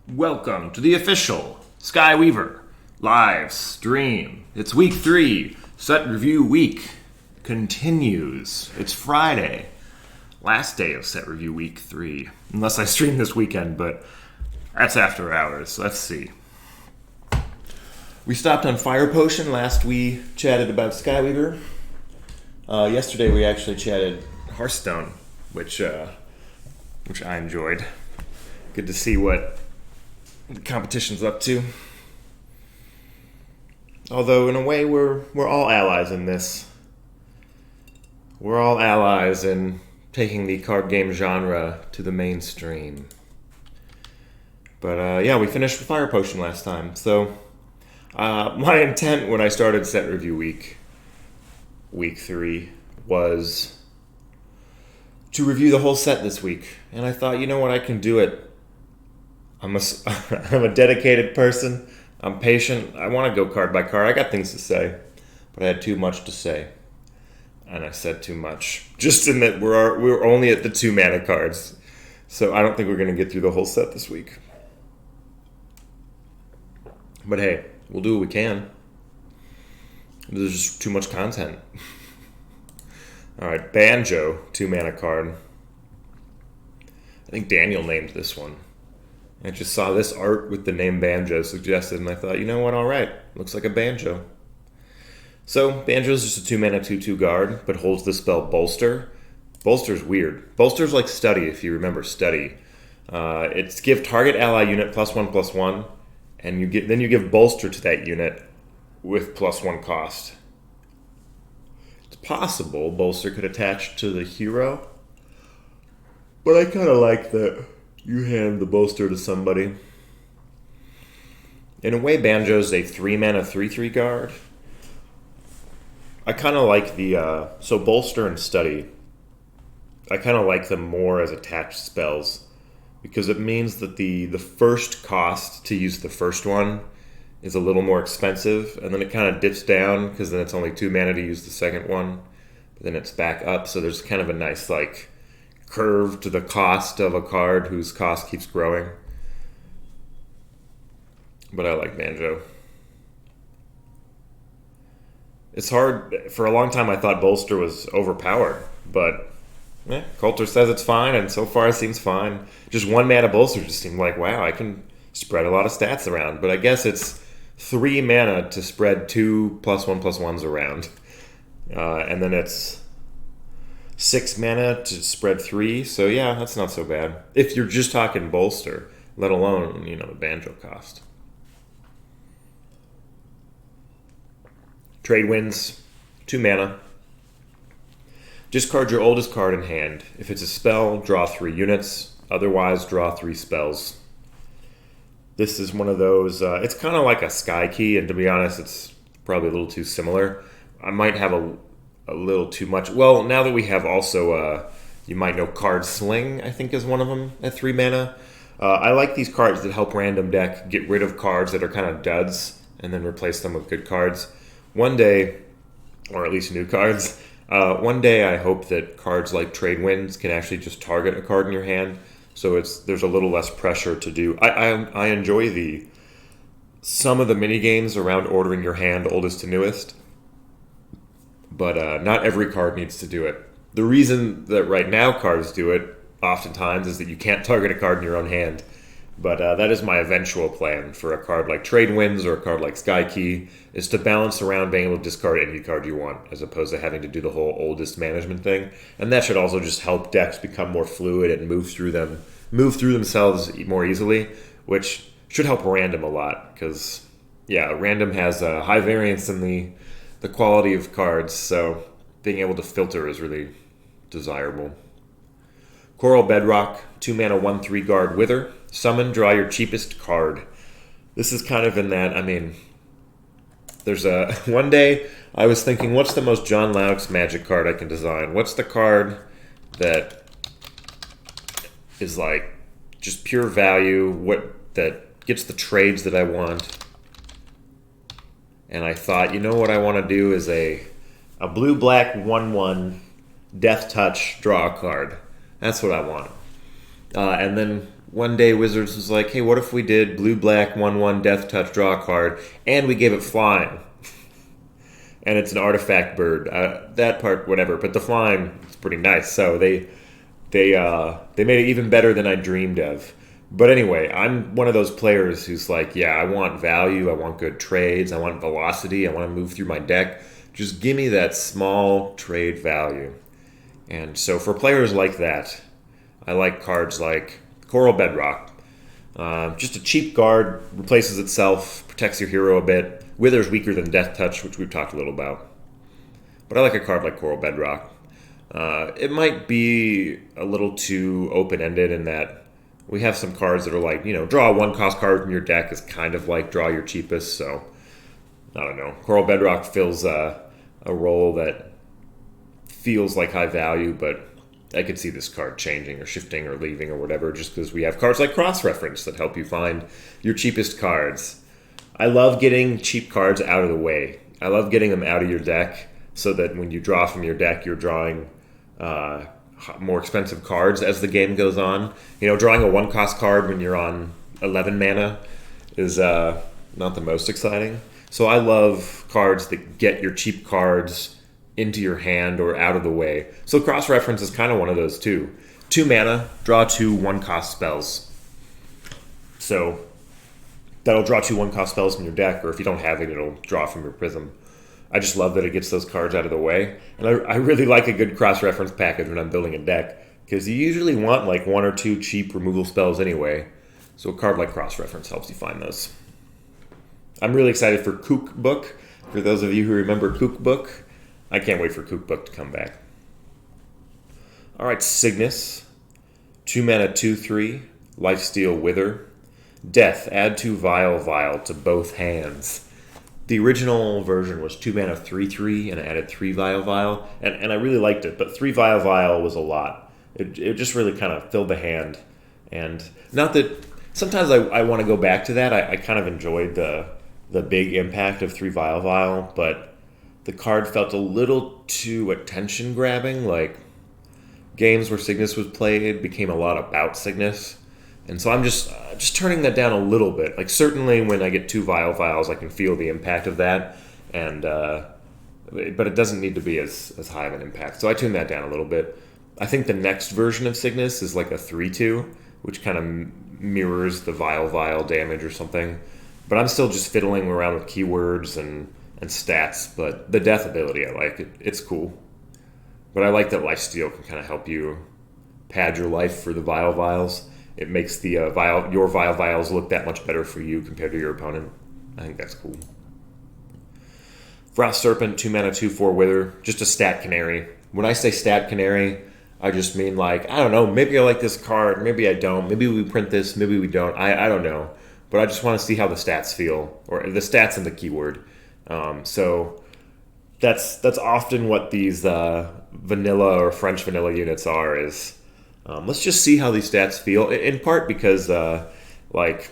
Welcome to the official Skyweaver live stream. It's week 3. Set review week continues. It's Friday. Last day of set review week 3. Unless I stream this weekend, but that's after hours. Let's see. We stopped on Fire Potion. Last we chatted about Skyweaver. Yesterday we actually chatted Hearthstone, which I enjoyed. Good to see what the competition's up to. Although in a way we're all allies in this. We're all allies in taking the card game genre to the mainstream. But we finished with Fire Potion last time. So my intent when I started set review week 3, was to review the whole set this week. And I thought, you know what, I can do it. I'm a dedicated person. I'm patient. I want to go card by card. I got things to say, but I had too much to say, and I said too much. Just admit we're only at the 2 mana cards, so I don't think we're going to get through the whole set this week. But hey, we'll do what we can. There's just too much content. All right, Banjo, 2 mana card. I think Daniel named this one. I just saw this art with the name Banjo suggested, and I thought, you know what, alright, looks like a Banjo. So, Banjo is just a 2 mana 2/2 guard, but holds the spell Bolster. Bolster's weird. Bolster's like Study, if you remember Study. It's give target ally unit +1/+1, and then you give Bolster to that unit with +1 cost. It's possible Bolster could attach to the hero, but I kind of like that you hand the Bolster to somebody. In a way, Banjo's a 3 mana 3/3 guard. I kind of like the so Bolster and Study. I kind of like them more as attached spells because it means that the first cost to use the first one is a little more expensive, and then it kind of dips down because then it's only 2 mana to use the second one, but then it's back up. So there's kind of a nice curve to the cost of a card whose cost keeps growing. But I like Banjo. It's hard. For a long time I thought Bolster was overpowered, but Coulter says it's fine, and so far it seems fine. Just 1 mana Bolster just seemed like, wow, I can spread a lot of stats around. But I guess it's 3 mana to spread 2 +1/+1s around. And then it's 6 mana to spread 3, so yeah, that's not so bad. If you're just talking Bolster, let alone, the Banjo cost. Trade Winds, 2 mana. Discard your oldest card in hand. If it's a spell, draw 3 units. Otherwise, draw 3 spells. This is one of those, it's kind of like a Sky Key, and to be honest, it's probably a little too similar. I might have a little too much. Well, now that we have also, you might know Card Sling, I think is one of them at 3 mana. I like these cards that help random deck get rid of cards that are kind of duds and then replace them with good cards. One day, or at least new cards, one day I hope that cards like Trade Winds can actually just target a card in your hand, so there's a little less pressure to do. I enjoy some of the mini games around ordering your hand oldest to newest, but not every card needs to do it. The reason that right now cards do it oftentimes is that you can't target a card in your own hand. But that is my eventual plan for a card like Trade Winds or a card like Sky Key, is to balance around being able to discard any card you want, as opposed to having to do the whole oldest management thing. And that should also just help decks become more fluid and move through themselves more easily, which should help Random a lot, because Random has a high variance in the quality of cards, so being able to filter is really desirable. Coral Bedrock, 2 mana 1/3 guard Wither. Summon, draw your cheapest card. This is kind of in that, there's one day I was thinking, what's the most John Laux Magic card I can design? What's the card that is just pure value, that gets the trades that I want? And I thought, what I want to do is a blue-black 1/1 Death Touch, draw a card. That's what I want. And then one day Wizards was like, hey, what if we did blue black 1/1 death touch draw a card and we gave it flying? And it's an artifact bird. That part, whatever, but the flying is pretty nice. So they made it even better than I dreamed of. But anyway, I'm one of those players who's like, yeah, I want value, I want good trades, I want velocity, I want to move through my deck. Just give me that small trade value. And so for players like that, I like cards like Coral Bedrock. Just a cheap guard, replaces itself, protects your hero a bit. Wither's weaker than Death Touch, which we've talked a little about. But I like a card like Coral Bedrock. It might be a little too open-ended in that we have some cards that are like, draw a one-cost card from your deck is kind of like draw your cheapest. So, I don't know. Coral Bedrock fills a role that feels like high value, but I could see this card changing or shifting or leaving or whatever just because we have cards like Cross-Reference that help you find your cheapest cards. I love getting cheap cards out of the way. I love getting them out of your deck so that when you draw from your deck, you're drawing more expensive cards as the game goes on. Drawing a one-cost card when you're on 11 mana is not the most exciting. So I love cards that get your cheap cards into your hand or out of the way. So Cross-Reference is kind of one of those too. 2 mana, draw 2 one-cost spells. So that'll draw 2 one-cost spells from your deck, or if you don't have it, it'll draw from your Prism. I just love that it gets those cards out of the way. And I really like a good cross-reference package when I'm building a deck, because you usually want like 1 or 2 cheap removal spells anyway. So a card like cross-reference helps you find those. I'm really excited for Kook Book. For those of you who remember Kook Book, I can't wait for Kook Book to come back. Alright, Cygnus. 2 mana, 2/3. Lifesteal Wither. Death, add 2 Vial to both hands. The original version was 2 mana, 3/3, and it added 3 Vial, and I really liked it, but 3 Vial was a lot. It just really kind of filled the hand, and not that sometimes I want to go back to that. I kind of enjoyed the big impact of 3 Vial, but the card felt a little too attention grabbing. Like games where Cygnus was played became a lot about Cygnus. And so I'm just turning that down a little bit. Like certainly when I get 2 Vials, I can feel the impact of that, and but it doesn't need to be as high of an impact. So I tune that down a little bit. I think the next version of Cygnus is like a 3/2, which kind of mirrors the Vial damage or something. But I'm still just fiddling around with keywords and stats. But the death ability, I like it. It's cool. But I like that Lifesteal can kind of help you pad your life for the Vials. It makes the your Vials look that much better for you compared to your opponent. I think that's cool. Frost Serpent, 2 mana, 2/4 Wither, just a stat canary. When I say stat canary, I just mean like, I don't know, maybe I like this card, maybe I don't, maybe we print this, maybe we don't, I don't know. But I just want to see how the stats feel, or the stats and the keyword. So that's often what these vanilla or French vanilla units are, is let's just see how these stats feel, in part because like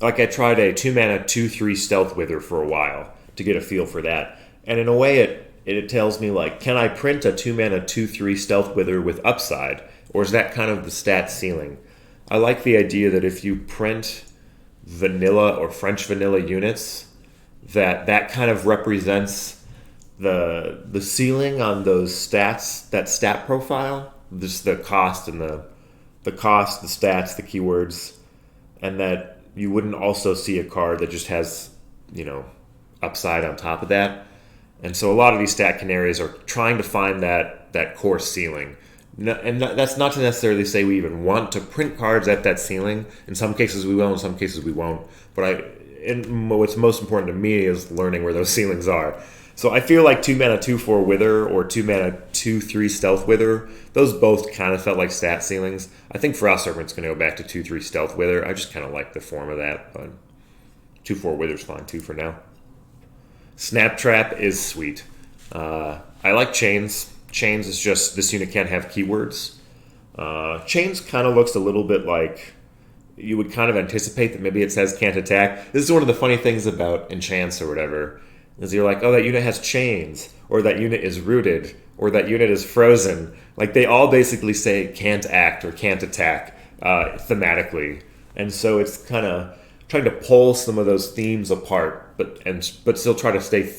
I tried a 2 mana 2/3 Stealth Wither for a while to get a feel for that, and in a way it tells me like, can I print a 2 mana 2/3 Stealth Wither with upside, or is that kind of the stat ceiling? I like the idea that if you print vanilla or French vanilla units, that kind of represents the ceiling on those stats, that stat profile. Just the cost and the cost, the stats, the keywords, and that you wouldn't also see a card that just has, upside on top of that. And so a lot of these stat canaries are trying to find that core ceiling. And that's not to necessarily say we even want to print cards at that ceiling. In some cases we will, in some cases we won't. But what's most important to me is learning where those ceilings are. So I feel like 2 mana 2/4 Wither or 2 mana 2/3 Stealth Wither, those both kind of felt like stat ceilings. I think Frost Serpent's going to go back to 2/3 Stealth Wither. I just kind of like the form of that, but 2/4 Wither's fine too for now. Snap Trap is sweet. I like Chains. Chains is just, this unit can't have keywords. Chains kind of looks a little bit like, you would kind of anticipate that maybe it says can't attack. This is one of the funny things about enchants or whatever, is you're like, oh, that unit has chains, or that unit is rooted, or that unit is frozen. Like they all basically say can't act or can't attack thematically, and so it's kind of trying to pull some of those themes apart, but still try to stay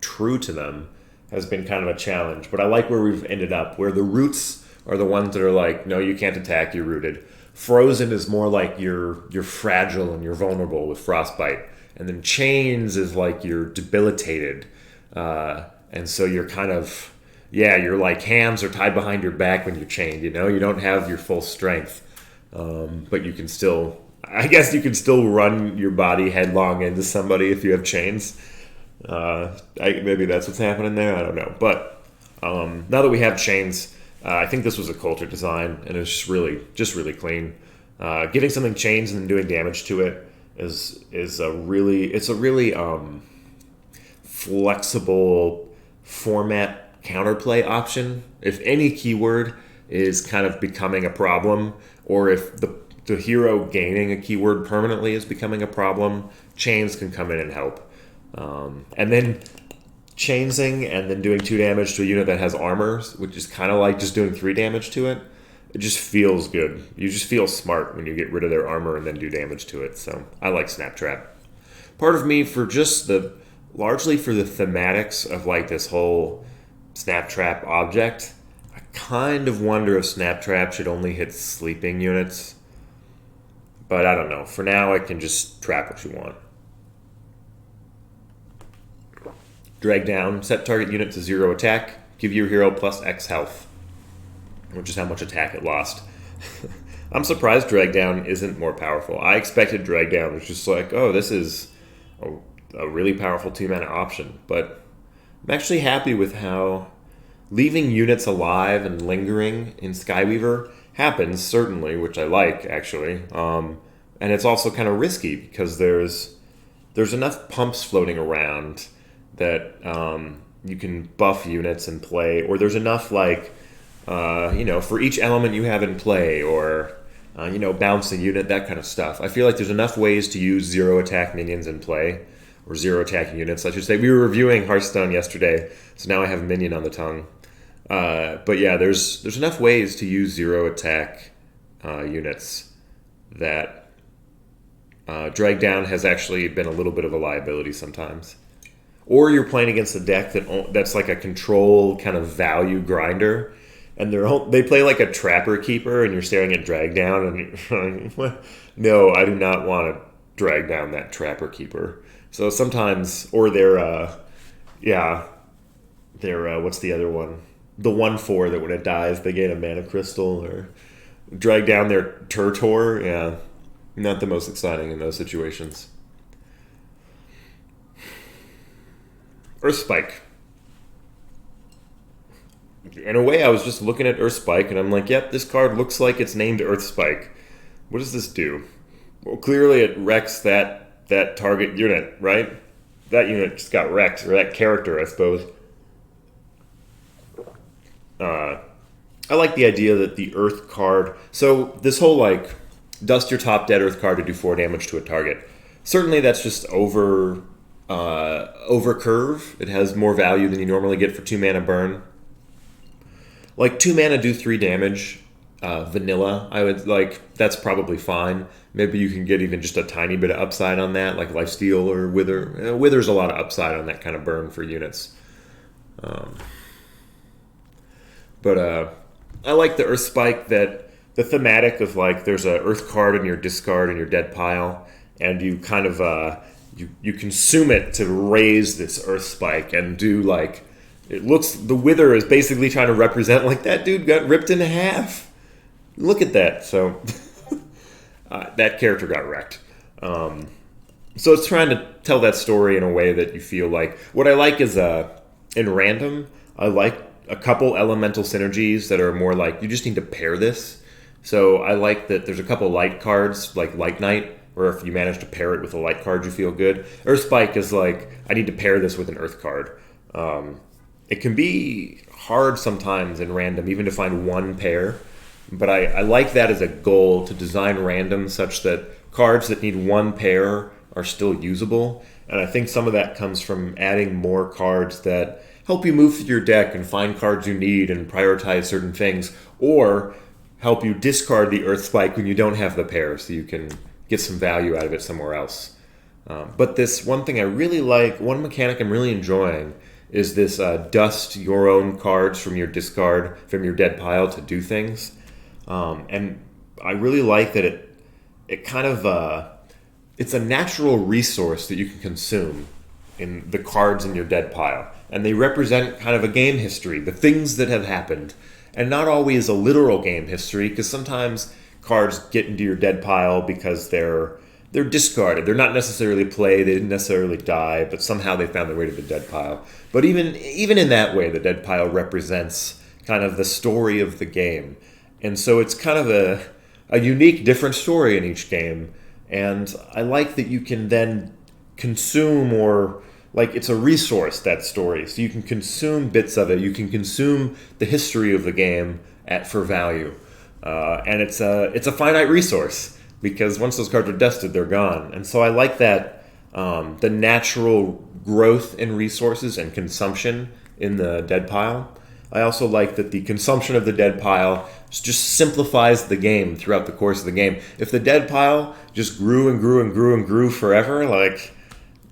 true to them has been kind of a challenge. But I like where we've ended up, where the roots are the ones that are like, no, you can't attack, you're rooted. Frozen is more like you're fragile and you're vulnerable with frostbite, and then chains is like you're debilitated, and so you're kind of you're like hands are tied behind your back when you're chained. You know, you don't have your full strength, but you can still, I guess, you can still run your body headlong into somebody if you have chains. Maybe that's what's happening there. I don't know, but now that we have chains. I think this was a Coulter design, and it's just really clean. Giving something chains and then doing damage to it is a really flexible format counterplay option. If any keyword is kind of becoming a problem, or if the hero gaining a keyword permanently is becoming a problem, chains can come in and help. And then chainsing and then doing 2 damage to a unit that has armor, which is kind of like just doing 3 damage to it. It just feels good. You just feel smart when you get rid of their armor and then do damage to it. So I like Snaptrap. Part of me, largely for the thematics of like this whole Snaptrap object, I kind of wonder if Snaptrap should only hit sleeping units. But I don't know. For now, I can just trap what you want. Drag down, set target unit to 0 attack, give your hero plus X health, which is how much attack it lost. I'm surprised drag down isn't more powerful. I expected drag down was just like, oh, this is a really powerful 2-mana option. But I'm actually happy with how leaving units alive and lingering in Skyweaver happens, certainly, which I like, actually. And it's also kind of risky because there's enough pumps floating around that you can buff units and play, or there's enough for each element you have in play, or bounce a unit, that kind of stuff. I feel like there's enough ways to use 0 attack minions in play, or 0 attacking units, I should say. We were reviewing Hearthstone yesterday, so now I have a minion on the tongue. But yeah, there's enough ways to use 0 attack units that drag down has actually been a little bit of a liability sometimes. Or you're playing against a deck that's like a control kind of value grinder, and they play like a Trapper Keeper, and you're staring at drag down, and you're like, no, I do not want to drag down that Trapper Keeper. So sometimes, or they're what's the other one? The 1/4 that when it dies they gain a mana crystal, or drag down their Turtor. Yeah, not the most exciting in those situations. Earthspike. In a way, I was just looking at Earthspike, and I'm like, yep, this card looks like it's named Earthspike. What does this do? Well, clearly it wrecks that target unit, right? That unit just got wrecked, or that character, I suppose. I like the idea that the Earth card... So this whole, dust your top dead Earth card to do 4 damage to a target. Certainly that's just over curve. It has more value than you normally get for 2 mana burn. 2 mana do 3 damage. Vanilla, I would that's probably fine. Maybe you can get even just a tiny bit of upside on that, like Lifesteal or Wither. Wither's a lot of upside on that kind of burn for units. But I like the Earth Spike, that the thematic of there's a Earth card in your discard in your dead pile, and you kind of you consume it to raise this Earth Spike and do it looks, the Wither is basically trying to represent that dude got ripped in half. Look at that. So that character got wrecked. So it's trying to tell that story in a way that you feel like. What I like is in random, I like a couple elemental synergies that are more you just need to pair this. So I like that there's a couple light cards, like Light Knight, or if you manage to pair it with a light card, you feel good. Earth Spike is I need to pair this with an Earth card. It can be hard sometimes in random, even to find one pair. But I like that as a goal, to design random such that cards that need one pair are still usable. And I think some of that comes from adding more cards that help you move through your deck and find cards you need and prioritize certain things, or help you discard the Earth Spike when you don't have the pair so you can get some value out of it somewhere else. But this one thing I really like, one mechanic I'm really enjoying, is this dust your own cards from your discard, from your dead pile to do things. And I really like that it kind of, it's a natural resource that you can consume in the cards in your dead pile. And they represent kind of a game history, the things that have happened. And not always a literal game history, because sometimes cards get into your dead pile because they're discarded. They're not necessarily played, they didn't necessarily die, but somehow they found their way to the dead pile. But even in that way, the dead pile represents kind of the story of the game. And so it's kind of a unique, different story in each game. And I like that you can then consume, or like it's a resource, that story. So you can consume bits of it. You can consume the history of the game for value. And it's a finite resource, because once those cards are dusted, they're gone. And so I like that the natural growth in resources and consumption in the dead pile. I also like that the consumption of the dead pile just simplifies the game throughout the course of the game. If the dead pile just grew and grew and grew and grew forever, like,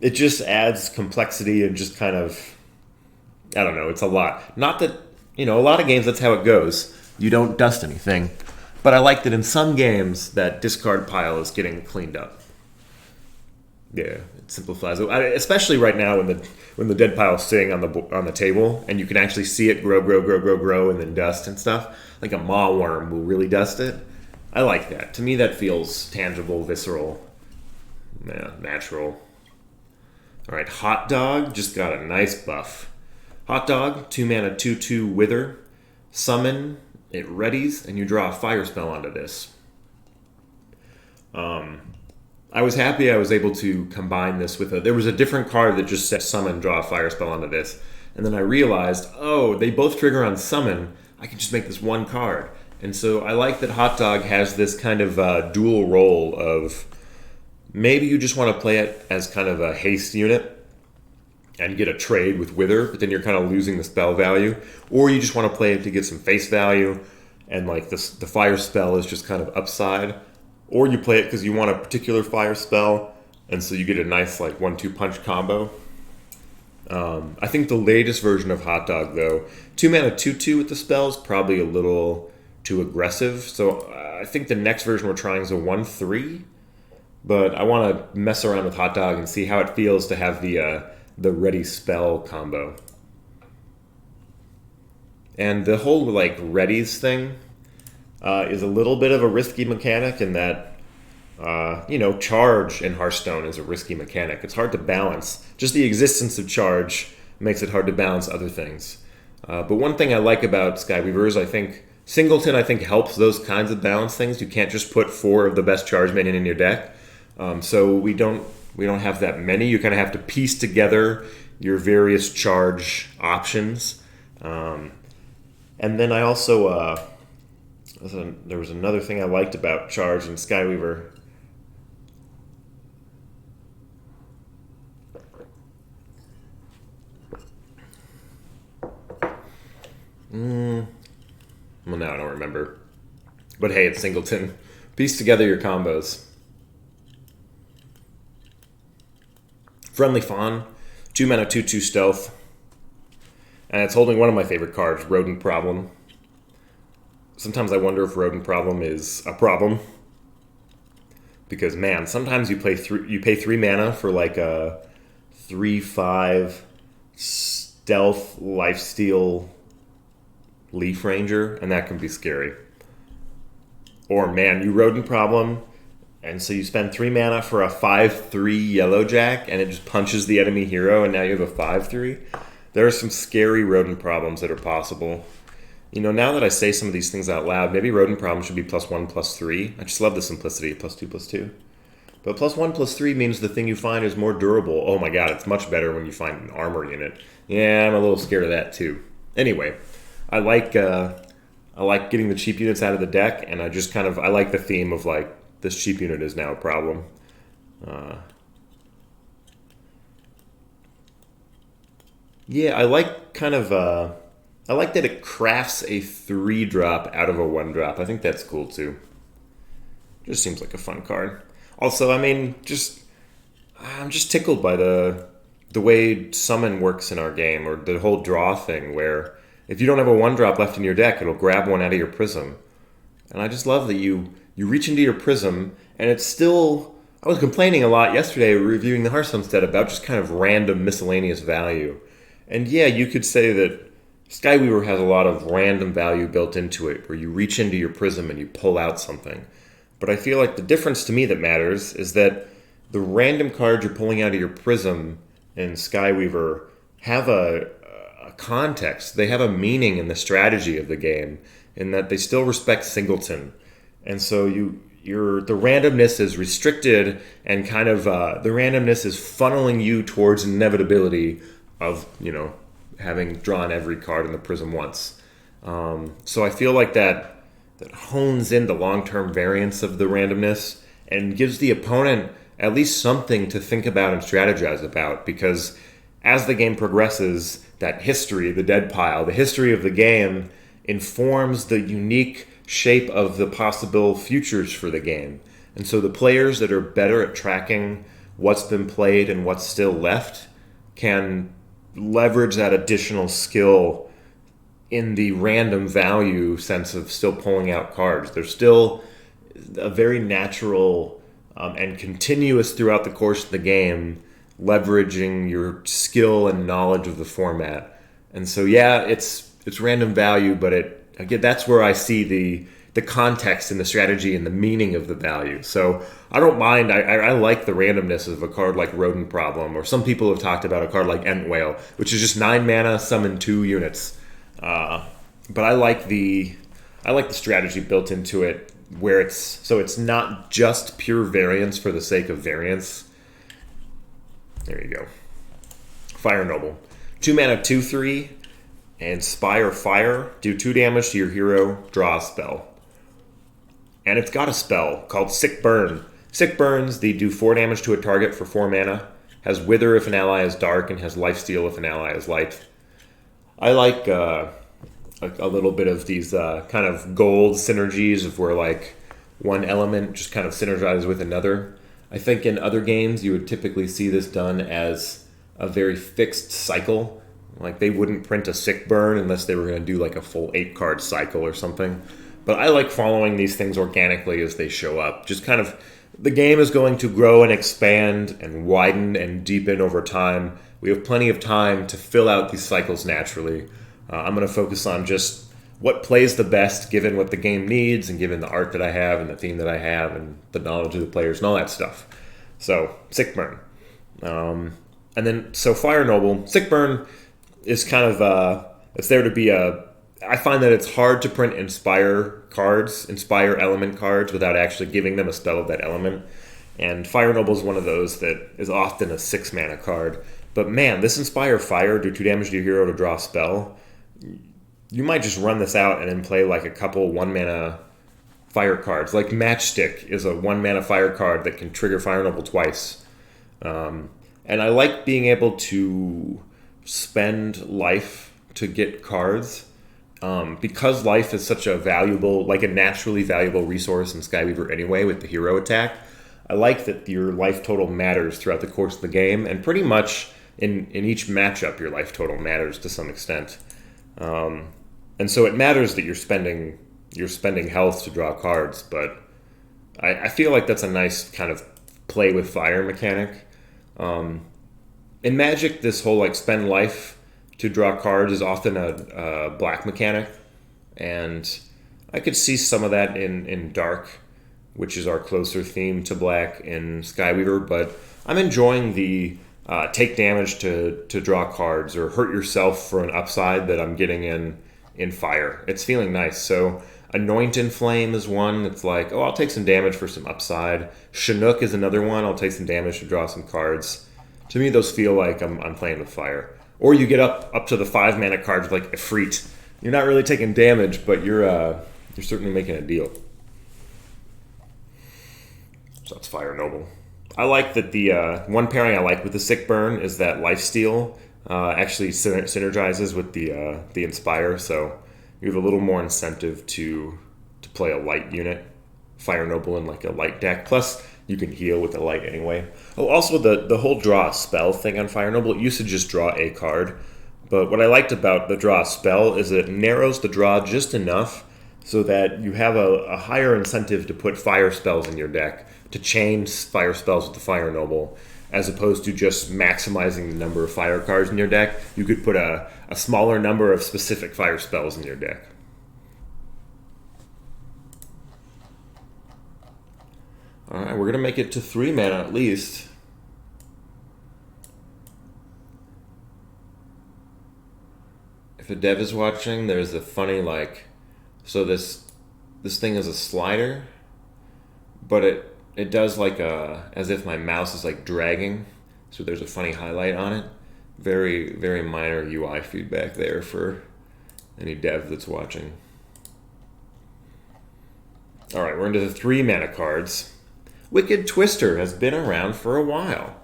it just adds complexity and just kind of, I don't know, it's a lot. Not that, a lot of games, that's how it goes. You don't dust anything. But I like that in some games, that discard pile is getting cleaned up. Yeah, it simplifies it. Especially right now when the dead pile is sitting on the table, and you can actually see it grow, and then dust and stuff. Like a maw worm will really dust it. I like that. To me, that feels tangible, visceral, natural. All right, Hot Dog just got a nice buff. Hot Dog, 2 mana, 2/2 Wither. Summon, it readies, and you draw a fire spell onto this. I was happy I was able to combine this with there was a different card that just said summon, draw a fire spell onto this. And then I realized, they both trigger on summon. I can just make this one card. And so I like that Hot Dog has this kind of dual role of, maybe you just want to play it as kind of a haste unit and get a trade with Wither, but then you're kind of losing the spell value. Or you just want to play it to get some face value, and like the fire spell is just kind of upside. Or you play it because you want a particular fire spell, and so you get a nice like 1-2 punch combo. I think the latest version of Hot Dog, though, 2 mana 2/2 with the spell is probably a little too aggressive. So I think the next version we're trying is a 1/3. But I want to mess around with Hot Dog and see how it feels to have the ready spell combo. And the whole like readies thing is a little bit of a risky mechanic in that, charge in Hearthstone is a risky mechanic. It's hard to balance. Just the existence of charge makes it hard to balance other things. But one thing I like about Skyweaver is I think Singleton helps those kinds of balance things. You can't just put 4 of the best charge men in your deck. So we don't have that many. You kind of have to piece together your various charge options. And then I also there was another thing I liked about charge in Skyweaver. Well, now I don't remember. But hey, it's Singleton. Piece together your combos. Friendly Fawn, 2 mana 2/2 stealth. And it's holding one of my favorite cards, Rodent Problem. Sometimes I wonder if Rodent Problem is a problem. Because, man, sometimes you pay 3 mana for like a 3/5 stealth lifesteal Leaf Ranger, and that can be scary. Or, man, you Rodent Problem, and so you spend 3 mana for a 5/3 Yellowjack, and it just punches the enemy hero, and now you have a 5/3. There are some scary Rodent Problems that are possible. Now that I say some of these things out loud, maybe Rodent Problem should be +1, +3. I just love the simplicity of +2, +2. But +1, +3 means the thing you find is more durable. Oh my god, it's much better when you find an armor unit. Yeah, I'm a little scared of that too. Anyway, I like getting the cheap units out of the deck, and I like the theme of like, this cheap unit is now a problem. Yeah, I like I like that it crafts a 3 drop out of a 1 drop. I think that's cool too. Just seems like a fun card. Also, I mean, just I'm just tickled by the way summon works in our game, or the whole draw thing, where if you don't have a 1 drop left in your deck, it'll grab one out of your prism. And I just love that you reach into your prism, and it's still. I was complaining a lot yesterday reviewing the Hearthstone set about just kind of random miscellaneous value. And yeah, you could say that Skyweaver has a lot of random value built into it, where you reach into your prism and you pull out something. But I feel like the difference to me that matters is that the random cards you're pulling out of your prism in Skyweaver have a context. They have a meaning in the strategy of the game, in that they still respect singleton. And so the randomness is restricted, and kind of the randomness is funneling you towards inevitability of having drawn every card in the prism once. So I feel like that hones in the long-term variance of the randomness and gives the opponent at least something to think about and strategize about, because as the game progresses, that history, the dead pile, the history of the game informs the unique shape of the possible futures for the game. And so the players that are better at tracking what's been played and what's still left can leverage that additional skill in the random value sense of still pulling out cards. There's still a very natural and continuous throughout the course of the game leveraging your skill and knowledge of the format. And so yeah, it's random value, but again, that's where I see the context and the strategy and the meaning of the value. So I don't mind. I like the randomness of a card like Rodent Problem, or some people have talked about a card like Ent Whale, which is just 9 mana, summon 2 units. But I like the strategy built into it, where it's not just pure variance for the sake of variance. There you go. Fire Noble, 2 mana, 2/3. Inspire Fire, do 2 damage to your hero, draw a spell. And it's got a spell called Sick Burn. Sick Burns, they do 4 damage to a target for 4 mana, has Wither if an ally is dark, and has Lifesteal if an ally is light. I like a little bit of these kind of gold synergies of where like one element just kind of synergizes with another. I think in other games you would typically see this done as a very fixed cycle. Like they wouldn't print a Sick Burn unless they were going to do like a full 8-card cycle or something. But I like following these things organically as they show up. Just kind of, the game is going to grow and expand and widen and deepen over time. We have plenty of time to fill out these cycles naturally. I'm going to focus on just what plays the best given what the game needs, and given the art that I have and the theme that I have and the knowledge of the players and all that stuff. So, Sick Burn. And then, so Fire Noble. Sick Burn is kind of, it's there to be I find that it's hard to print Inspire element cards, without actually giving them a spell of that element. And Fire Noble is one of those that is often a 6 mana card. But man, this Inspire Fire, do 2 damage to your hero to draw a spell. You might just run this out and then play like a couple 1 mana fire cards. Like Matchstick is a 1 mana fire card that can trigger Fire Noble twice. And I like being able to spend life to get cards. Because life is such a valuable, like a naturally valuable resource in Skyweaver anyway with the hero attack, I like that your life total matters throughout the course of the game, and pretty much in each matchup your life total matters to some extent. And so it matters that you're spending health to draw cards, but I feel like that's a nice kind of play with fire mechanic. In Magic, this whole like spend life to draw cards is often a black mechanic, and I could see some of that in Dark, which is our closer theme to black in Skyweaver, but I'm enjoying the take damage to draw cards, or hurt yourself for an upside that I'm getting in Fire. It's feeling nice. So Anoint in Flame is one that's like, oh, I'll take some damage for some upside. Chinook is another one. I'll take some damage to draw some cards. To me, those feel like I'm playing with Fire. Or you get up to the 5 mana cards like Ifrit. You're not really taking damage, but you're certainly making a deal. So that's Fire Noble. I like that the one pairing I like with the Sick Burn is that Lifesteal. actually synergizes with the Inspire, so you have a little more incentive to play a light unit, Fire Noble in like a light deck. Plus, you can heal with the light anyway. Oh, also the whole draw a spell thing on Fire Noble, it used to just draw a card, but what I liked about the draw a spell is it narrows the draw just enough so that you have a higher incentive to put fire spells in your deck, to chain fire spells with the Fire Noble, as opposed to just maximizing the number of fire cards in your deck. You could put a smaller number of specific fire spells in your deck. Alright, we're going to make it to 3 mana at least. If a dev is watching, there's a funny so this thing is a slider, but it does as if my mouse is dragging, so there's a funny highlight on it. Very, very minor UI feedback there for any dev that's watching. Alright, we're into the 3 mana cards. Wicked Twister has been around for a while.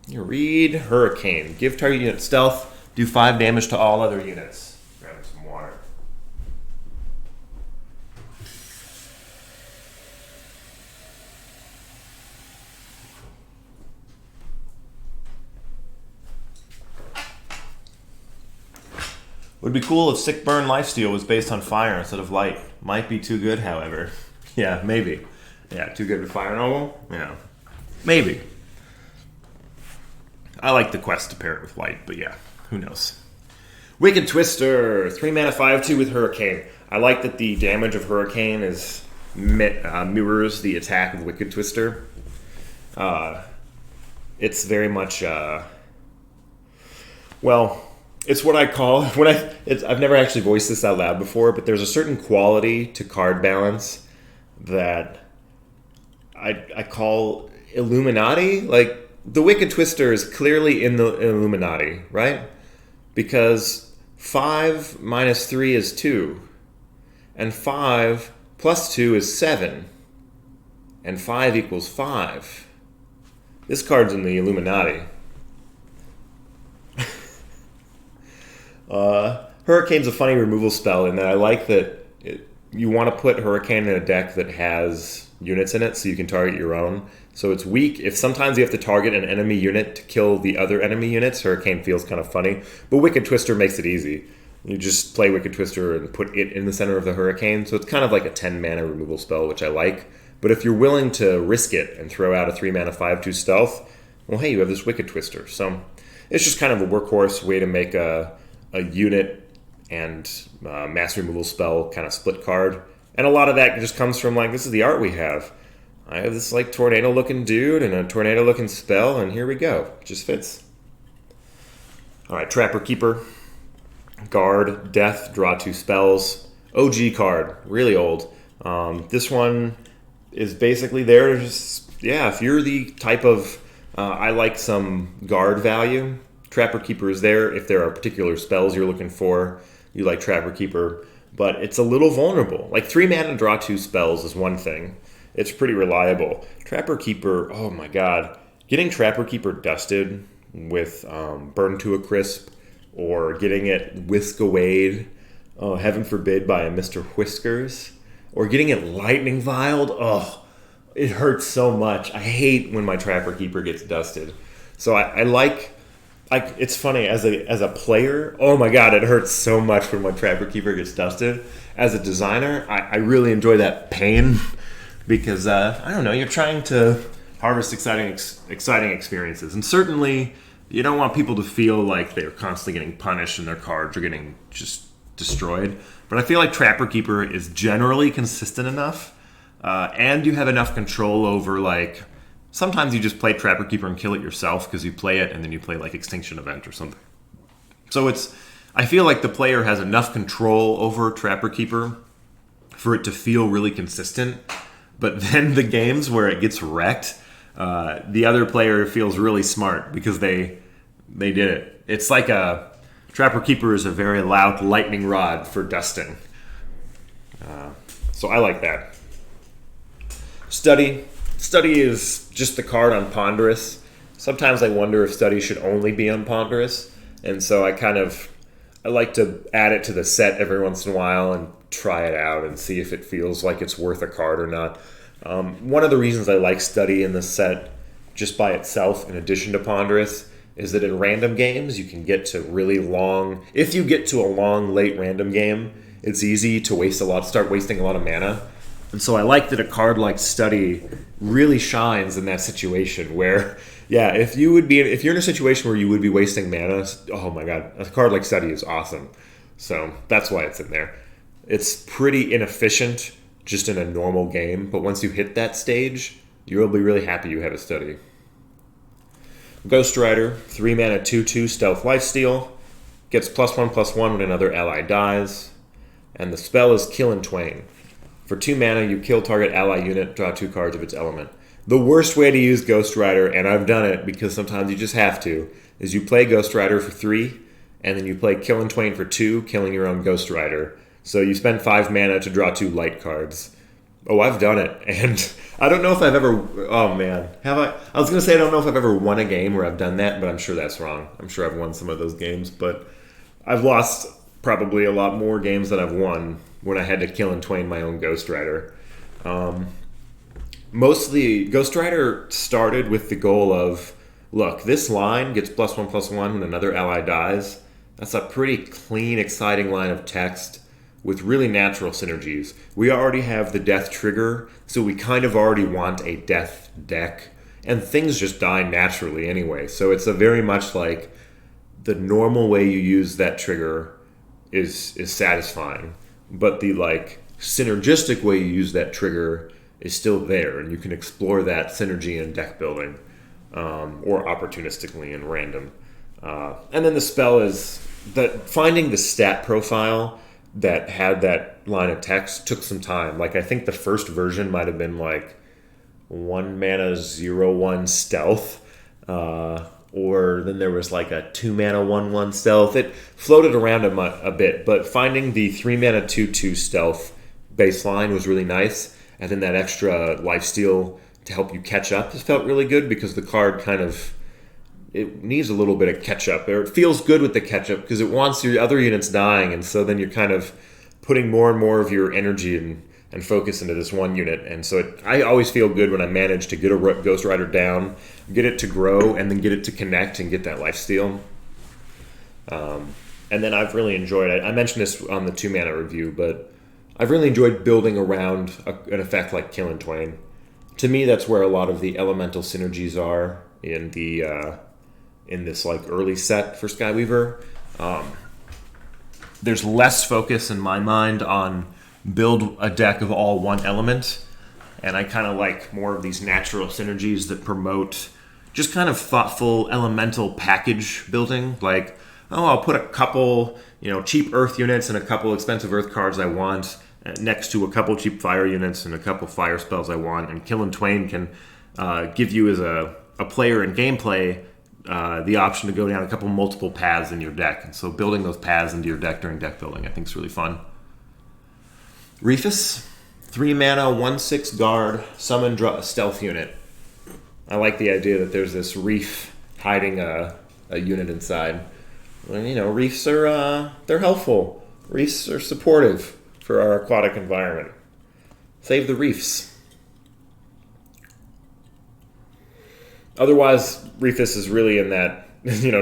You read Hurricane. Give target unit stealth. Do 5 damage to all other units. Grab some water. Would be cool if Sick Burn Lifesteal was based on fire instead of light. Might be too good, however. Yeah, maybe. Yeah, too good for Fire Noble? Yeah. Maybe. I like the quest to pair it with light, but yeah. Who knows? Wicked Twister, 3 mana 5/2 with Hurricane. I like that the damage of Hurricane mirrors the attack of Wicked Twister. It's very much it's what I call I've never actually voiced this out loud before, but there's a certain quality to card balance that I call Illuminati. Like, the Wicked Twister is clearly in the Illuminati, right? Because 5 minus 3 is 2. And 5 plus 2 is 7. And 5 equals 5. This card's in the Illuminati. Hurricane's a funny removal spell in that I like that you want to put Hurricane in a deck that has units in it so you can target your own. So it's weak. If sometimes you have to target an enemy unit to kill the other enemy units, Hurricane feels kind of funny. But Wicked Twister makes it easy. You just play Wicked Twister and put it in the center of the Hurricane. So it's kind of like a 10 mana removal spell, which I like. But if you're willing to risk it and throw out a 3 mana 5/2 stealth, well, hey, you have this Wicked Twister. So it's just kind of a workhorse way to make a unit and mass removal spell kind of split card. And a lot of that just comes from, this is the art we have. I have this, tornado-looking dude and a tornado-looking spell, and here we go. It just fits. Alright, Trapper Keeper. Guard, Death, draw 2 spells. OG card, really old. This one is basically there to just, if you're the type of, I like some guard value, Trapper Keeper is there. If there are particular spells you're looking for, you like Trapper Keeper. But it's a little vulnerable. 3 mana draw 2 spells is one thing. It's pretty reliable. Trapper Keeper, oh my god. Getting Trapper Keeper dusted with Burn to a Crisp, or getting it Whisk Awayed, heaven forbid, by a Mr. Whiskers, or getting it Lightning Viled, it hurts so much. I hate when my Trapper Keeper gets dusted. So I like... it's funny, as a player, oh my god, it hurts so much when my Trapper Keeper gets dusted. As a designer, I really enjoy that pain, because, I don't know, you're trying to harvest exciting experiences. And certainly, you don't want people to feel like they're constantly getting punished and their cards are getting just destroyed. But I feel like Trapper Keeper is generally consistent enough, and you have enough control over, sometimes you just play Trapper Keeper and kill it yourself because you play it and then you play Extinction Event or something. So I feel like the player has enough control over Trapper Keeper for it to feel really consistent. But then the games where it gets wrecked, the other player feels really smart because they did it. It's like a Trapper Keeper is a very loud lightning rod for dusting. So I like that. Study is just the card on Ponderous. sometimes I wonder if study should only be on Ponderous, and so I like to add it to the set every once in a while and try it out and see if it feels like it's worth a card or not. One of the reasons I like study in the set just by itself, in addition to Ponderous, is that in random games you can get to really long. If you get to a long, late random game, it's easy to start wasting a lot of mana. And so I like that a card like Study really shines in that situation where, yeah, if you're in a situation where you would be wasting mana, oh my god, a card like Study is awesome. So that's why it's in there. It's pretty inefficient just in a normal game, but once you hit that stage, you'll be really happy you have a Study. Ghost Rider, 3 mana 2/2 Stealth Lifesteal, gets +1/+1 when another ally dies, and the spell is Kill and Twain. For 2 mana, you kill target ally unit, draw 2 cards of its element. The worst way to use Ghost Rider, and I've done it because sometimes you just have to, is you play Ghost Rider for 3, and then you play Kill and Twain for 2, killing your own Ghost Rider. So you spend 5 mana to draw 2 light cards. Oh, I've done it, and I don't know if I've ever... Oh, man. Have I? I was going to say I don't know if I've ever won a game where I've done that, but I'm sure that's wrong. I'm sure I've won some of those games, but I've lost probably a lot more games than I've won when I had to Kill and Twain my own Ghost Rider. Mostly, Ghost Rider started with the goal of, look, this line gets +1/+1 when another ally dies. That's a pretty clean, exciting line of text with really natural synergies. We already have the death trigger, so we kind of already want a death deck, and things just die naturally anyway. So it's a very much like the normal way you use that trigger is satisfying, but the like synergistic way you use that trigger is still there, and you can explore that synergy in deck building, or opportunistically in random. And then the spell is that finding the stat profile that had that line of text took some time. Like I think the first version might have been like 1 mana 0/1 stealth, or then there was like a 2 mana 1/1 stealth. It floated around a bit, but finding the 3 mana 2/2 stealth baseline was really nice, and then that extra lifesteal to help you catch up has felt really good because the card it needs a little bit of catch-up. Or it feels good with the catch-up because it wants your other units dying, and so then you're kind of putting more and more of your energy and focus into this one unit. And so I always feel good when I manage to get a Ghost Rider down, get it to grow, and then get it to connect and get that lifesteal. And then I've really enjoyed it. I mentioned this on the 2-mana review, but I've really enjoyed building around an effect like Kill and Twain. To me, that's where a lot of the elemental synergies are in this like early set for Skyweaver. There's less focus in my mind on build a deck of all one element, and I kind of like more of these natural synergies that promote just kind of thoughtful elemental package building. Like, I'll put a couple cheap earth units and a couple expensive earth cards I want next to a couple cheap fire units and a couple fire spells I want, and Kill and Twain can give you as a player in gameplay the option to go down a couple multiple paths in your deck. And so building those paths into your deck during deck building I think is really fun. Reefus, 3 mana, 1/6 guard, summon, draw a stealth unit. I like the idea that there's this reef hiding a unit inside. And, reefs are they're helpful. Reefs are supportive for our aquatic environment. Save the reefs. Otherwise, Reefus is really in that,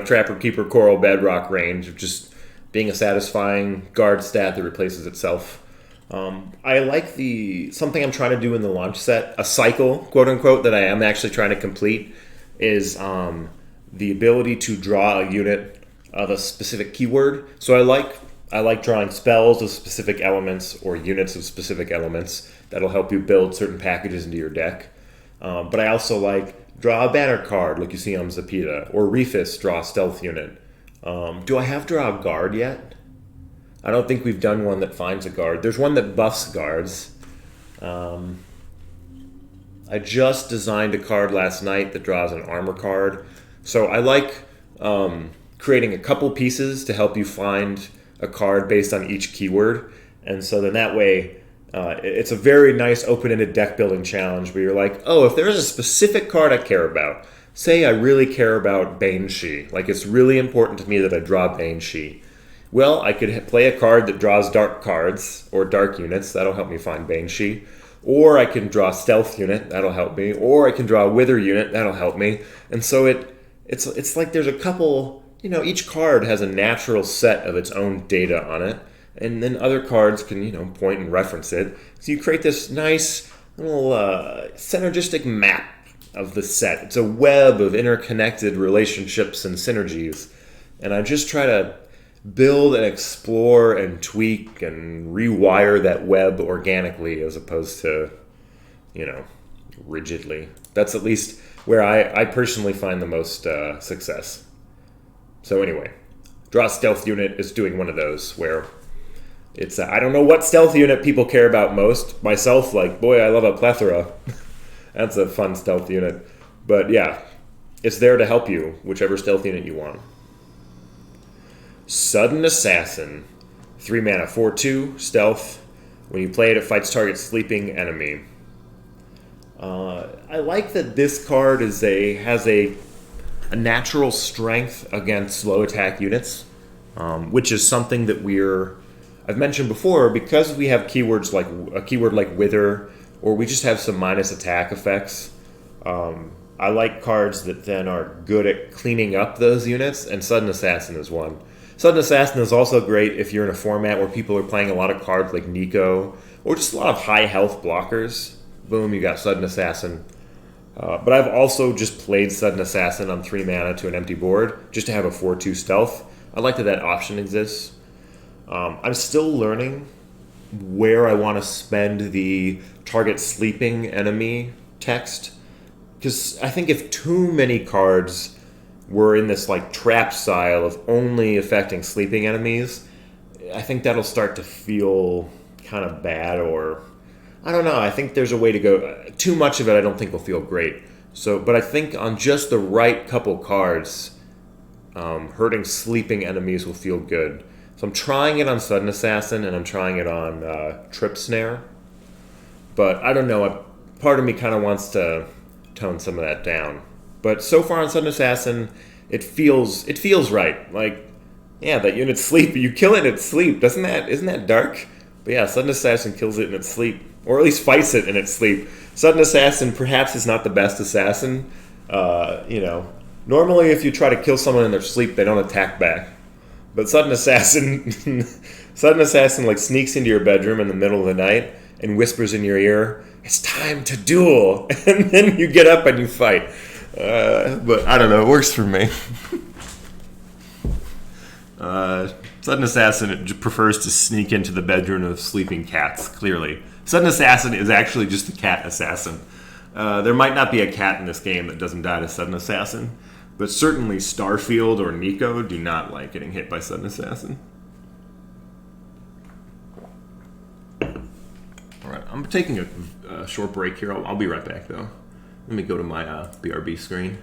Trapper, Keeper, Coral, Bedrock range of just being a satisfying guard stat that replaces itself. I like something I'm trying to do in the launch set, a cycle, quote unquote, that I am actually trying to complete, is the ability to draw a unit of a specific keyword. So I like drawing spells of specific elements or units of specific elements that'll help you build certain packages into your deck. But I also like draw a banner card like you see on Zapita, or Reefus, draw a stealth unit. Do I have draw a guard yet? I don't think we've done one that finds a guard. There's one that buffs guards. I just designed a card last night that draws an armor card. So I like creating a couple pieces to help you find a card based on each keyword. And so then that way, it's a very nice open-ended deck building challenge where you're like, if there's a specific card I care about, say I really care about Banshee. Like, it's really important to me that I draw Banshee. Well, I could play a card that draws dark cards or dark units. That'll help me find Banshee. Or I can draw Stealth unit. That'll help me. Or I can draw a Wither unit. That'll help me. And so it's like there's a couple. Each card has a natural set of its own data on it, and then other cards can point and reference it. So you create this nice little synergistic map of the set. It's a web of interconnected relationships and synergies, and I just try to build and explore and tweak and rewire that web organically as opposed to, rigidly. That's at least where I personally find the most success. So anyway, draw stealth unit is doing one of those where it's I don't know what stealth unit people care about most. Myself, like, boy, I love a plethora. That's a fun stealth unit. But yeah, it's there to help you, whichever stealth unit you want. Sudden Assassin. 3 mana, 4/2, stealth. When you play it, it fights target sleeping enemy. I like that this card has a natural strength against low attack units, which is something that I've mentioned before, because we have keywords like a keyword like Wither, or we just have some minus attack effects. I like cards that then are good at cleaning up those units, and Sudden Assassin is one. Sudden Assassin is also great if you're in a format where people are playing a lot of cards like Nico, or just a lot of high health blockers. Boom, you got Sudden Assassin. But I've also just played Sudden Assassin on 3 mana to an empty board, just to have a 4/2 stealth. I like that option exists. I'm still learning where I want to spend the target sleeping enemy text, because I think if too many cards were in this like trap style of only affecting sleeping enemies, I think that'll start to feel kind of bad, or I don't know. I think there's a way to go. Too much of it I don't think will feel great. But I think on just the right couple cards, hurting sleeping enemies will feel good. So I'm trying it on Sudden Assassin, and I'm trying it on Trip Snare. But I don't know. Part of me kind of wants to tone some of that down. But so far on Sudden Assassin, it feels right. Like, yeah, that unit sleep. You kill it in its sleep. Isn't that dark? But yeah, Sudden Assassin kills it in its sleep, or at least fights it in its sleep. Sudden Assassin perhaps is not the best assassin. Normally if you try to kill someone in their sleep, they don't attack back. But Sudden Assassin, Sudden Assassin like sneaks into your bedroom in the middle of the night and whispers in your ear, "It's time to duel," and then you get up and you fight. But I don't know, it works for me. Sudden Assassin prefers to sneak into the bedroom of sleeping cats, clearly. Sudden Assassin is actually just a cat assassin. There might not be a cat in this game that doesn't die to Sudden Assassin, but certainly Starfield or Nico do not like getting hit by Sudden Assassin. Alright, I'm taking a short break here. I'll be right back, though. Let me go to my BRB screen.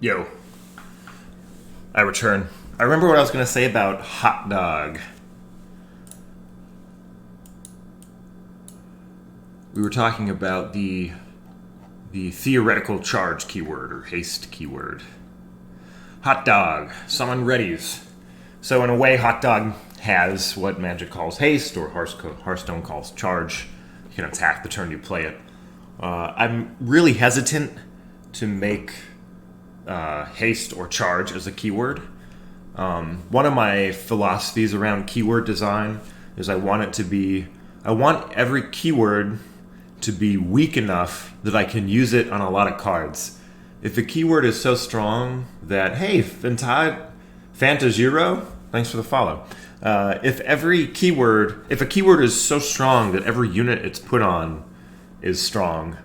Yo, I return. I remember what I was going to say about hot dog. We were talking about the theoretical charge keyword or haste keyword. Hot dog, summon readies. So in a way, hot dog has what Magic calls haste or Hearthstone calls charge. You can attack the turn you play it. I'm really hesitant to make haste or charge as a keyword. One of my philosophies around keyword design is I want every keyword to be weak enough that I can use it on a lot of cards. If a keyword is so strong that, hey, Fantajiro, thanks for the follow. If a keyword is so strong that every unit it's put on is strong,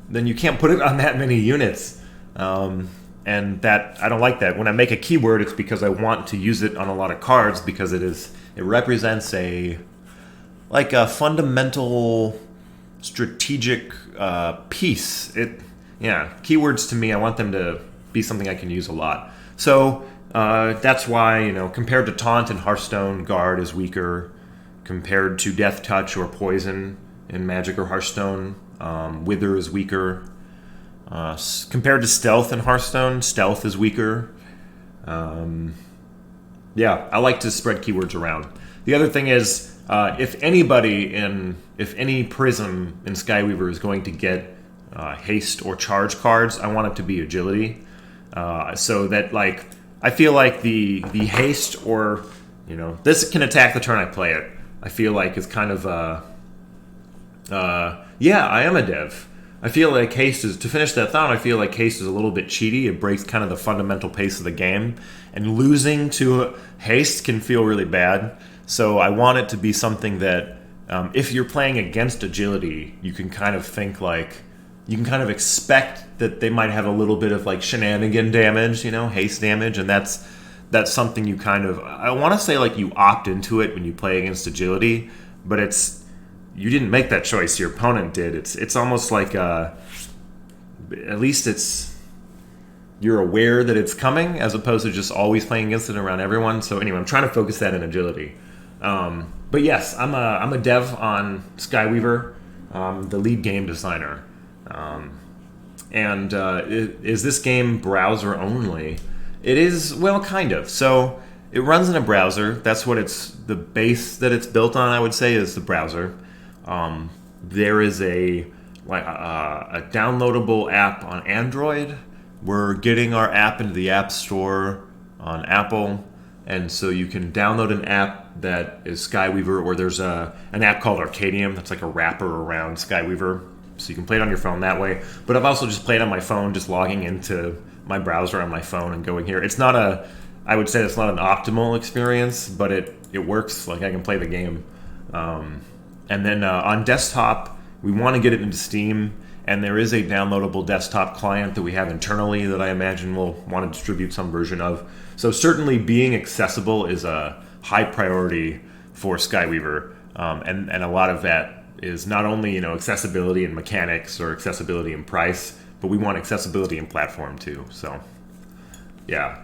then you can't put it on that many units. And that I don't like that. When I make a keyword, it's because I want to use it on a lot of cards because it represents a fundamental strategic piece. Keywords to me, I want them to be something I can use a lot. So that's why, compared to Taunt and Hearthstone, Guard is weaker. Compared to Death Touch or Poison in Magic or Hearthstone, Wither is weaker. Compared to Stealth in Hearthstone, Stealth is weaker. I like to spread keywords around. The other thing is, if any Prism in Skyweaver is going to get haste or charge cards, I want it to be agility. So that I feel like the haste or this can attack the turn I play it. I feel like is kind of I am a dev. I feel like haste is, to finish that thought, I feel like haste is a little bit cheaty. It breaks kind of the fundamental pace of the game. And losing to haste can feel really bad. So I want it to be something that, if you're playing against agility, you can kind of think you can kind of expect that they might have a little bit of shenanigan damage, haste damage. And that's something you kind of, I want to say you opt into it when you play against agility, but you didn't make that choice. Your opponent did. It's almost like at least you're aware that it's coming as opposed to just always playing against it around everyone. So anyway, I'm trying to focus that in agility. But yes, I'm a dev on Skyweaver, the lead game designer. Is this game browser only? It is, well, kind of. So it runs in a browser. That's what the base that it's built on, I would say, is the browser. There is a downloadable app on Android. We're getting our app into the App Store on Apple, and so you can download an app that is Skyweaver, or there's an app called Arcadium that's like a wrapper around Skyweaver, so you can play it on your phone that way. But I've also just played on my phone, just logging into my browser on my phone and going here. I would say it's not an optimal experience, but it works. I can play the game. And then on desktop, we want to get it into Steam, and there is a downloadable desktop client that we have internally that I imagine we'll want to distribute some version of. So certainly being accessible is a high priority for Skyweaver, and a lot of that is not only accessibility in mechanics or accessibility in price, but we want accessibility in platform too. So yeah,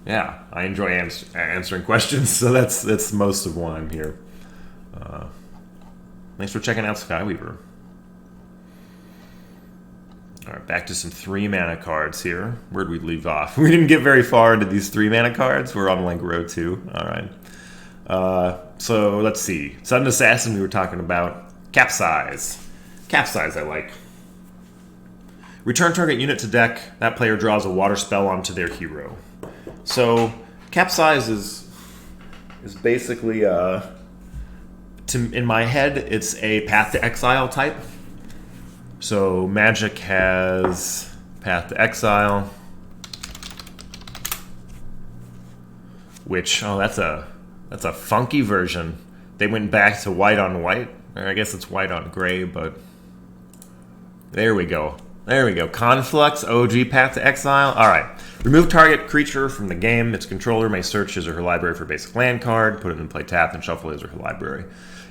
I enjoy answering questions, so that's most of why I'm here. Thanks for checking out Skyweaver. All right, back to some 3-mana cards here. Where'd we leave off? We didn't get very far into these 3-mana cards. We're on row 2. All right. So let's see. Sudden Assassin we were talking about. Capsize. Capsize I like. Return target unit to deck. That player draws a water spell onto their hero. So Capsize is basically in my head, it's a Path to Exile type. So Magic has Path to Exile, which that's a funky version. They went back to white on white, or I guess it's white on gray, but there we go. Conflux, OG, Path to Exile. All right. Remove target creature from the game. Its controller may search his or her library for a basic land card, put it in play tapped, and shuffle his or her library.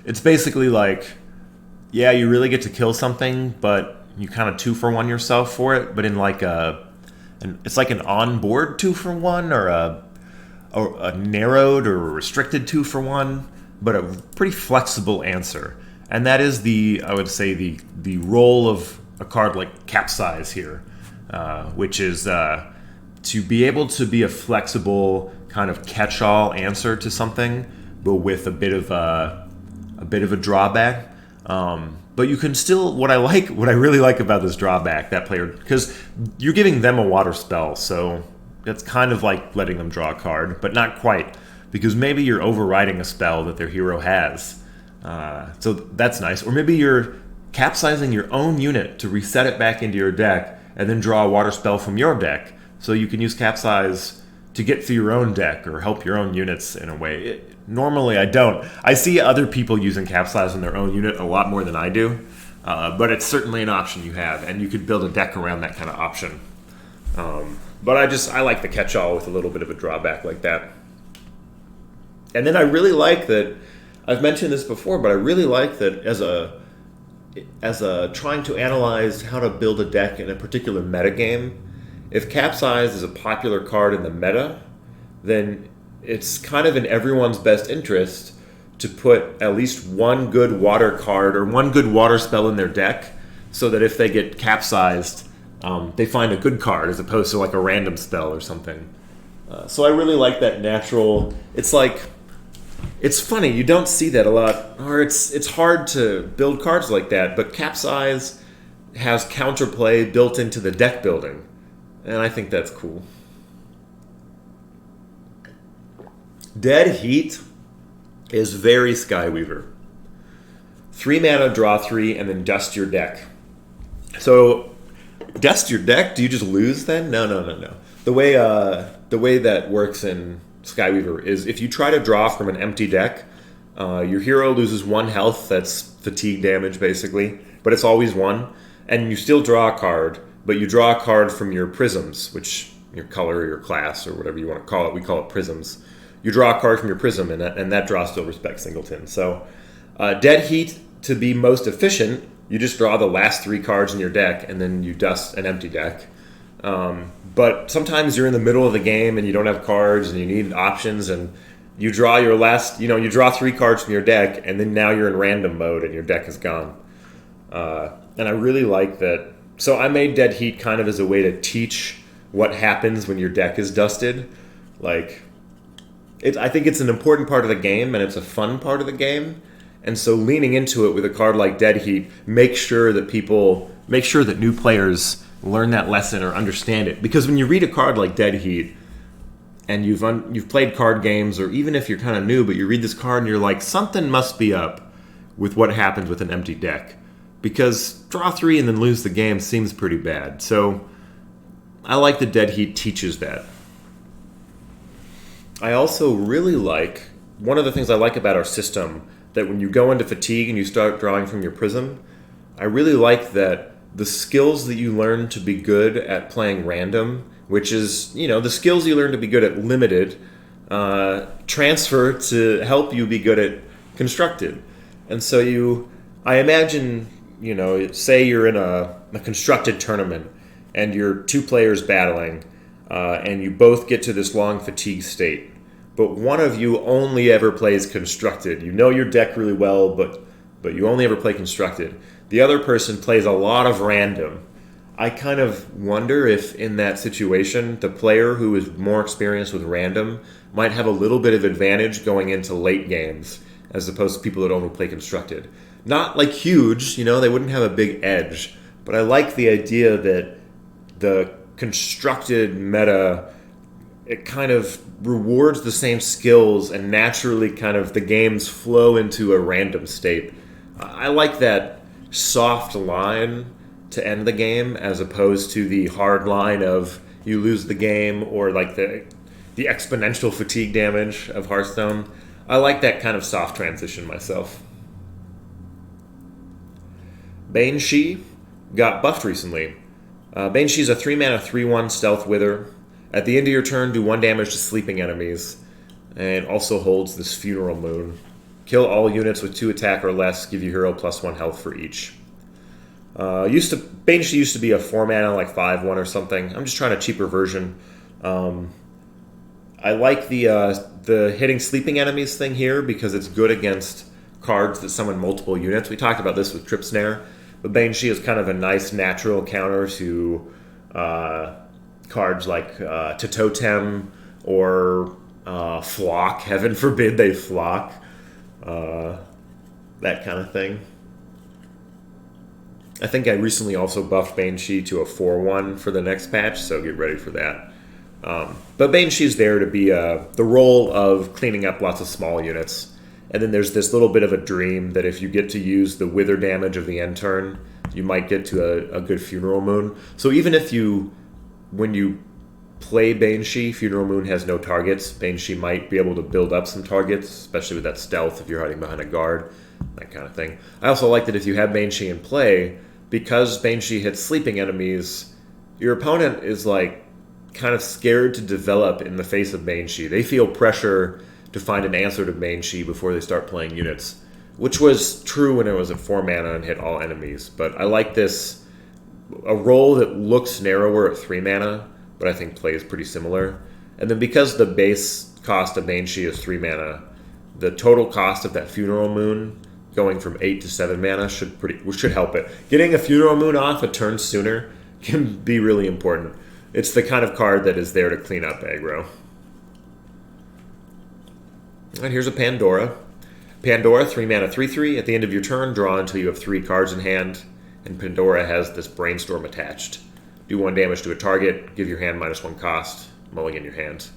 It's basically you really get to kill something, but you kind of 2-for-1 yourself for it, but in a and it's like an on-board 2-for-1 or a narrowed or restricted 2-for-1, but a pretty flexible answer. And that is I would say the role of a card like Capsize here, which is to be able to be a flexible kind of catch-all answer to something, but with a bit of a drawback. But you can still, what I really like about this drawback, that player, because you're giving them a water spell, so it's kind of like letting them draw a card, but not quite, because maybe you're overriding a spell that their hero has. So that's nice. Or maybe you're capsizing your own unit to reset it back into your deck and then draw a water spell from your deck. So you can use Capsize to get through your own deck or help your own units in a way. Normally I don't. I see other people using Capsize in their own unit a lot more than I do. But it's certainly an option you have, and you could build a deck around that kind of option. But I like the catch-all with a little bit of a drawback like that. And then I really like that, I've mentioned this before, but I really like that as a trying to analyze how to build a deck in a particular metagame, if Capsize is a popular card in the meta, then it's kind of in everyone's best interest to put at least one good water card or one good water spell in their deck, so that if they get capsized, they find a good card as opposed to like a random spell or something. So I really like that natural. It's funny, you don't see that a lot, or it's hard to build cards like that, but Capsize has counterplay built into the deck building, and I think that's cool. Dead Heat is very Skyweaver. 3 mana, draw 3, and then dust your deck. So, dust your deck? Do you just lose then? No. The way that works in Skyweaver is if you try to draw from an empty deck, your hero loses 1 health. That's fatigue damage, basically, but it's always 1, and you still draw a card, but you draw a card from your prisms, which your color or your class or whatever you want to call it. We call it prisms. You draw a card from your prism, and that draw still respects Singleton. So, Dead Heat, to be most efficient, you just draw the last 3 cards in your deck, and then you dust an empty deck. But sometimes you're in the middle of the game, and you don't have cards, and you need options, and you draw your last, you draw 3 cards from your deck, and then now you're in random mode, and your deck is gone. And I really like that. So I made Dead Heat kind of as a way to teach what happens when your deck is dusted. I think it's an important part of the game, and it's a fun part of the game. And so leaning into it with a card like Dead Heat, make sure that new players learn that lesson or understand it. Because when you read a card like Dead Heat, and you've played card games, or even if you're kind of new, but you read this card and you're like, something must be up with what happens with an empty deck. Because draw 3 and then lose the game seems pretty bad. So I like that Dead Heat teaches that. I also really like, one of the things I like about our system, that when you go into fatigue and you start drawing from your prism, I really like that the skills that you learn to be good at playing random, which is, the skills you learn to be good at limited, transfer to help you be good at constructed. And so I imagine, say you're in a constructed tournament and you're 2 players battling, and you both get to this long fatigue state, but one of you only ever plays constructed. You know your deck really well, but you only ever play constructed. The other person plays a lot of random. I kind of wonder if in that situation, the player who is more experienced with random might have a little bit of advantage going into late games, as opposed to people that only play constructed. Not like huge, they wouldn't have a big edge, but I like the idea that the constructed meta, it kind of rewards the same skills, and naturally kind of the games flow into a random state. I like that soft line to end the game, as opposed to the hard line of you lose the game, or like the exponential fatigue damage of Hearthstone. I like that kind of soft transition myself. Baneshee got buffed recently. Baneshee is a 3 mana 3/1 stealth wither. At the end of your turn, do 1 damage to sleeping enemies, and also holds this Funeral Moon. Kill all units with 2 attack or less, give your hero +1 health for each. Banshee used to be a 4 mana, like 5/1 or something. I'm just trying a cheaper version. Um, I like the hitting sleeping enemies thing here because it's good against cards that summon multiple units. We talked about this with Trip Snare, but Banshee is kind of a nice natural counter to cards like to Totem or Flock. Heaven forbid they flock. That kind of thing. I think I recently also buffed Banshee to a 4/1 for the next patch, so get ready for that. But Banshee's there to be the role of cleaning up lots of small units. And then there's this little bit of a dream that if you get to use the wither damage of the end turn, you might get to a good Funeral Moon. So even if when you play Banshee, Funeral Moon has no targets, Banshee might be able to build up some targets, especially with that stealth if you're hiding behind a guard, that kind of thing. I also like that if you have Banshee in play, because Banshee hits sleeping enemies, your opponent is like kind of scared to develop in the face of Banshee. They feel pressure to find an answer to Banshee before they start playing units, which was true when it was at 4 mana and hit all enemies. But I like this, a role that looks narrower at 3 mana, but I think plays pretty similar. And then because the base cost of Banshee is 3 mana, the total cost of that Funeral Moon going from 8 to 7 mana should help it. Getting a Funeral Moon off a turn sooner can be really important. It's the kind of card that is there to clean up aggro. And here's a Pandora. Pandora, 3 mana, 3/3. At the end of your turn, draw until you have 3 cards in hand. And Pandora has this Brainstorm attached. Do 1 damage to a target, give your hand -1 cost, mulligan your hand.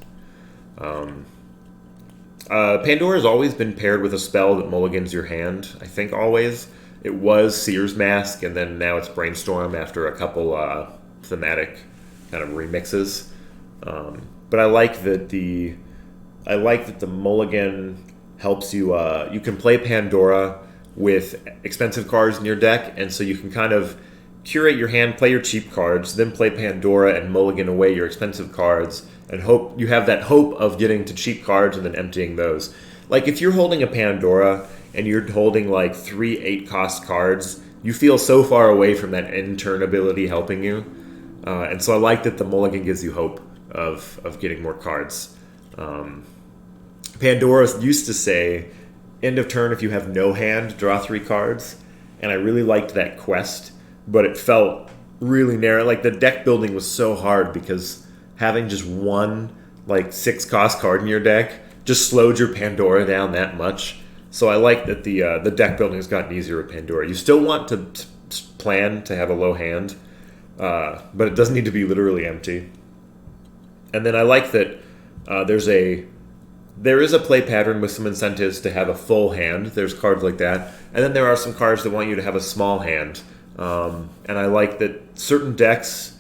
Pandora has always been paired with a spell that mulligans your hand. I think always. It was Seer's Mask, and then now it's Brainstorm after a couple thematic kind of remixes. But I like that the mulligan helps you. You can play Pandora with expensive cards in your deck, and so you can kind of curate your hand, play your cheap cards, then play Pandora and mulligan away your expensive cards, and hope you have that hope of getting to cheap cards and then emptying those. Like if you're holding a Pandora and you're holding like 3 8-cost cards, you feel so far away from that end turn ability helping you. And so I like that the mulligan gives you hope of getting more cards. Pandora used to say, end of turn, if you have no hand, draw 3 cards. And I really liked that quest, but it felt really narrow. Like the deck building was so hard because having just one like 6-cost card in your deck just slowed your Pandora down that much. So I like that the deck building has gotten easier with Pandora. You still want to plan to have a low hand, but it doesn't need to be literally empty. And then I like that there is a play pattern with some incentives to have a full hand. There's cards like that. And then there are some cards that want you to have a small hand. And I like that certain decks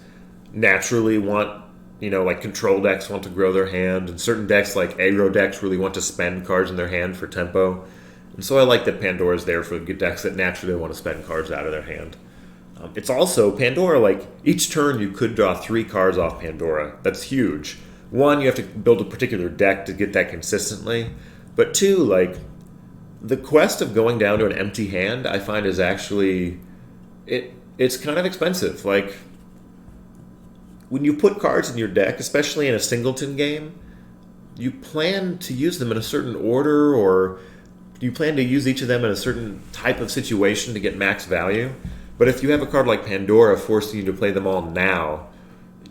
naturally want, like control decks want to grow their hand, and certain decks like aggro decks really want to spend cards in their hand for tempo. And so I like that Pandora's there for good decks that naturally want to spend cards out of their hand. It's also, Pandora, like each turn you could draw 3 cards off Pandora. That's huge. 1, you have to build a particular deck to get that consistently. But 2, like, the quest of going down to an empty hand, I find is actually, it's kind of expensive. Like, when you put cards in your deck, especially in a singleton game, you plan to use them in a certain order, or you plan to use each of them in a certain type of situation to get max value. But if you have a card like Pandora forcing you to play them all now,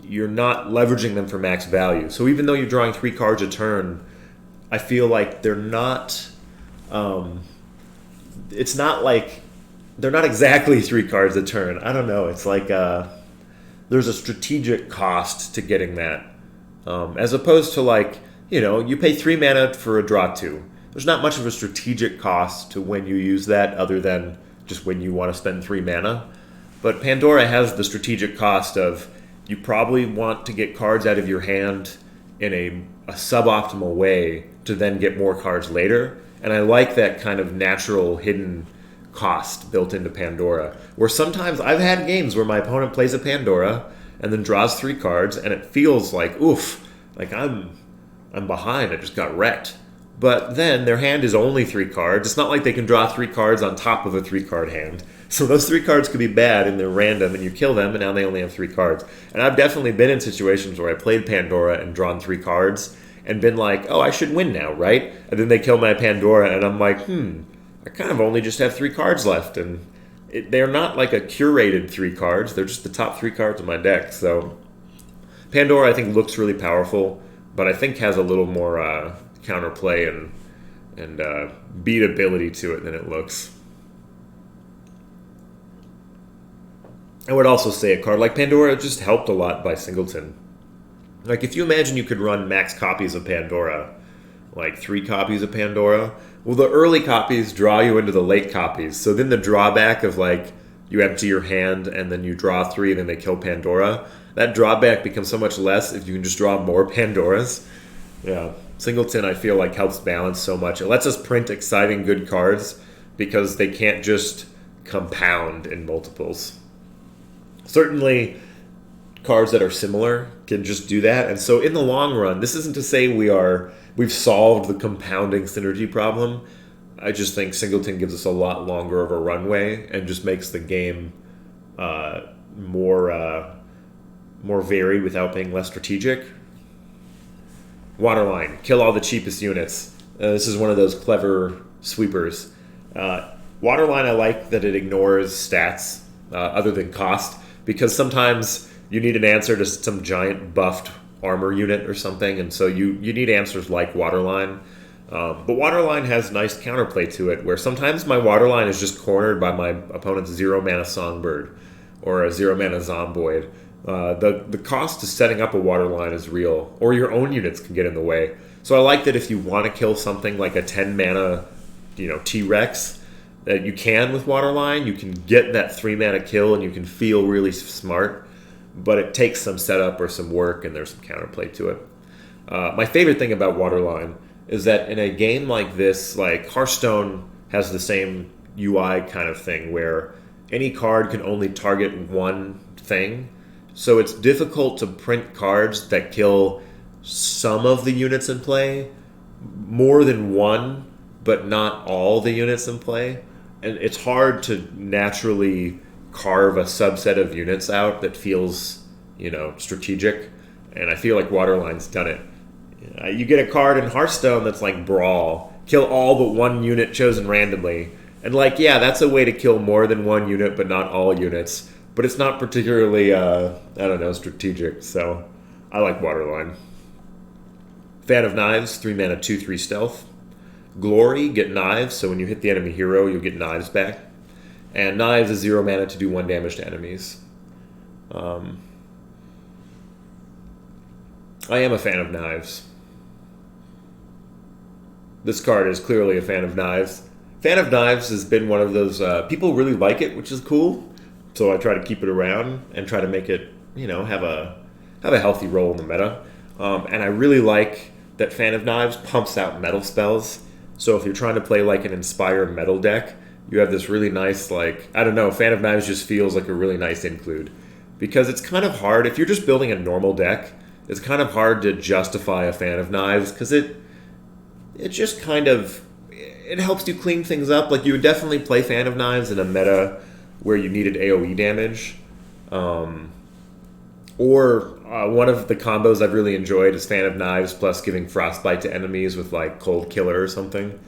you're not leveraging them for max value. So even though you're drawing 3 cards a turn, I feel like they're not. It's not like they're not exactly 3 cards a turn. I don't know. It's like there's a strategic cost to getting that, as opposed to like you pay 3 mana for a draw 2. There's not much of a strategic cost to when you use that, other than just when you want to spend 3 mana. But Pandora has the strategic cost of you probably want to get cards out of your hand in a suboptimal way to then get more cards later. And I like that kind of natural hidden cost built into Pandora, where sometimes I've had games where my opponent plays a Pandora and then draws 3 cards, and it feels like, oof, like I'm behind, I just got wrecked. but then their hand is only 3 cards. It's not like they can draw 3 cards on top of a 3-card hand. So those 3 cards could be bad and they're random, and you kill them, and now they only have 3 cards. And I've definitely been in situations where I played Pandora and drawn 3 cards and been like, oh, I should win now, right? And then they kill my Pandora, and I'm like, I kind of only just have 3 cards left. And they're not like a curated 3 cards. They're just the top 3 cards of my deck. So Pandora, I think, looks really powerful, but I think has a little more counterplay and beatability to it than it looks. I would also say a card like Pandora just helped a lot by Singleton. Like, if you imagine you could run max copies of Pandora, like 3 copies of Pandora, well, the early copies draw you into the late copies. So then the drawback of, like, you empty your hand and then you draw 3 and then they kill Pandora, that drawback becomes so much less if you can just draw more Pandoras. Yeah, Singleton, I feel like, helps balance so much. It lets us print exciting, good cards because they can't just compound in multiples. Certainly, cards that are similar can just do that. And so in the long run, this isn't to say we've solved the compounding synergy problem. I just think Singleton gives us a lot longer of a runway and just makes the game more varied without being less strategic. Waterline, kill all the cheapest units. This is one of those clever sweepers. Waterline, I like that it ignores stats other than cost, because sometimes you need an answer to some giant buffed armor unit or something, and so you need answers like Waterline. But Waterline has nice counterplay to it, where sometimes my Waterline is just cornered by my opponent's 0-mana Songbird or a 0-mana Zomboid. The cost of setting up a Waterline is real, or your own units can get in the way. So I like that if you want to kill something like a 10-mana, T-Rex, that you can with Waterline. You can get that 3-mana kill and you can feel really smart, but it takes some setup or some work, and there's some counterplay to it. My favorite thing about Waterline is that in a game like this, like Hearthstone has the same UI kind of thing where any card can only target one thing. So it's difficult to print cards that kill some of the units in play, more than one, but not all the units in play. And it's hard to naturally carve a subset of units out that feels, strategic. And I feel like Waterline's done it. You get a card in Hearthstone that's like Brawl, kill all but one unit chosen randomly. And that's a way to kill more than one unit, but not all units. But it's not particularly, strategic. So I like Waterline. Fan of Knives, 3-mana, 2/3 stealth. Glory, get Knives, so when you hit the enemy hero, you'll get Knives back. And Knives is 0-mana to do 1 damage to enemies. I am a fan of Knives. This card is clearly a fan of Knives. Fan of Knives has been one of those, people really like it, which is cool. So I try to keep it around and try to make it, have a healthy role in the meta. And I really like that Fan of Knives pumps out metal spells. So if you're trying to play like an Inspire metal deck, you have this really nice, Fan of Knives just feels like a really nice include. Because it's kind of hard, if you're just building a normal deck, it's kind of hard to justify a Fan of Knives, because it just kind of, it helps you clean things up. Like, you would definitely play Fan of Knives in a meta where you needed AoE damage. One of the combos I've really enjoyed is Fan of Knives plus giving Frostbite to enemies with like Cold Killer or something.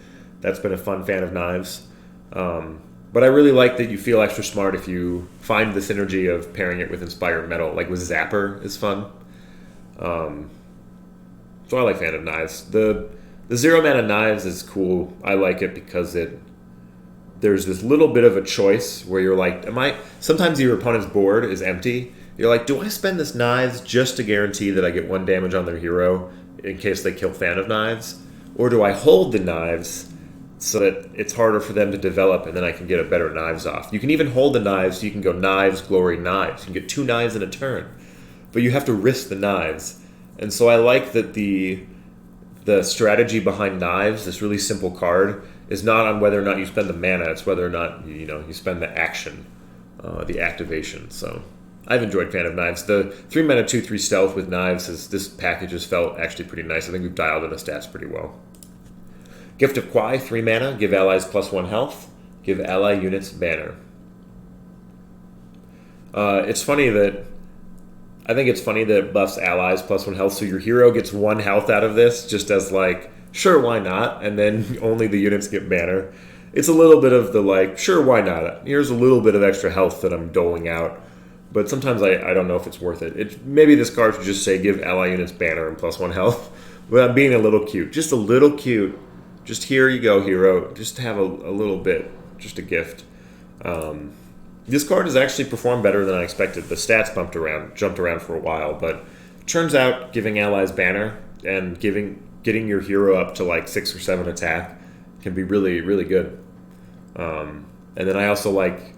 That's been a fun Fan of Knives. But I really like that you feel extra smart if you find the synergy of pairing it with Inspire Metal. Like with Zapper is fun. So I like Fan of Knives. The 0-mana Knives is cool. I like it because there's this little bit of a choice where you're like, sometimes your opponent's board is empty. You're like, do I spend this Knives just to guarantee that I get 1 damage on their hero in case they kill Fan of Knives? Or do I hold the Knives so that it's harder for them to develop and then I can get a better Knives off? You can even hold the Knives, so you can go Knives, Glory, Knives. You can get 2 Knives in a turn. But you have to risk the Knives. And so I like that the strategy behind Knives, this really simple card, is not on whether or not you spend the mana, it's whether or not you spend the action, the activation. So I've enjoyed Fan of Knives. The 3-mana 2/3 stealth with Knives, this package has felt actually pretty nice. I think we've dialed in the stats pretty well. Gift of Kwai, 3 mana, give allies +1 health, give ally units banner. It's funny that I think it's funny that it buffs allies +1 health, so your hero gets 1 health out of this, just as like, sure, why not? And then only the units get banner. It's a little bit of the like, sure, why not? Here's a little bit of extra health that I'm doling out. But sometimes I don't know if it's worth it. Maybe this card should just say give ally units banner and +1 health. But I'm being a little cute. Just a little cute. Just here you go, hero. Just have a little bit. Just a gift. This card has actually performed better than I expected. The stats jumped around for a while, but turns out giving allies banner and getting your hero up to like 6 or 7 attack can be really, really good. And then I also like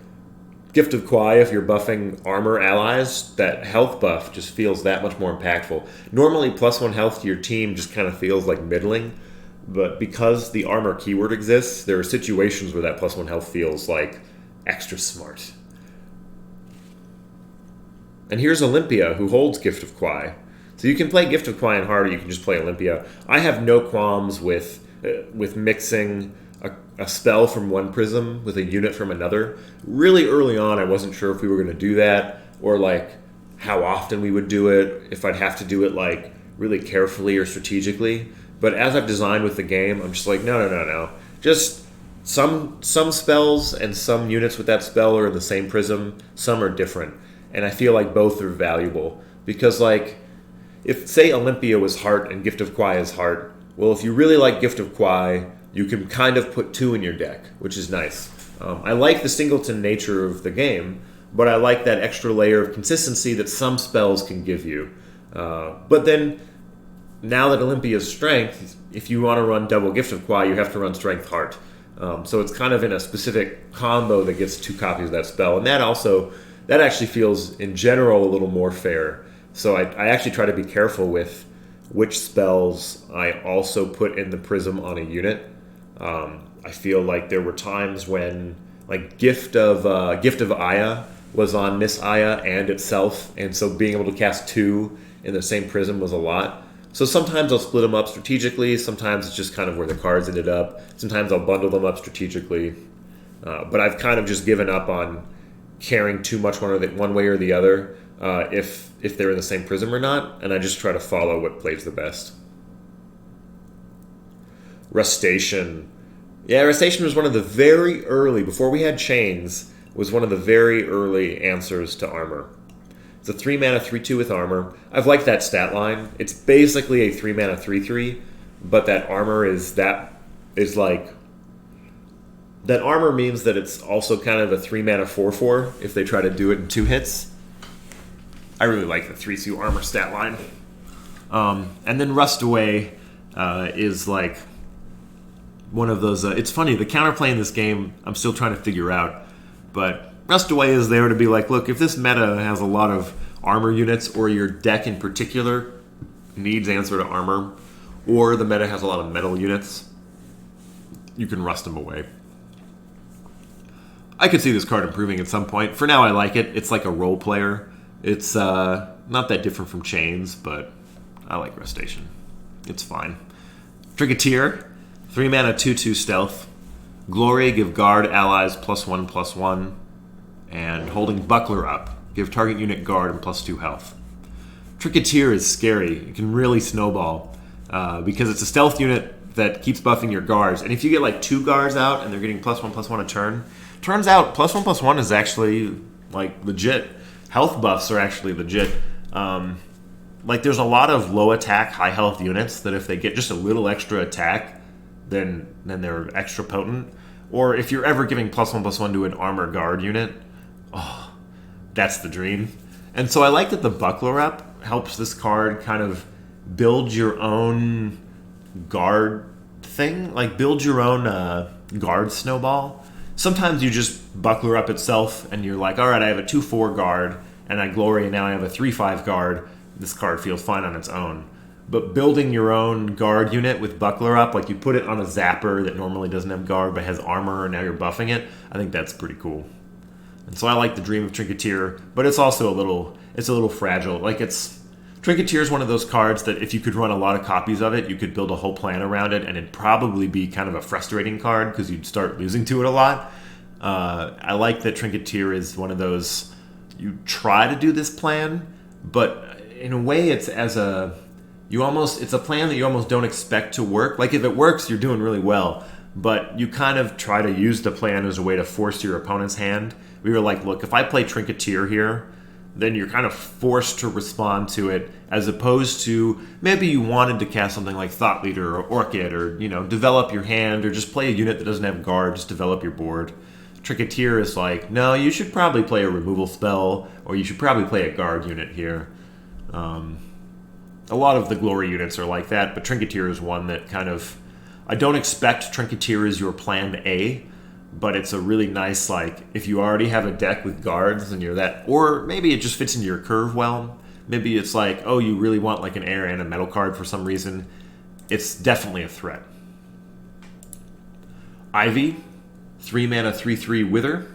Gift of Kwai. If you're buffing armor allies, that health buff just feels that much more impactful. Normally, +1 health to your team just kind of feels like middling, but because the armor keyword exists, there are situations where that +1 health feels like extra smart. And here's Olympia, who holds Gift of Kwai. So you can play Gift of Kwai in hard, or you can just play Olympia. I have no qualms with mixing a spell from one prism with a unit from another. Really early on, I wasn't sure if we were going to do that, or like how often we would do it, if I'd have to do it like really carefully or strategically. But as I've designed with the game, I'm just like, no. Just some spells and some units with that spell are in the same prism, some are different. And I feel like both are valuable. Because like, if say Olympia was heart and Gift of Kwai is heart, well, if you really like Gift of Kwai, you can kind of put 2 in your deck, which is nice. I like the singleton nature of the game, but I like that extra layer of consistency that some spells can give you. But then, now that Olympia's strength, if you want to run double Gift of Kwai, you have to run strength heart. So it's kind of in a specific combo that gets 2 copies of that spell. And that actually feels, in general, a little more fair. So I actually try to be careful with which spells I also put in the prism on a unit. I feel like there were times when like Gift of Aya was on Miss Aya and itself, and so being able to cast 2 in the same prism was a lot. So sometimes I'll split them up strategically, sometimes it's just kind of where the cards ended up, sometimes I'll bundle them up strategically. But I've kind of just given up on caring too much one way or the other if they're in the same prism or not, and I just try to follow what plays the best. Rustation. Yeah, Rustation was one of the very early, before we had chains, was one of the very early answers to armor. It's a 3 mana 3/2 with armor. I've liked that stat line. It's basically a 3 mana 3/3, but that armor that armor means that it's also kind of a 3 mana 4/4 if they try to do it in 2 hits. I really like the 3/2 armor stat line. And then Rust Away is like one of those. It's funny, the counterplay in this game I'm still trying to figure out, but Rust Away is there to be like, look, if this meta has a lot of armor units, or your deck in particular needs answer to armor, or the meta has a lot of metal units, you can rust them away. I could see this card improving at some point. For now, I like it. It's like a role player. It's not that different from Chains, but I like Rustation. It's fine. Tricketeer, 3 mana 2/2 stealth. Glory, give guard allies +1/+1. And holding Buckler up, give target unit guard and +2 health. Tricketeer is scary. It can really snowball because it's a stealth unit that keeps buffing your guards. And if you get like 2 guards out and they're getting +1/+1 a turn, turns out +1/+1 is actually like legit. Health buffs are actually legit. Like there's a lot of low attack, high health units that if they get just a little extra attack, then they're extra potent. Or if you're ever giving +1/+1 to an armor guard unit, oh, that's the dream. And so I like that the Buckler up helps this card kind of build your own guard thing, like build your own guard snowball. Sometimes you just Buckler up itself and you're like, all right, I have a 2/4 guard and I glory and now I have a 3/5 guard. This card feels fine on its own. But building your own guard unit with Buckler up, like you put it on a zapper that normally doesn't have guard but has armor and now you're buffing it, I think that's pretty cool. And so I like the dream of Tricketeer, but it's also a little fragile. Like it's Trinketeer is one of those cards that if you could run a lot of copies of it, you could build a whole plan around it, and it'd probably be kind of a frustrating card because you'd start losing to it a lot. I like that Trinketeer is one of those, you try to do this plan, but in a way it's it's a plan that you almost don't expect to work. Like if it works, you're doing really well, but you kind of try to use the plan as a way to force your opponent's hand. We were like, look, if I play Trinketeer here, then you're kind of forced to respond to it, as opposed to maybe you wanted to cast something like Thought Leader or Orchid, or develop your hand, or just play a unit that doesn't have guard, just develop your board. Trinketeer is like, no, you should probably play a removal spell, or you should probably play a guard unit here. A lot of the glory units are like that, but Trinketeer is one that kind of, I don't expect Trinketeer is your plan A, but it's a really nice, like, if you already have a deck with guards and you're that, or maybe it just fits into your curve well. Maybe it's like, oh, you really want like an air and a metal card for some reason. It's definitely a threat. Ivy, 3 mana, 3/3 Wither,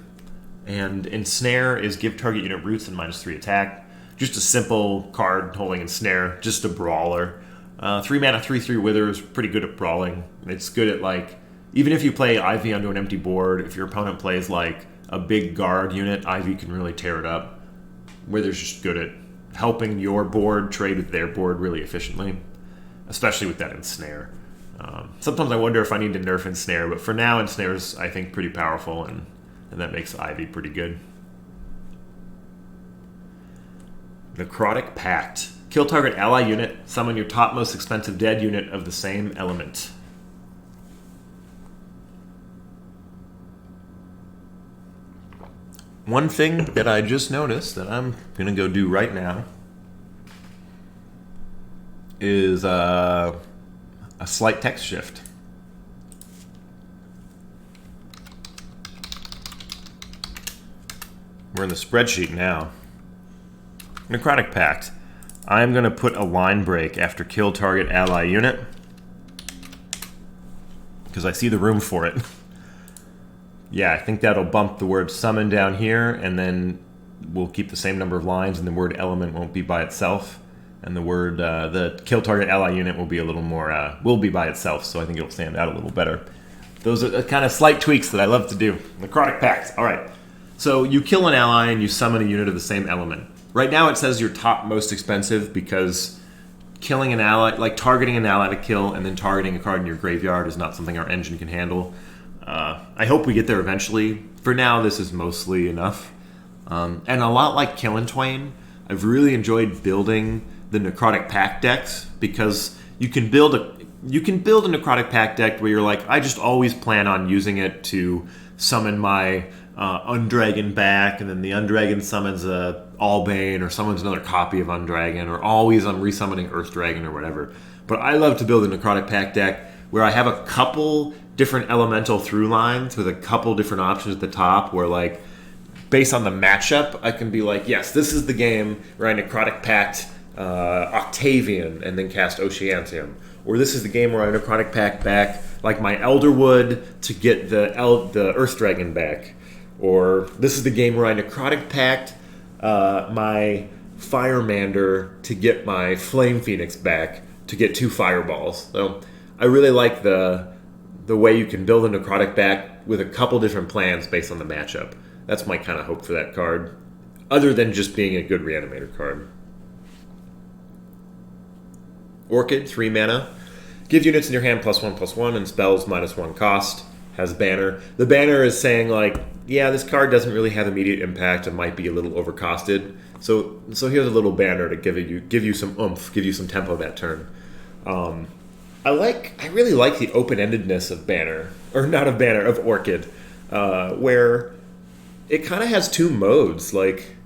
and Ensnare is give target unit roots and -3 attack. Just a simple card holding Ensnare, just a brawler. 3 mana, 3/3 Wither is pretty good at brawling. It's good at, like, even if you play Ivy onto an empty board, if your opponent plays like a big guard unit, Ivy can really tear it up. Wither's just good at helping your board trade with their board really efficiently, especially with that Ensnare. Sometimes I wonder if I need to nerf Ensnare, but for now Ensnare's, I think, pretty powerful, and that makes Ivy pretty good. Necrotic Pact. Kill target ally unit, summon your top most expensive dead unit of the same element. One thing that I just noticed that I'm going to go do right now is a slight text shift. We're in the spreadsheet now. Necrotic Pact. I'm going to put a line break after kill target ally unit because I see the room for it. Yeah, I think that'll bump the word summon down here, and then we'll keep the same number of lines, and the word element won't be by itself, and the word the kill target ally unit will be a little more will be by itself, so I think it'll stand out a little better. Those are the kind of slight tweaks that I love to do. Necrotic Pact. All right. So you kill an ally and you summon a unit of the same element. Right now it says your top most expensive because killing an ally, like targeting an ally to kill and then targeting a card in your graveyard, is not something our engine can handle. I hope we get there eventually. For now, this is mostly enough. And a lot like Kill and Twain, I've really enjoyed building the Necrotic Pact decks because you can build a Necrotic Pact deck where you're like, I just always plan on using it to summon my Undragon back, and then the Undragon summons a Albane or summons another copy of Undragon, or always I'm resummoning Earth Dragon or whatever. But I love to build a Necrotic Pact deck where I have a couple different elemental through lines with a couple different options at the top where, like, based on the matchup, I can be like, yes, this is the game where I Necrotic Pact Octavian and then cast Oceantium. Or this is the game where I Necrotic Pact back, like, my Elderwood to get the Earth Dragon back. Or this is the game where I Necrotic Pact my Firemander to get my Flame Phoenix back to get 2 Fireballs. So I really like the way you can build a Necrotic Pact with a couple different plans based on the matchup. That's my kind of hope for that card, other than just being a good Reanimator card. Orchid, 3 mana. Give units in your hand +1/+1 and spells -1 cost. Has banner. The banner is saying, like, yeah, this card doesn't really have immediate impact and might be a little overcosted. So here's a little banner to give you some oomph, give you some tempo that turn. I really like the open-endedness of banner, or not of banner, of Orchid, where it kind of has 2 modes. Like,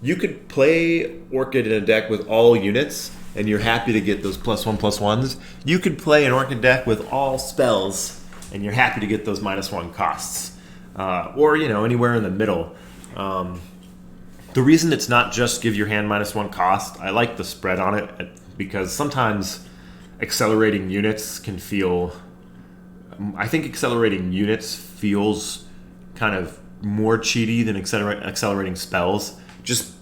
you could play Orchid in a deck with all units, and you're happy to get those +1/+1s. You could play an Orchid deck with all spells, and you're happy to get those -1 costs. Or, anywhere in the middle. The reason it's not just give your hand -1 cost, I like the spread on it, because sometimes accelerating units can feel... I think accelerating units feels kind of more cheaty than accelerating spells. Just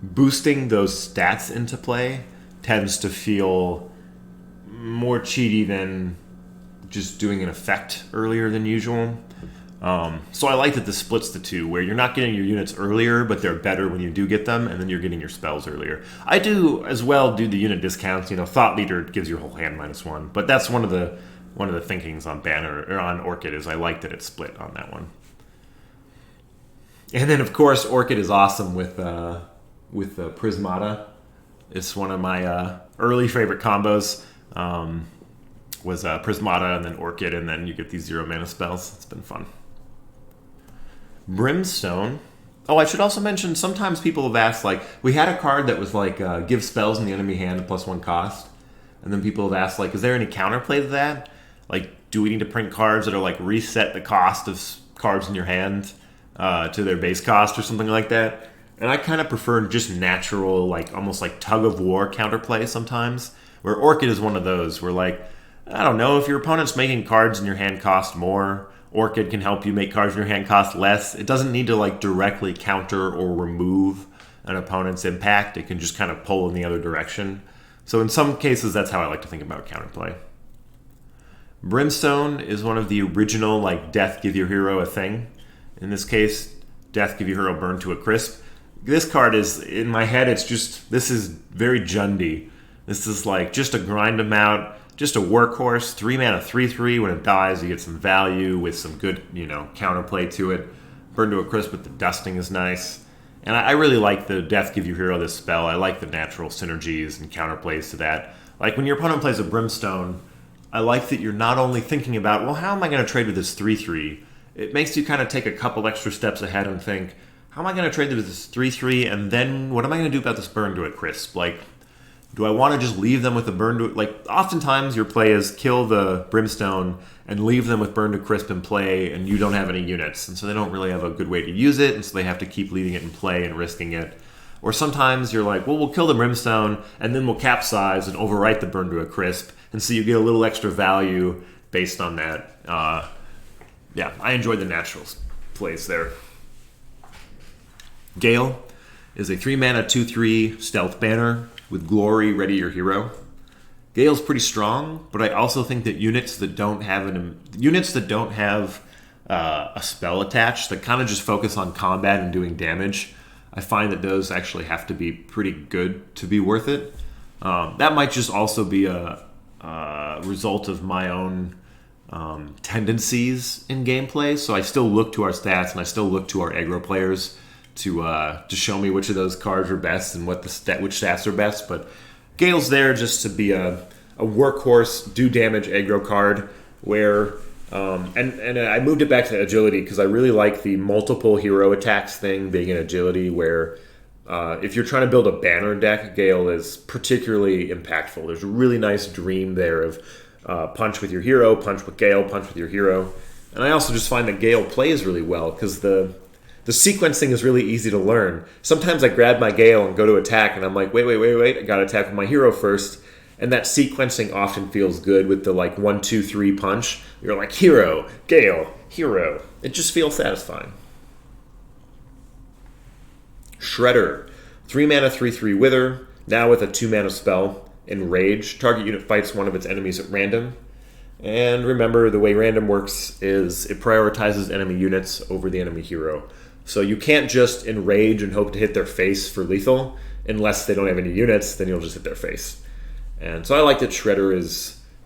boosting those stats into play tends to feel more cheaty than just doing an effect earlier than usual. So I like that this splits the two, where you're not getting your units earlier, but they're better when you do get them, and then you're getting your spells earlier. I do as well do the unit discounts. Thought Leader gives your whole hand -1, but that's one of the thinkings on Banner or on Orchid is I like that it's split on that one. And then of course Orchid is awesome with Prismata. It's one of my early favorite combos. Was Prismata and then Orchid, and then you get these 0 mana spells. It's been fun. Brimstone. Oh, I should also mention, sometimes people have asked, like, we had a card that was like, give spells in the enemy hand at +1 cost. And then people have asked, like, is there any counterplay to that? Like, do we need to print cards that are like reset the cost of cards in your hand to their base cost or something like that? And I kind of prefer just natural, like, almost like tug-of-war counterplay sometimes, where Orchid is one of those, where, like, I don't know, if your opponent's making cards in your hand cost more, Orchid can help you make cards in your hand cost less. It doesn't need to like directly counter or remove an opponent's impact. It can just kind of pull in the other direction. So in some cases, that's how I like to think about counterplay. Brimstone is one of the original, like, death give your hero a thing. In this case, death give your hero burn to a crisp. This card is, in my head, it's just, this is very Jundy. This is like just a grind them out. Just a workhorse, 3 mana, 3/3. When it dies, you get some value with some good, counterplay to it. Burn to a crisp with the dusting is nice. And I really like the Death Give Your Hero this spell. I like the natural synergies and counterplays to that. Like when your opponent plays a Brimstone, I like that you're not only thinking about, well, how am I going to trade with this 3/3? It makes you kind of take a couple extra steps ahead and think, how am I going to trade with this 3/3? And then what am I going to do about this burn to a crisp? Like, do I want to just leave them with the burn to... Like, oftentimes your play is kill the Brimstone and leave them with burn to crisp in play, and you don't have any units. And so they don't really have a good way to use it, and so they have to keep leaving it in play and risking it. Or sometimes you're like, well, we'll kill the Brimstone, and then we'll capsize and overwrite the burn to a crisp. And so you get a little extra value based on that. Yeah, I enjoyed the natural plays there. Gale is a 3 mana 2/3 stealth banner with Glory, Ready Your Hero. Gale's pretty strong, but I also think that units that don't have a spell attached, that kind of just focus on combat and doing damage, I find that those actually have to be pretty good to be worth it. That might just also be a result of my own tendencies in gameplay. So I still look to our stats and I still look to our aggro players to show me which of those cards are best and which stats are best. But Gale's there just to be a workhorse, do damage aggro card where and I moved it back to agility because I really like the multiple hero attacks thing being in agility, where if you're trying to build a banner deck, Gale is particularly impactful. There's a really nice dream there of punch with your hero, punch with Gale, punch with your hero. And I also just find that Gale plays really well because the sequencing is really easy to learn. Sometimes I grab my Gale and go to attack, and I'm like, wait, I gotta attack with my hero first. And that sequencing often feels good with the 1, 2, 3 punch. You're like, hero, Gale, hero. It just feels satisfying. Shredder, 3 mana 3/3 Wither, now with a 2 mana spell. Enrage, target unit fights one of its enemies at random. And remember, the way random works is it prioritizes enemy units over the enemy hero. So you can't just enrage and hope to hit their face for lethal. Unless they don't have any units, then you'll just hit their face. And so I like that Shredder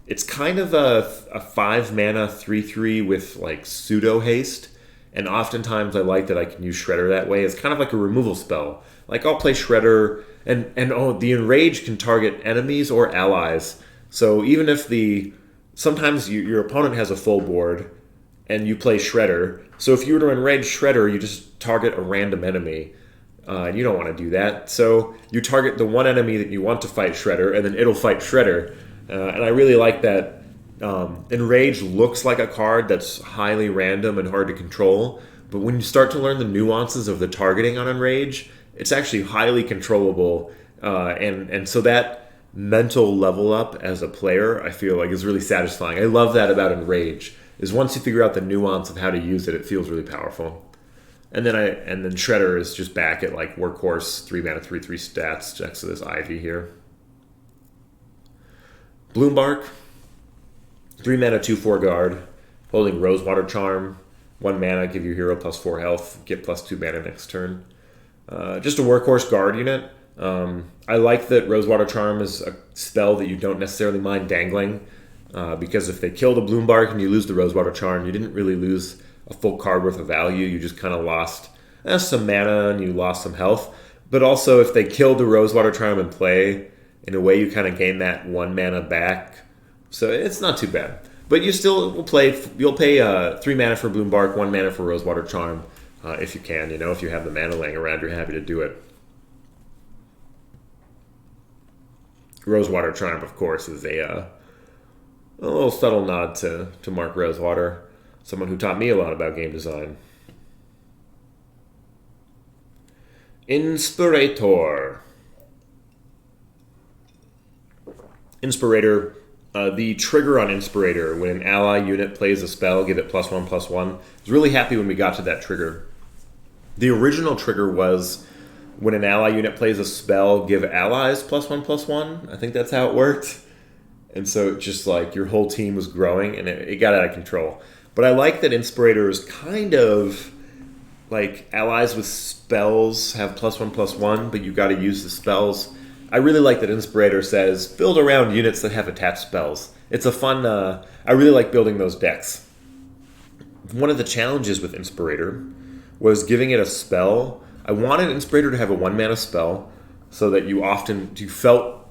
it's kind of a 5 mana 3/3 with pseudo haste. And oftentimes I like that I can use Shredder that way. It's kind of like a removal spell. I'll play Shredder and the Enrage can target enemies or allies. So even if sometimes your opponent has a full board and you play Shredder. So if you were to Enrage Shredder, you just target a random enemy. You don't want to do that. So you target the one enemy that you want to fight Shredder, and then it'll fight Shredder. And I really like that. Enrage looks like a card that's highly random and hard to control. But when you start to learn the nuances of the targeting on Enrage, it's actually highly controllable. And so that mental level up as a player, I feel like, is really satisfying. I love that about Enrage, is once you figure out the nuance of how to use it, it feels really powerful. And then Shredder is just back at like workhorse 3 mana 3/3 stats next to this Ivy here. Bloombark, 3 mana 2/4 guard, holding Rosewater Charm, 1 mana, give your hero +4 health, get +2 mana next turn. Just a workhorse guard unit. I like that Rosewater Charm is a spell that you don't necessarily mind dangling, because if they kill the Bloombark and you lose the Rosewater Charm, you didn't really lose a full card worth of value. You just kind of lost some mana and you lost some health. But also, if they kill the Rosewater Charm in play, in a way you kind of gain that 1 mana back. So it's not too bad. But you still will play. You'll pay 3 mana for Bloombark, 1 mana for Rosewater Charm, if you can. If you have the mana laying around, you're happy to do it. Rosewater Charm, of course, is a little subtle nod to Mark Rosewater, someone who taught me a lot about game design. Inspirator. Inspirator. The trigger on Inspirator, when an ally unit plays a spell, give it +1/+1. I was really happy when we got to that trigger. The original trigger was when an ally unit plays a spell, give allies +1/+1. I think that's how it worked. And so just like your whole team was growing and it got out of control. But I like that Inspirator is kind of like allies with spells have +1/+1, but you got to use the spells. I really like that Inspirator says build around units that have attached spells. It's a fun, I really like building those decks. One of the challenges with Inspirator was giving it a spell. I wanted Inspirator to have a 1 mana spell so that you felt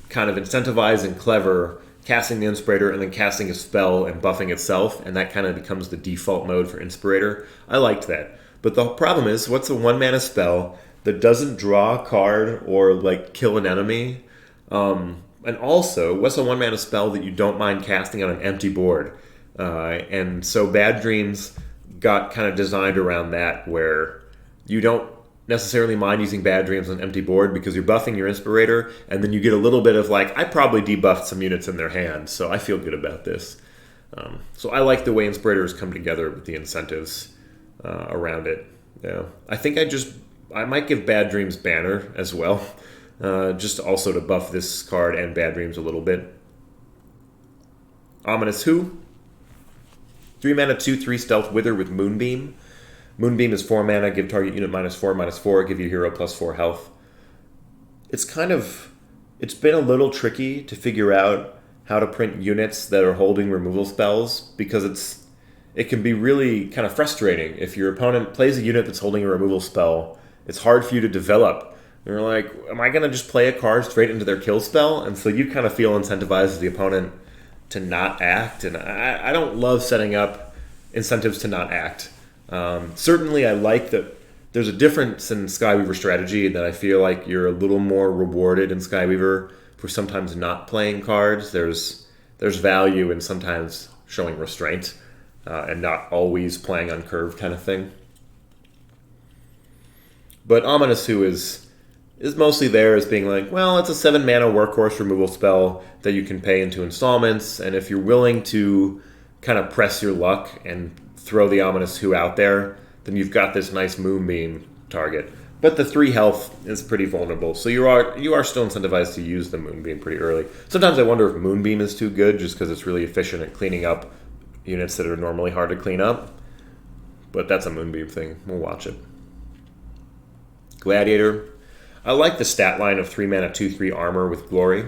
kind of incentivized and clever casting the Inspirator and then casting a spell and buffing itself, and that kind of becomes the default mode for Inspirator. I liked that. But the problem is, what's a 1 mana spell that doesn't draw a card or like kill an enemy? And also, what's a 1 mana spell that you don't mind casting on an empty board? And so Bad Dreams got kind of designed around that, where you don't necessarily mind using Bad Dreams on an empty board because you're buffing your Inspirator, and then you get a little bit of like, I probably debuffed some units in their hand, so I feel good about this. So I like the way Inspirator has come together with the incentives around it. Yeah. I think I might give Bad Dreams Banner as well, just also to buff this card and Bad Dreams a little bit. Ominous Who? 3 mana 2/3 Stealth Wither with Moonbeam. Moonbeam is 4 mana, give target unit -4/-4, give your hero +4 health. It's been a little tricky to figure out how to print units that are holding removal spells, because it can be really kind of frustrating. If your opponent plays a unit that's holding a removal spell, it's hard for you to develop. You're like, am I going to just play a card straight into their kill spell? And so you kind of feel incentivized as the opponent to not act. And I don't love setting up incentives to not act. Certainly I like that there's a difference in Skyweaver strategy, that I feel like you're a little more rewarded in Skyweaver for sometimes not playing cards. There's value in sometimes showing restraint and not always playing on curve kind of thing. But Ominous Who is mostly there as being like, well, it's a 7 mana workhorse removal spell that you can pay into installments, and if you're willing to kind of press your luck and throw the Ominous Who out there, then you've got this nice Moonbeam target. But the 3 health is pretty vulnerable, so you are still incentivized to use the Moonbeam pretty early. Sometimes I wonder if Moonbeam is too good, just because it's really efficient at cleaning up units that are normally hard to clean up. But that's a Moonbeam thing. We'll watch it. Gladiator. I like the stat line of 3 mana 2/3 armor with Glory.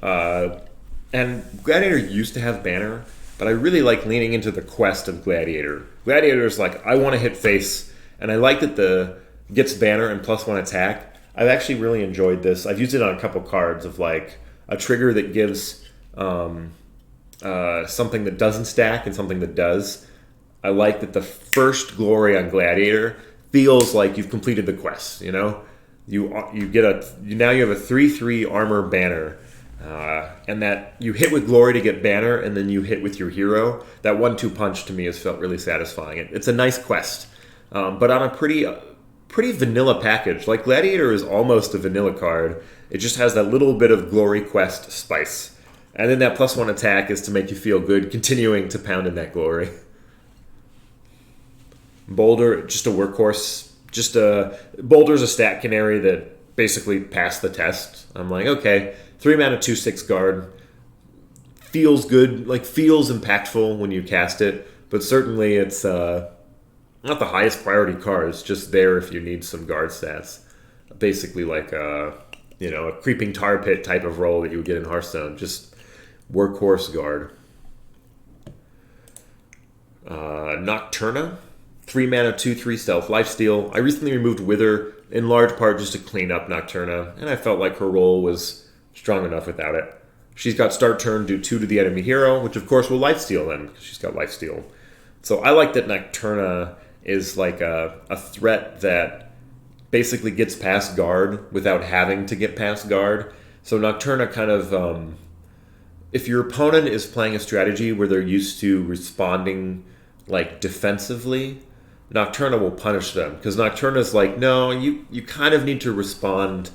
And Gladiator used to have Banner, but I really like leaning into the quest of Gladiator. Gladiator is like, I want to hit face, and I like that gets Banner and +1 attack. I've actually really enjoyed this. I've used it on a couple cards of like a trigger that gives something that doesn't stack and something that does. I like that the first Glory on Gladiator feels like you've completed the quest. You now you have a 3/3 armor Banner. And that you hit with Glory to get Banner, and then you hit with your hero. That 1-2 punch to me has felt really satisfying. It's a nice quest, but on a pretty vanilla package. Like Gladiator is almost a vanilla card. It just has that little bit of Glory quest spice, and then that +1 attack is to make you feel good, continuing to pound in that Glory. Boulder, just a workhorse. Boulder's a stat canary that basically passed the test. I'm like, okay, 3 mana, 2/6 guard. Feels good, like feels impactful when you cast it, but certainly it's not the highest priority card. It's just there if you need some guard stats. Basically like a creeping tar pit type of role that you would get in Hearthstone. Just workhorse guard. Nocturna, 3 mana, 2/3 stealth, lifesteal. I recently removed Wither in large part just to clean up Nocturna, and I felt like her role was strong enough without it. She's got start turn, do 2 to the enemy hero, which of course will lifesteal them because she's got lifesteal. So I like that Nocturna is like a threat that basically gets past guard without having to get past guard. So Nocturna kind of, if your opponent is playing a strategy where they're used to responding like defensively, Nocturna will punish them because Nocturna is like, no, you kind of need to respond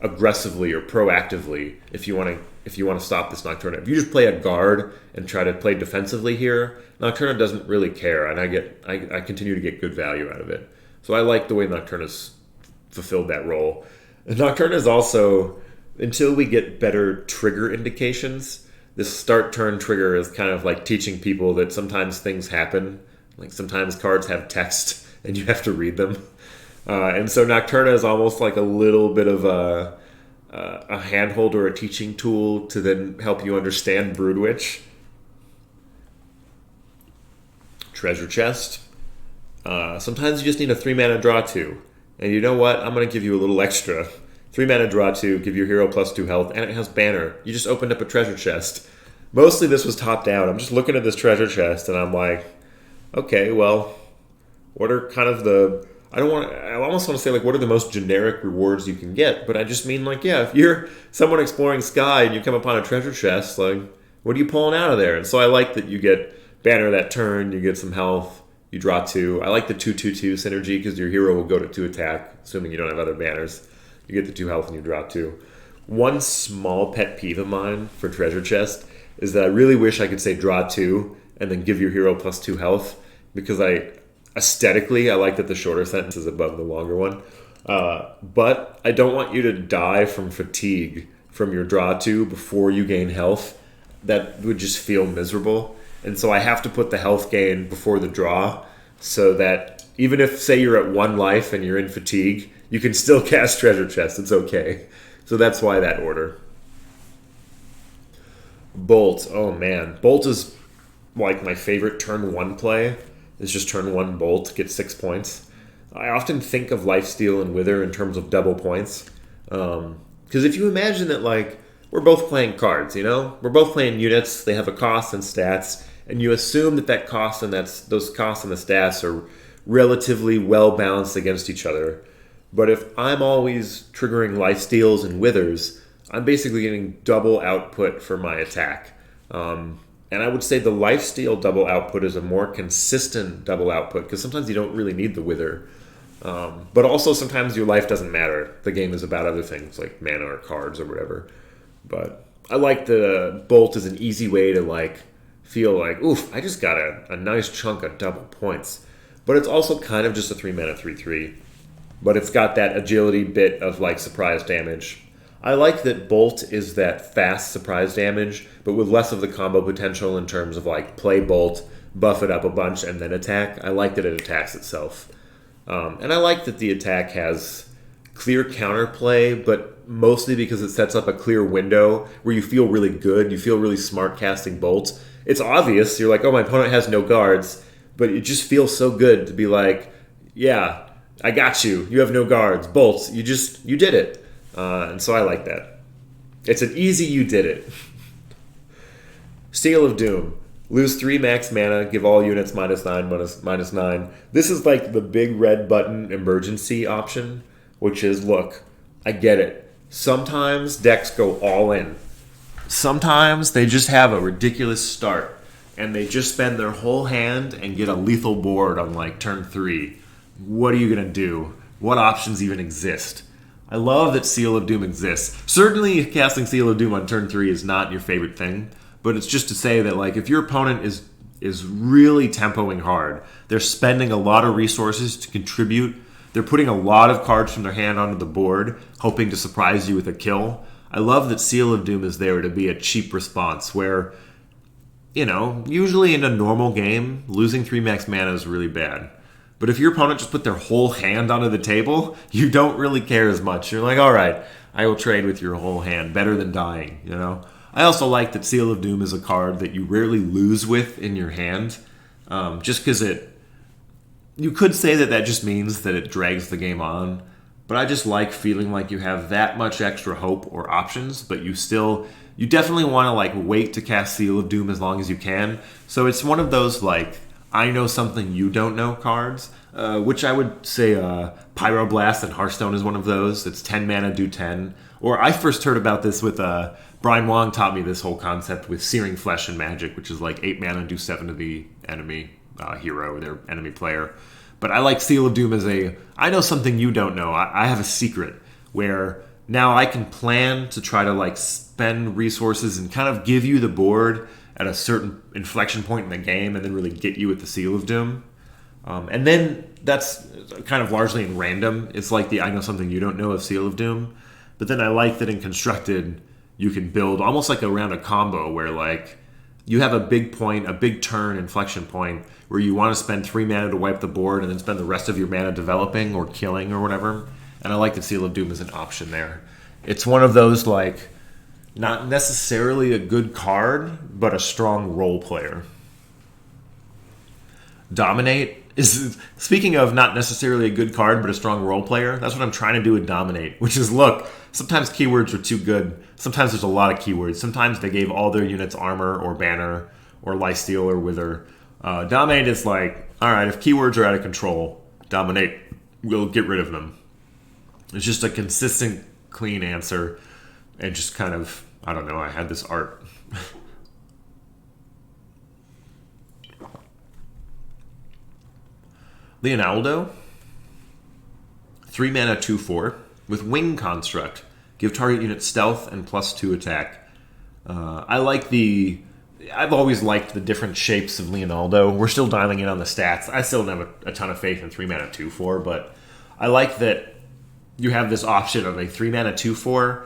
aggressively or proactively if you want to stop this Nocturna. If you just play a guard and try to play defensively here, Nocturna doesn't really care, and I continue to get good value out of it. So I like the way Nocturna's fulfilled that role. And Nocturna is also, until we get better trigger indications, this start turn trigger is kind of like teaching people that sometimes things happen. Like sometimes cards have text and you have to read them. And so Nocturna is almost like a little bit of a handhold or a teaching tool to then help you understand Broodwitch. Treasure Chest. Sometimes you just need a 3 mana draw 2. And you know what? I'm going to give you a little extra. 3 mana draw 2, give your hero +2 health, and it has banner. You just opened up a treasure chest. Mostly this was top down. I'm just looking at this treasure chest and I'm like, okay, well, what are kind of the... I almost want to say, like, what are the most generic rewards you can get? But I just mean, like, yeah, if you're someone exploring Sky and you come upon a treasure chest, like, what are you pulling out of there? And so I like that you get banner that turn, you get some health, you draw 2. I like the 2/2/2 synergy because your hero will go to 2 attack, assuming you don't have other banners. You get the 2 health and you draw 2. One small pet peeve of mine for treasure chest is that I really wish I could say draw 2 and then give your hero +2 health, because aesthetically, I like that the shorter sentence is above the longer one. But I don't want you to die from fatigue from your draw 2 before you gain health. That would just feel miserable. And so I have to put the health gain before the draw so that even if, say, you're at 1 life and you're in fatigue, you can still cast treasure chest. It's okay. So that's why that order. Bolt. Oh, man. Bolt is like my favorite turn 1 play. It's just turn 1 Bolt, get 6 points. I often think of Lifesteal and Wither in terms of double points. Because if you imagine that, like, we're both playing cards, you know? We're both playing units. They have a cost and stats. And you assume that cost and those costs and the stats are relatively well balanced against each other. But if I'm always triggering Lifesteals and Withers, I'm basically getting double output for my attack. And I would say the lifesteal double output is a more consistent double output, because sometimes you don't really need the Wither. But also sometimes your life doesn't matter. The game is about other things like mana or cards or whatever. But I like the Bolt as an easy way to like feel like, oof, I just got a nice chunk of double points. But it's also kind of just a 3 mana 3/3. But it's got that agility bit of like surprise damage. I like that Bolt is that fast surprise damage, but with less of the combo potential in terms of like play Bolt, buff it up a bunch, and then attack. I like that it attacks itself. And I like that the attack has clear counterplay, but mostly because it sets up a clear window where you feel really good, you feel really smart casting Bolt. It's obvious, you're like, oh, my opponent has no guards, but it just feels so good to be like, yeah, I got you, you have no guards, Bolt, you did it. And so I like that. It's an easy you did it. Seal of Doom. Lose 3 max mana, give all units -9. This is like the big red button emergency option, which is, look, I get it. Sometimes decks go all in. Sometimes they just have a ridiculous start, and they just spend their whole hand and get a lethal board on like turn 3. What are you going to do? What options even exist? I love that Seal of Doom exists. Certainly casting Seal of Doom on turn 3 is not your favorite thing, but it's just to say that like if your opponent is is really tempoing hard. They're spending a lot of resources to contribute. They're putting a lot of cards from their hand onto the board, hoping to surprise you with a kill. I love that Seal of Doom is there to be a cheap response where, usually in a normal game, losing 3 max mana is really bad. But if your opponent just put their whole hand onto the table, you don't really care as much. You're like, all right, I will trade with your whole hand. Better than dying, I also like that Seal of Doom is a card that you rarely lose with in your hand, just because you could say that just means that it drags the game on, but I just like feeling like you have that much extra hope or options, but you definitely want to wait to cast Seal of Doom as long as you can. So it's one of those I know something you don't know cards, which I would say Pyroblast and Hearthstone is one of those. It's 10 mana, do 10. Or I first heard about this with Brian Wong taught me this whole concept with Searing Flesh and Magic, which is 8 mana, do 7 to the enemy hero, their enemy player. But I like Seal of Doom as I know something you don't know. I have a secret where now I can plan to try to spend resources and kind of give you the board at a certain inflection point in the game and then really get you with the Seal of Doom. And then that's kind of largely in random. It's like the I know something you don't know of Seal of Doom. But then I like that in Constructed, you can build almost around a combo where you have a big point, a big turn inflection point where you want to spend 3 mana to wipe the board and then spend the rest of your mana developing or killing or whatever. And I like that Seal of Doom is an option there. It's one of those not necessarily a good card, but a strong role player. Dominate is, speaking of not necessarily a good card, but a strong role player, that's what I'm trying to do with Dominate, which is, look, sometimes keywords are too good. Sometimes there's a lot of keywords. Sometimes they gave all their units armor or banner or lifesteal or wither. Dominate is all right, if keywords are out of control, Dominate will get rid of them. It's just a consistent, clean answer. And just kind of, I don't know, I had this art. Leonardo, 3 mana, 2/4, with Wing Construct. Give target unit stealth and +2 attack. I've always liked the different shapes of Leonardo. We're still dialing in on the stats. I still don't have a ton of faith in 3 mana, 2/4, but I like that you have this option of a 3 mana, 2/4,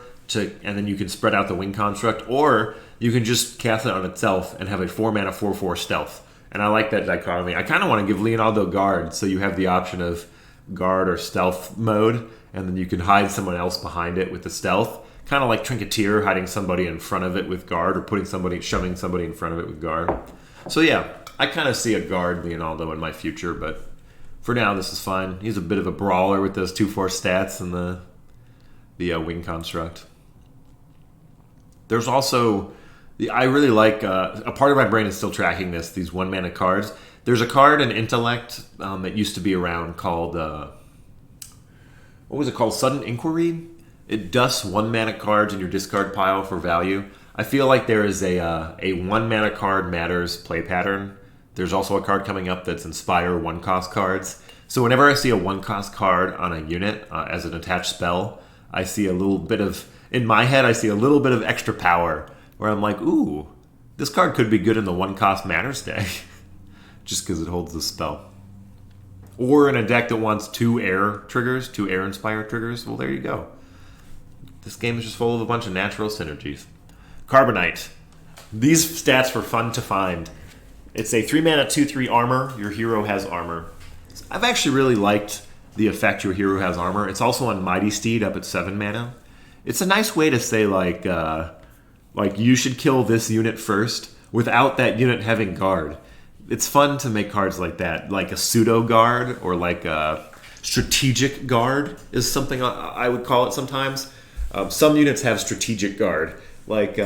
and then you can spread out the Wing Construct, or you can just cast it on itself and have a 4 mana, 4/4 stealth. And I like that dichotomy. I kind of want to give Leonardo guard, so you have the option of guard or stealth mode, and then you can hide someone else behind it with the stealth. Kind of like Trinketeer hiding somebody in front of it with guard, or shoving somebody in front of it with guard. So yeah, I kind of see a guard Leonardo in my future, but for now this is fine. He's a bit of a brawler with those 2/4 stats and the Wing Construct. There's also, I really like, a part of my brain is still tracking these 1 mana cards. There's a card in Intellect that used to be around called, what was it called? Sudden Inquiry? It dusts 1 mana cards in your discard pile for value. I feel like there is a 1 mana card matters play pattern. There's also a card coming up that's Inspire 1-cost cards. So whenever I see a 1-cost card on a unit as an attached spell, I see a little bit of, in my head, I see a little bit of extra power where I'm like, ooh, this card could be good in the 1-cost matters deck just because it holds the spell. Or in a deck that wants 2 air triggers, 2 air Inspire triggers, well, there you go. This game is just full of a bunch of natural synergies. Carbonite. These stats were fun to find. It's a 3 mana, 2/3 armor. Your hero has armor. I've actually really liked the effect your hero has armor. It's also on Mighty Steed up at 7 mana. It's a nice way to say you should kill this unit first without that unit having guard. It's fun to make cards like that, like a pseudo guard or like a strategic guard is something I would call it sometimes. Some units have strategic guard, like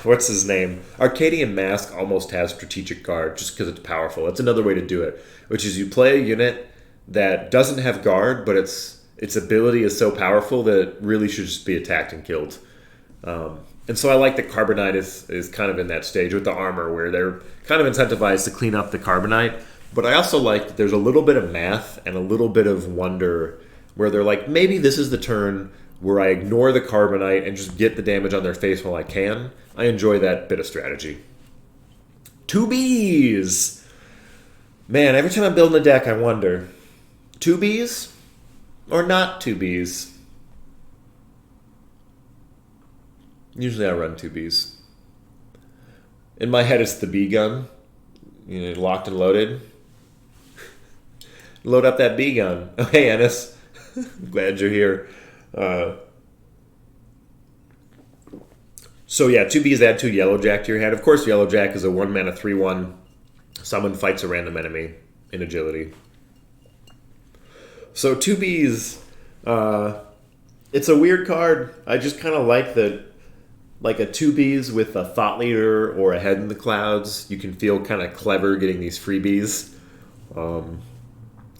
what's his name? Arcadian Mask almost has strategic guard just because it's powerful. That's another way to do it, which is you play a unit that doesn't have guard, but its ability is so powerful that it really should just be attacked and killed. And so I like that Carbonite is kind of in that stage with the armor where they're kind of incentivized to clean up the Carbonite. But I also like that there's a little bit of math and a little bit of wonder where they're like, maybe this is the turn where I ignore the Carbonite and just get the damage on their face while I can. I enjoy that bit of strategy. Two bees. Man, every time I'm building a deck, I wonder, two bees or not two bees? Usually I run two bees. In my head, it's the bee gun. Locked and loaded. Load up that bee gun. Oh, hey, Ennis. Glad you're here. So yeah, two bees add two yellow jack to your hand. Of course, yellow jack is a 1-mana 3/1. Someone fights a random enemy in agility. So two bees, it's a weird card. I just kind of like that, like a two bees with a thought leader or a head in the clouds. You can feel kind of clever getting these freebies.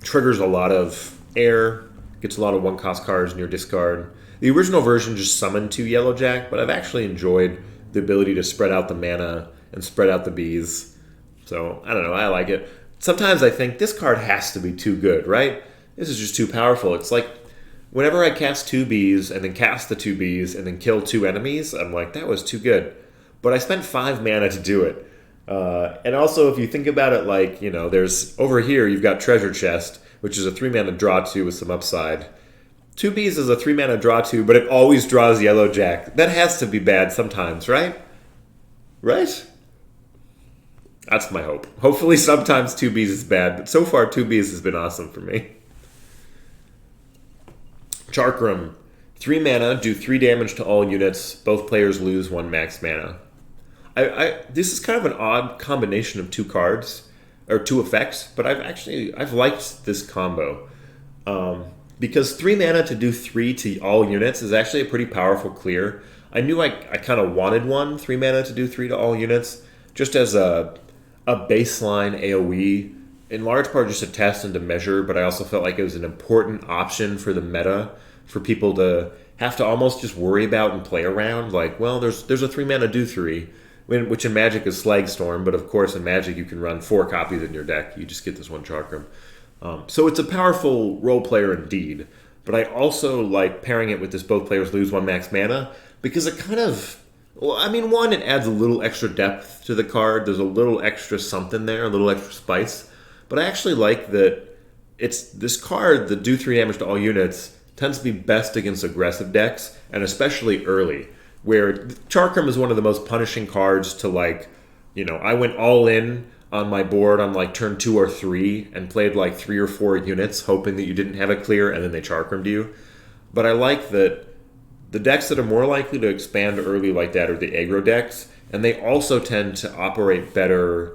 Triggers a lot of air, gets a lot of 1-cost cards in your discard. The original version just summoned 2 yellow jack, but I've actually enjoyed the ability to spread out the mana and spread out the bees. So, I don't know, I like it. Sometimes I think this card has to be too good, right? This is just too powerful. It's like, whenever I cast 2 bees and then cast the 2 bees and then kill 2 enemies, I'm like, that was too good. But I spent 5 mana to do it. And also, if you think about it like, there's, over here, you've got Treasure Chest, which is a 3-mana draw 2 with some upside. 2 bees is a 3-mana draw 2, but it always draws yellow jack. That has to be bad sometimes, right? Right? That's my hope. Hopefully sometimes 2 bees is bad, but so far 2 bees has been awesome for me. Charkram. 3 mana, do 3 damage to all units. Both players lose 1 max mana. This is kind of an odd combination of 2 cards, or 2 effects, but I've liked this combo. Because 3 mana to do 3 to all units is actually a pretty powerful clear. I knew I kind of wanted 3 mana to do 3 to all units, just as a baseline AoE, in large part just to test and to measure, but I also felt like it was an important option for the meta, for people to have to almost just worry about and play around. Like, well, there's a 3 mana do 3, which in Magic is Slagstorm, but of course in Magic you can run 4 copies in your deck. You just get this one Charkram. So it's a powerful role player indeed, but I also like pairing it with this both players lose 1 max mana, because it kind of, one, it adds a little extra depth to the card. There's a little extra something there, a little extra spice. But I actually like that it's this card, the do 3 damage to all units, tends to be best against aggressive decks, and especially early, where Charkram is one of the most punishing cards to, I went all in on my board on turn 2 or 3 and played 3 or 4 units, hoping that you didn't have a clear, and then they Charkrammed you. But I like that the decks that are more likely to expand early like that are the aggro decks, and they also tend to operate better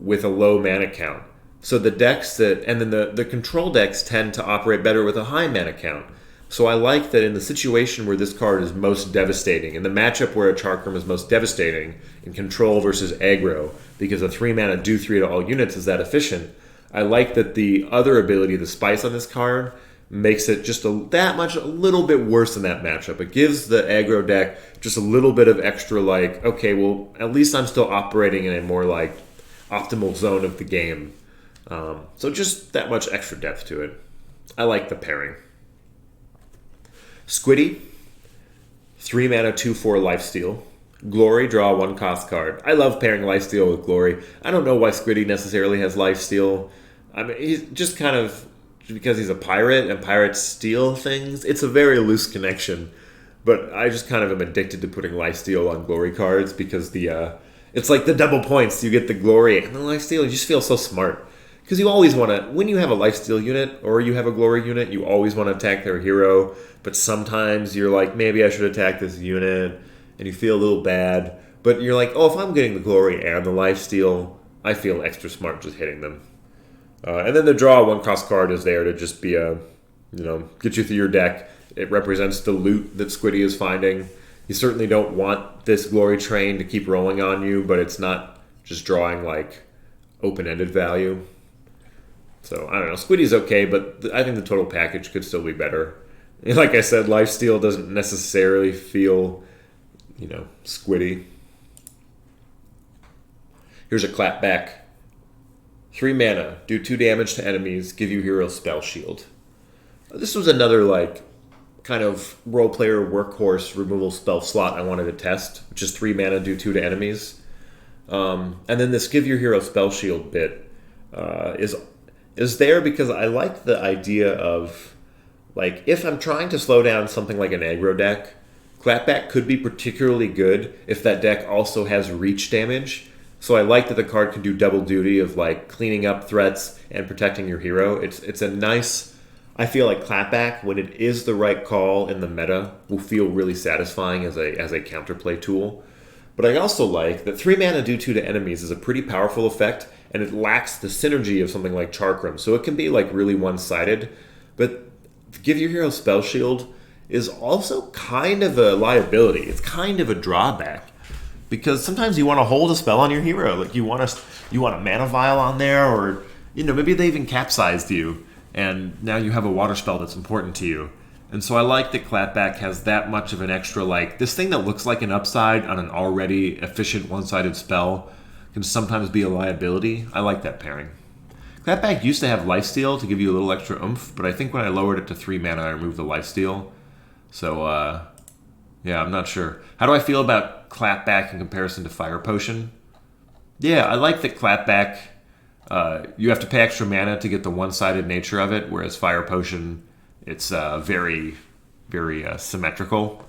with a low mana count. So the decks that, and then the control decks tend to operate better with a high mana count. So I like that in the situation where this card is most devastating, in the matchup where a Charkram is most devastating, in control versus aggro, because a 3 mana do 3 to all units is that efficient, I like that the other ability, the spice on this card, makes it just a little bit worse in that matchup. It gives the aggro deck just a little bit of extra, okay, well, at least I'm still operating in a more optimal zone of the game. So just that much extra depth to it. I like the pairing. Squiddy, 3 mana, 2/4 lifesteal. Glory, draw 1 cost card. I love pairing lifesteal with Glory. I don't know why Squiddy necessarily has lifesteal. He's just kind of, because he's a pirate and pirates steal things. It's a very loose connection, but I just kind of am addicted to putting lifesteal on Glory cards because it's like the double points. You get the Glory and the lifesteal. You just feel so smart. Because you always want to, when you have a lifesteal unit or you have a Glory unit, you always want to attack their hero. But sometimes you're like, maybe I should attack this unit, and you feel a little bad. But you're like, if I'm getting the Glory and the lifesteal, I feel extra smart just hitting them. And then the draw 1 cost card is there to just be get you through your deck. It represents the loot that Squiddy is finding. You certainly don't want this Glory train to keep rolling on you, but it's not just drawing open-ended value. So, I don't know. Squiddy's okay, but I think the total package could still be better. And like I said, lifesteal doesn't necessarily feel, Squiddy. Here's a clapback. 3 mana, do 2 damage to enemies, give you hero spell shield. This was another, kind of role-player workhorse removal spell slot I wanted to test, which is 3 mana, do 2 to enemies. And then this Give Your Hero Spell Shield bit is there because I like the idea of, like, if I'm trying to slow down something like an aggro deck, Clapback could be particularly good if that deck also has reach damage. So I like that the card can do double duty of, like, cleaning up threats and protecting your hero. It's a nice... I feel like Clapback, when it is the right call in the meta, will feel really satisfying as a counterplay tool. But I also like that 3 mana do 2 to enemies is a pretty powerful effect, and it lacks the synergy of something like Charkram. So it can be, like, really one-sided. But Give Your Hero Spell Shield is also kind of a liability. It's kind of a drawback. Because sometimes you want to hold a spell on your hero. Like, you want a mana vial on there, or, maybe they even capsized you, and now you have a water spell that's important to you. And so I like that Clapback has that much of an extra, like, this thing that looks like an upside on an already efficient one-sided spell can sometimes be a liability. I like that pairing. Clapback used to have lifesteal to give you a little extra oomph, but I think when I lowered it to 3 mana, I removed the lifesteal. So, yeah, I'm not sure. How do I feel about Clapback in comparison to Fire Potion? Yeah, I like that Clapback, you have to pay extra mana to get the one-sided nature of it, whereas Fire Potion, it's very, very symmetrical.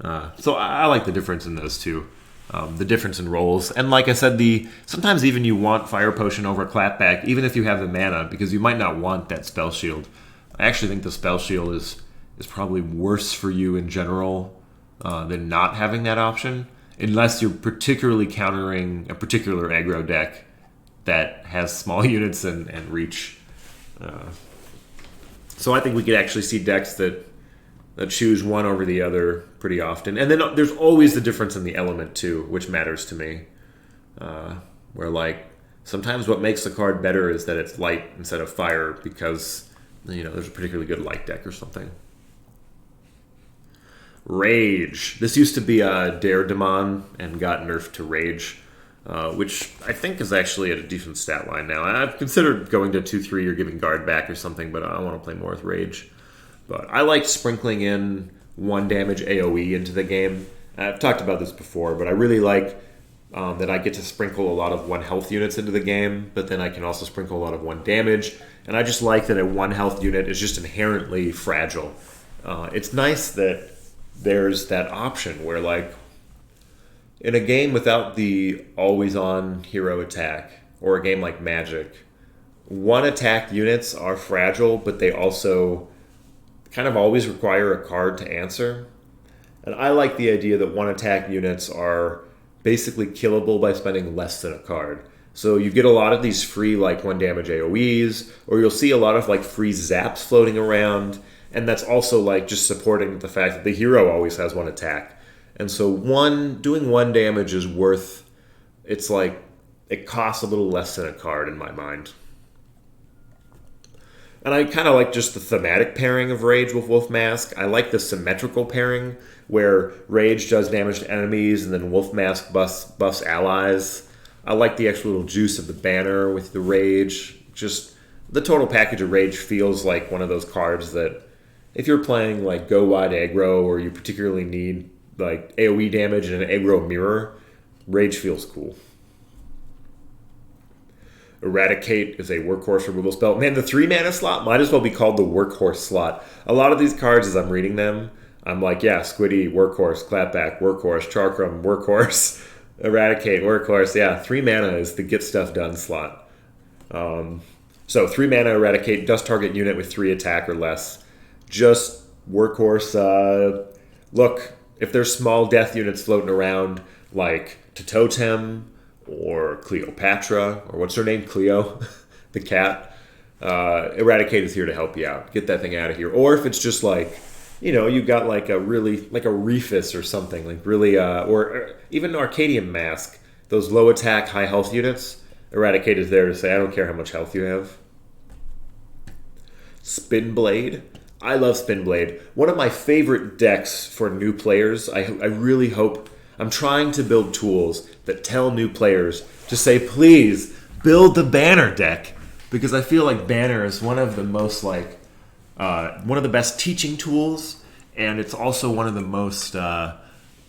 So I like the difference in those two. The difference in roles. And like I said, sometimes even you want Fire Potion over Clapback, even if you have the mana, because you might not want that Spell Shield. I actually think the Spell Shield is probably worse for you in general than not having that option, unless you're particularly countering a particular aggro deck that has small units and reach. So I think we could actually see decks that choose one over the other pretty often. And then there's always the difference in the element, too, which matters to me. Where, like, sometimes what makes the card better is that it's light instead of fire because, there's a particularly good light deck or something. Rage. This used to be a Dare Demon and got nerfed to Rage, which I think is actually at a decent stat line now. I've considered going to 2-3 or giving guard back or something, but I want to play more with Rage. But I like sprinkling in 1 damage AoE into the game. I've talked about this before, but I really like that I get to sprinkle a lot of 1 health units into the game, but then I can also sprinkle a lot of 1 damage. And I just like that a 1 health unit is just inherently fragile. It's nice that there's that option where, like, in a game without the always-on hero attack, or a game like Magic, 1 attack units are fragile, but they also kind of always require a card to answer. And I like the idea that 1 attack units are basically killable by spending less than a card. So you get a lot of these free, like, 1 damage AoEs, or you'll see a lot of, like, free zaps floating around. And that's also, like, just supporting the fact that the hero always has 1 attack. And so doing 1 damage is worth... It's like, it costs a little less than a card in my mind. And I kind of like just the thematic pairing of Rage with Wolf Mask. I like the symmetrical pairing, where Rage does damage to enemies, and then Wolf Mask buffs allies. I like the extra little juice of the banner with the Rage. Just, the total package of Rage feels like one of those cards that, if you're playing, like, Go Wide Aggro, or you particularly need, like, AoE damage and an aggro mirror, Rage feels cool. Eradicate is a workhorse removal spell. Man, the 3 mana slot might as well be called the workhorse slot. A lot of these cards, as I'm reading them, I'm like, yeah, Squiddy, workhorse, Clapback, workhorse, Charkram, workhorse, Eradicate, workhorse. Yeah, 3 mana is the get stuff done slot. So 3 mana Eradicate does target unit with 3 attack or less. Just workhorse. Look, if there's small death units floating around, like Totem or Cleopatra, or what's her name, Cleo, the cat, Eradicate is here to help you out. Get that thing out of here. Or if it's just like, you got like a Reefus or something, like really, or even Arcadium Mask, those low attack, high health units, Eradicate is there to say, I don't care how much health you have. Spin Blade. I love Spin Blade. One of my favorite decks for new players. I really hope... I'm trying to build tools that tell new players to say, please, build the Banner deck. Because I feel like Banner is one of the most, like... one of the best teaching tools. And it's also one of the most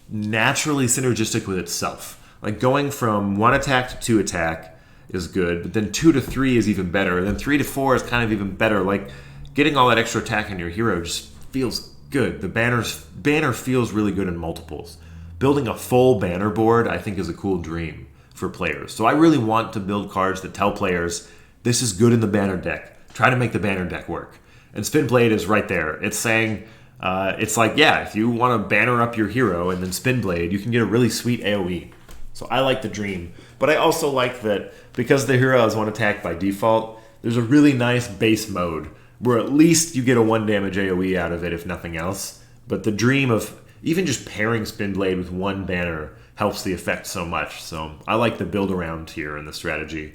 naturally synergistic with itself. Like going from 1 attack to 2 attack is good, but then 2 to 3 is even better, and then 3 to 4 is kind of even better. Like getting all that extra attack on your hero just feels good. The banner feels really good in multiples. Building a full banner board, I think, is a cool dream for players. So I really want to build cards that tell players, this is good in the banner deck. Try to make the banner deck work. And Spin Blade is right there. It's saying, it's like, yeah, if you want to banner up your hero and then Spin Blade, you can get a really sweet AoE. So I like the dream. But I also like that because the hero has 1 attack by default, there's a really nice base mode where at least you get a 1 damage AoE out of it, if nothing else. But the dream of even just pairing Spin Blade with 1 banner helps the effect so much. So I like the build around here in the strategy.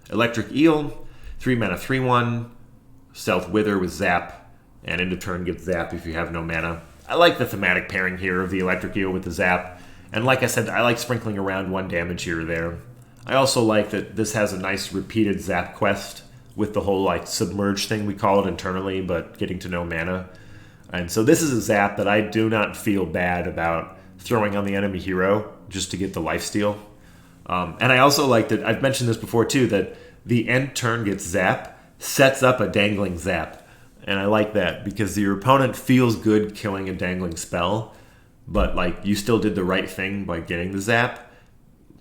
Electric Eel, 3 mana 3/1, Stealth Wither with Zap, and end of turn gets Zap if you have no mana. I like the thematic pairing here of the Electric Eel with the Zap. And like I said, I like sprinkling around 1 damage here or there. I also like that this has a nice repeated Zap quest with the whole like submerge thing we call it internally, but getting to no mana. And so this is a Zap that I do not feel bad about throwing on the enemy hero just to get the lifesteal. And I also like that, I've mentioned this before too, that the end turn gets Zap, sets up a dangling Zap. And I like that because your opponent feels good killing a dangling spell, but like you still did the right thing by getting the Zap.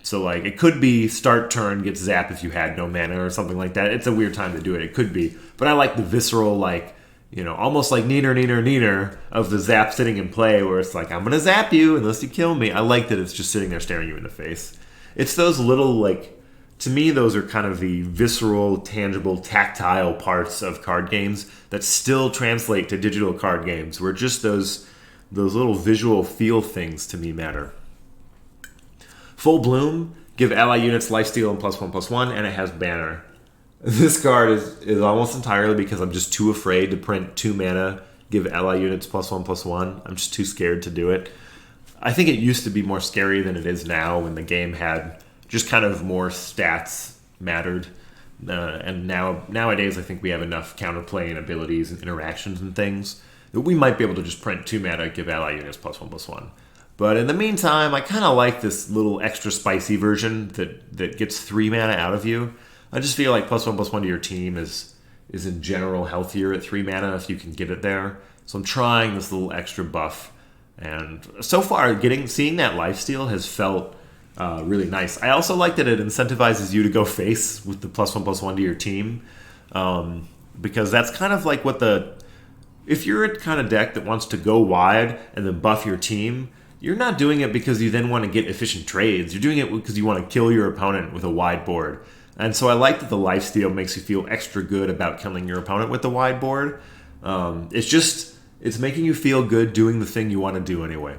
So like it could be start turn gets Zap if you had no mana or something like that. It's a weird time to do it. It could be. But I like the visceral, like, you know, almost like neener of the Zap sitting in play where it's like, I'm going to Zap you unless you kill me. I like that it's just sitting there staring you in the face. It's those little, like, to me, those are kind of the visceral, tangible, tactile parts of card games that still translate to digital card games, where just those little visual feel things to me matter. Full Bloom, give ally units lifesteal and +1/+1, and it has banner. This card is almost entirely because I'm just too afraid to print 2 mana, give ally units +1/+1. I'm just too scared to do it. I think it used to be more scary than it is now when the game had just kind of more stats mattered. And nowadays I think we have enough counterplay and abilities and interactions and things that we might be able to just print 2 mana, give ally units +1/+1. But in the meantime, I kind of like this little extra spicy version that gets 3 mana out of you. I just feel like +1/+1 to your team is in general healthier at 3 mana if you can get it there. So I'm trying this little extra buff. And so far, seeing that lifesteal has felt really nice. I also like that it incentivizes you to go face with the +1/+1 to your team. Because that's kind of like if you're a kind of deck that wants to go wide and then buff your team, you're not doing it because you then want to get efficient trades. You're doing it because you want to kill your opponent with a wide board. And so I like that the lifesteal makes you feel extra good about killing your opponent with the wide board. It's making you feel good doing the thing you want to do anyway.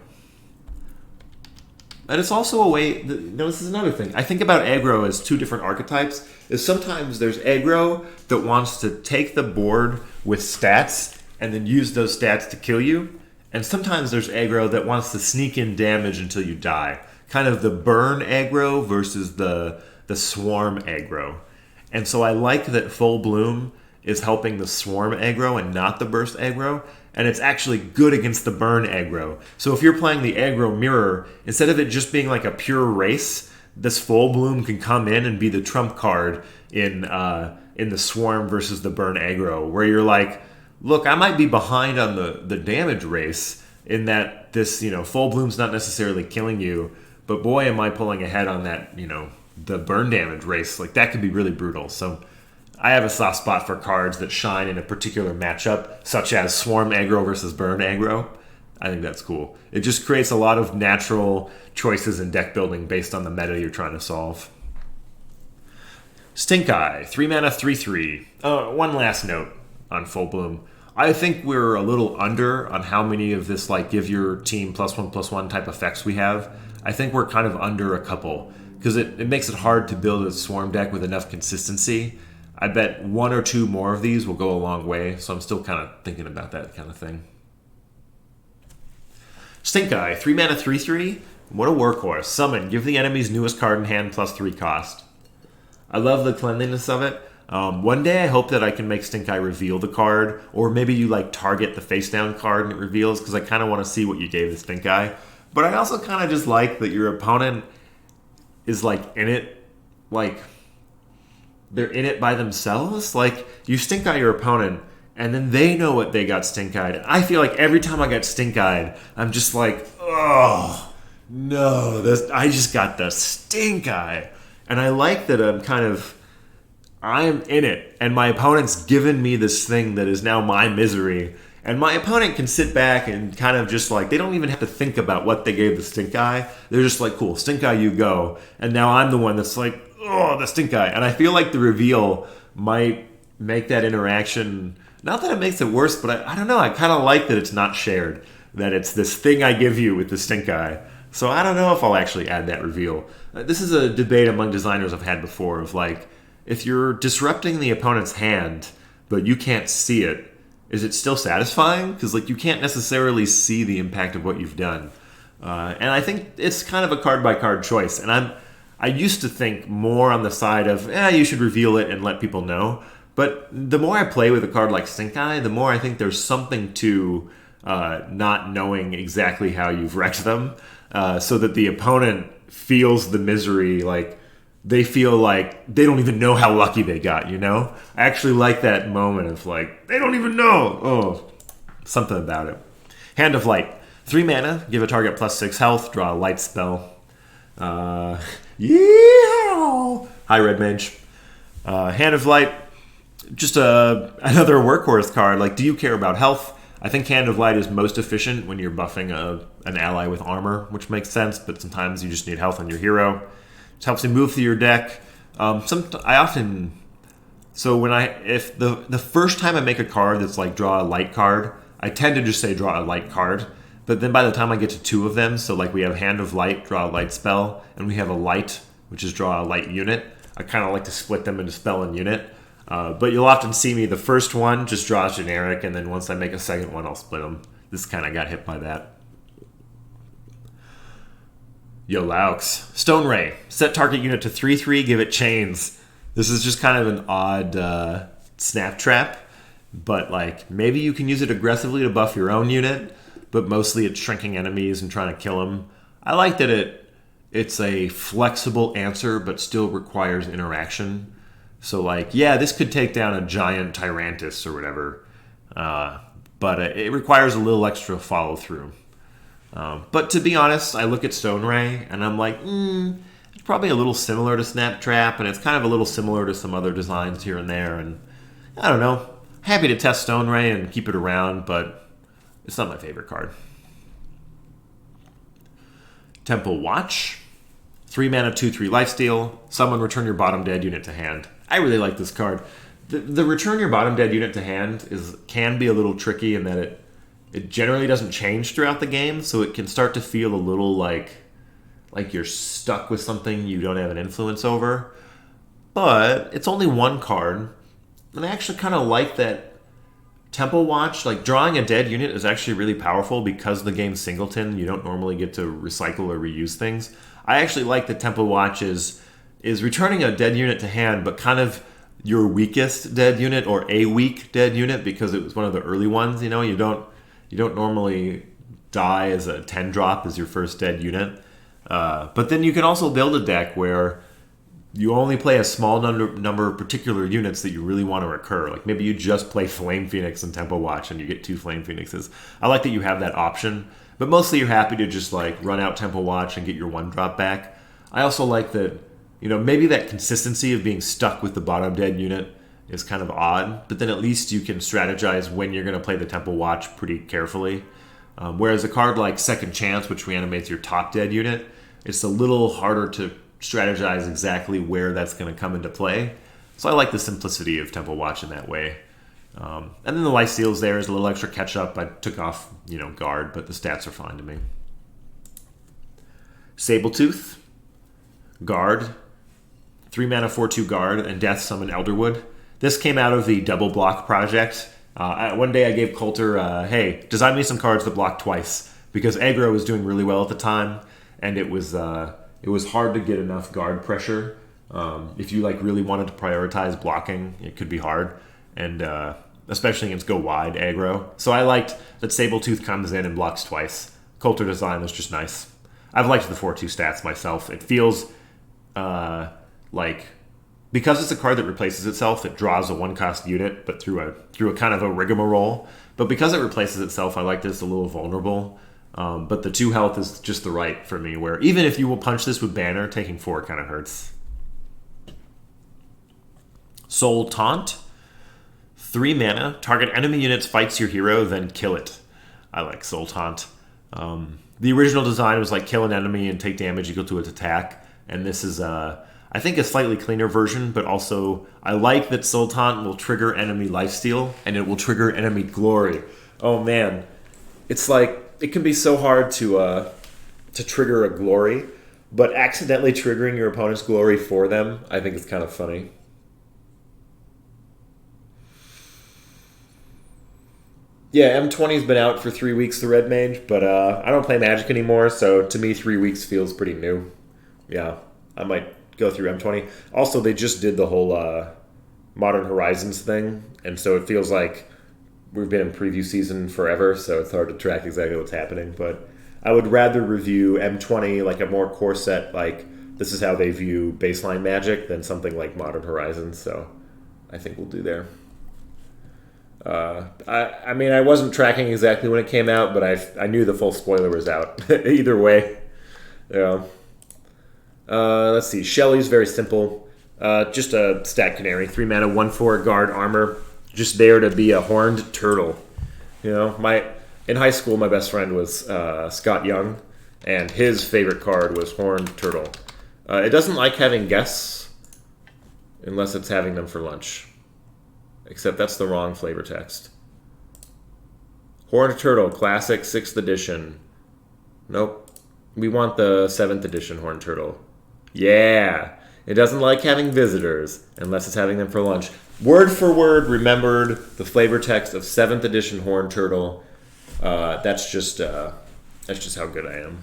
And it's also a way, this is another thing. I think about aggro as 2 different archetypes. Sometimes there's aggro that wants to take the board with stats and then use those stats to kill you. And sometimes there's aggro that wants to sneak in damage until you die. Kind of the burn aggro versus the swarm aggro. And so I like that Full Bloom is helping the swarm aggro and not the burst aggro. And it's actually good against the burn aggro. So if you're playing the aggro mirror, instead of it just being like a pure race, this Full Bloom can come in and be the trump card in the swarm versus the burn aggro, where you're like, look, I might be behind on the damage race in that this, Full Bloom's not necessarily killing you, but boy, am I pulling ahead on that, the burn damage race. Like, that could be really brutal. So I have a soft spot for cards that shine in a particular matchup, such as Swarm aggro versus Burn aggro. I think that's cool. It just creates a lot of natural choices in deck building based on the meta you're trying to solve. Stink Eye, 3 mana, 3/3. One last note on Full Bloom. I think we're a little under on how many of this, like, give your team +1/+1 type effects we have. I think we're kind of under a couple, because it makes it hard to build a Swarm deck with enough consistency. I bet 1 or 2 more of these will go a long way, so I'm still kind of thinking about that kind of thing. Stink Eye, 3 mana, 3/3. What a workhorse. Summon, give the enemy's newest card in hand +3 cost. I love the cleanliness of it. One day I hope that I can make Stink Eye reveal the card, or maybe you target the face down card and it reveals, because I kind of want to see what you gave the Stink Eye. But I also kind of just like that your opponent is like in it, like they're in it by themselves. Like you stink eye your opponent, and then they know what they got stink eyed. I feel like every time I get stink eyed, I'm just like, oh no, I just got the stink eye. And I like that I'm in it, and my opponent's given me this thing that is now my misery. And my opponent can sit back and kind of just like, they don't even have to think about what they gave the stink eye. They're just like, cool, stink eye, you go. And now I'm the one that's like, oh, the stink eye. And I feel like the reveal might make that interaction, not that it makes it worse, but I don't know. I kind of like that it's not shared, that it's this thing I give you with the stink eye. So I don't know if I'll actually add that reveal. This is a debate among designers I've had before of like, if you're disrupting the opponent's hand, but you can't see it, is it still satisfying? Because like you can't necessarily see the impact of what you've done. And I think it's kind of a card-by-card choice. And I used to think more on the side of, you should reveal it and let people know. But the more I play with a card like Stink Eye, the more I think there's something to not knowing exactly how you've wrecked them, so that the opponent feels the misery, like they feel like they don't even know how lucky they got, you know? I actually like that moment of like, they don't even know. Oh, something about it. Hand of Light. 3 mana, give a target +6 health, draw a light spell. Yeehaw! Hi, Red Mage. Hand of Light, just another workhorse card. Like, do you care about health? I think Hand of Light is most efficient when you're buffing an ally with armor, which makes sense, but sometimes you just need health on your hero. It helps you move through your deck. If the first time I make a card that's like draw a light card, I tend to just say draw a light card. But then by the time I get to 2 of them, so like we have Hand of Light, draw a light spell, and we have a light, which is draw a light unit. I kind of like to split them into spell and unit. But you'll often see me, the first one just draws generic, and then once I make a second one, I'll split them. This kind of got hit by that. Yo, Laux. Stone Ray. Set target unit to 3/3, give it chains. This is just kind of an odd snap trap, but like maybe you can use it aggressively to buff your own unit, but mostly it's shrinking enemies and trying to kill them. I like that it's a flexible answer, but still requires interaction. So like, yeah, this could take down a giant Tyrantus or whatever, but it requires a little extra follow through. But to be honest, I look at Stone Ray and I'm like, it's probably a little similar to Snap Trap, and it's kind of a little similar to some other designs here and there. And I don't know, happy to test Stone Ray and keep it around, but it's not my favorite card. Temple Watch. 3 mana, 2/3 lifesteal. Summon, return your bottom dead unit to hand. I really like this card. The return your bottom dead unit to hand can be a little tricky in that it generally doesn't change throughout the game, so it can start to feel a little like you're stuck with something you don't have an influence over. But it's only 1 card, and I actually kind of like that Temple Watch. Like, drawing a dead unit is actually really powerful because the game's singleton. You don't normally get to recycle or reuse things. I actually like that Temple Watch is returning a dead unit to hand, but kind of your weakest dead unit or a weak dead unit because it was one of the early ones. You know, you don't normally die as a 10 drop as your first dead unit. But then you can also build a deck where you only play a small number of particular units that you really want to recur. Like maybe you just play Flame Phoenix and Temple Watch and you get 2 Flame Phoenixes. I like that you have that option, but mostly you're happy to just like run out Temple Watch and get your 1 drop back. I also like that, you know, maybe that consistency of being stuck with the bottom dead unit is kind of odd, but then at least you can strategize when you're going to play the Temple Watch pretty carefully. Whereas a card like Second Chance, which reanimates your top dead unit, it's a little harder to strategize exactly where that's going to come into play. So I like the simplicity of Temple Watch in that way. And then the lifesteals there is a little extra catch up. I took off, guard, but the stats are fine to me. Sabletooth, guard, 3 mana 4/2 guard, and death summon Elderwood. This came out of the double block project. One day I gave Coulter, hey, design me some cards that block twice, because aggro was doing really well at the time, and it was hard to get enough guard pressure. If you really wanted to prioritize blocking, it could be hard, and especially against go wide aggro. So I liked that Sabletooth comes in and blocks twice. Coulter design was just nice. I've liked the 4/2 stats myself. It feels like because it's a card that replaces itself, it draws a 1-cost unit, but through a kind of a rigmarole. But because it replaces itself, I like this a little vulnerable. But the 2 health is just the right for me, where even if you will punch this with Banner, taking 4 kind of hurts. Soul Taunt. 3 mana. Target enemy units fights your hero, then kill it. I like Soul Taunt. The original design was like kill an enemy and take damage equal to its attack. And this is, I think, a slightly cleaner version, but also I like that Soul Taunt will trigger enemy lifesteal and it will trigger enemy glory. Oh man, it's like it can be so hard to trigger a glory, but accidentally triggering your opponent's glory for them, I think is kind of funny. Yeah, M20's been out for 3 weeks, the Red Mage, but I don't play Magic anymore, so to me 3 weeks feels pretty new. Yeah, I might go through M20. Also, they just did the whole Modern Horizons thing, and so it feels like we've been in preview season forever, so it's hard to track exactly what's happening. But I would rather review M20 like a more core set, like this is how they view baseline Magic, than something like Modern Horizons, so I think we'll do there. I mean, I wasn't tracking exactly when it came out, but I knew the full spoiler was out. Either way. Yeah. Let's see. Shelly's very simple. Just a stat canary. 3 mana, 1/4 guard armor. Just there to be a horned turtle. You know, in high school, my best friend was Scott Young, and his favorite card was horned turtle. It doesn't like having guests unless it's having them for lunch. Except that's the wrong flavor text. Horned Turtle, Classic, 6th edition. Nope. We want the 7th edition Horned Turtle. Yeah. It doesn't like having visitors unless it's having them for lunch. Word for word remembered the flavor text of 7th edition Horned Turtle. That's just how good I am.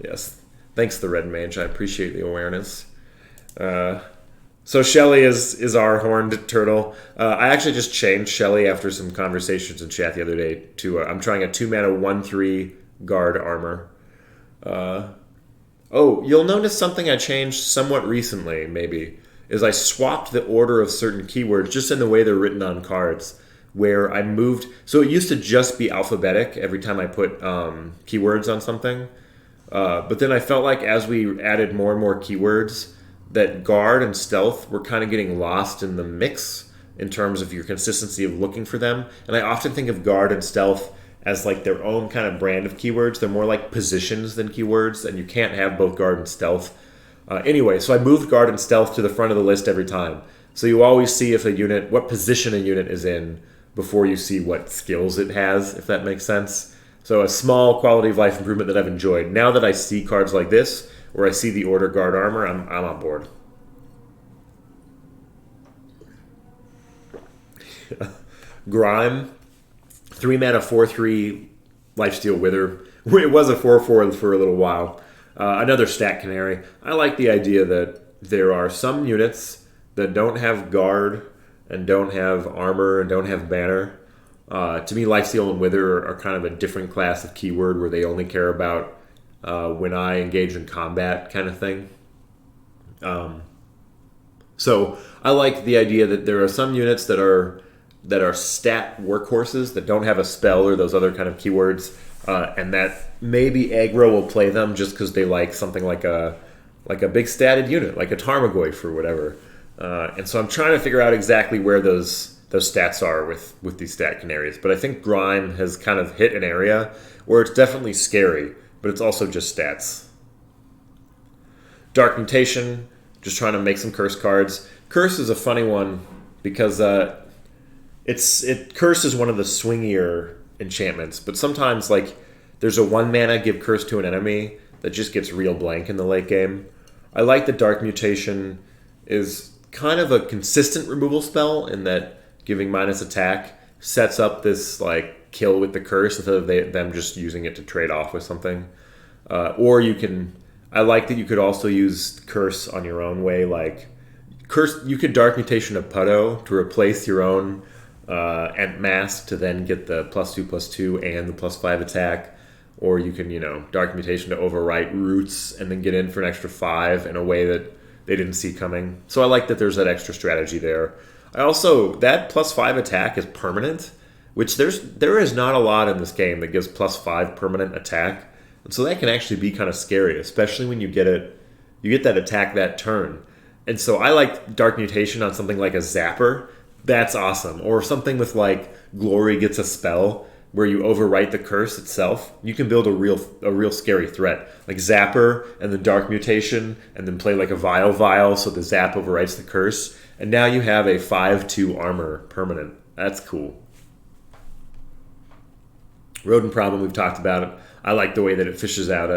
Yes. Thanks, the Red Mage. I appreciate the awareness. So Shelly is our horned turtle. I actually just changed Shelly after some conversations in chat the other day to I'm trying a 2 mana 1/3 guard armor. You'll notice something I changed somewhat recently, maybe, is I swapped the order of certain keywords just in the way they're written on cards, where I moved. So it used to just be alphabetic every time I put keywords on something. But then I felt like as we added more and more keywords, that guard and stealth were kind of getting lost in the mix in terms of your consistency of looking for them. And I often think of guard and stealth as like their own kind of brand of keywords. They're more like positions than keywords, and you can't have both guard and stealth. Anyway, so I moved guard and stealth to the front of the list every time. So you always see what position a unit is in before you see what skills it has, if that makes sense. So a small quality of life improvement that I've enjoyed. Now that I see cards like this, where I see the order guard armor, I'm on board. Grime, 3 mana 4/3 lifesteal wither. It was a 4/4 for a little while. Another stat canary. I like the idea that there are some units that don't have guard and don't have armor and don't have banner. To me, lifesteal and wither are kind of a different class of keyword where they only care about when I engage in combat kind of thing. So I like the idea that there are some units that are stat workhorses that don't have a spell or those other kind of keywords, and that maybe aggro will play them just because they like something like a big statted unit, like a Tarmogoyf or whatever. And so I'm trying to figure out exactly where those stats are with these stat canaries. But I think Grime has kind of hit an area where it's definitely scary, but it's also just stats. Dark Mutation, just trying to make some curse cards. Curse is a funny one because Curse is one of the swingier enchantments, but sometimes like there's a 1 mana give curse to an enemy that just gets real blank in the late game. I like that Dark Mutation is kind of a consistent removal spell in that giving minus attack sets up this like kill with the curse instead of them just using it to trade off with something. I like that you could also use curse on your own way. Like curse, you could Dark Mutation a Putto to replace your own Ent Mask to then get the +2/+2 and the +5 attack. or you can, Dark Mutation to overwrite Roots and then get in for an extra 5 in a way that they didn't see coming. So I like that there's that extra strategy there. I also, that +5 attack is permanent, which there is not a lot in this game that gives +5 permanent attack. And so that can actually be kind of scary, especially when you get that attack that turn. And so I like Dark Mutation on something like a Zapper. That's awesome. Or something with like Glory gets a spell where you overwrite the curse itself. You can build a real scary threat. Like Zapper and then Dark Mutation and then play like a Vial so the Zap overwrites the curse. And now you have a 5/2 armor permanent. That's cool. Rodent Problem, we've talked about it. I like the way that it fishes out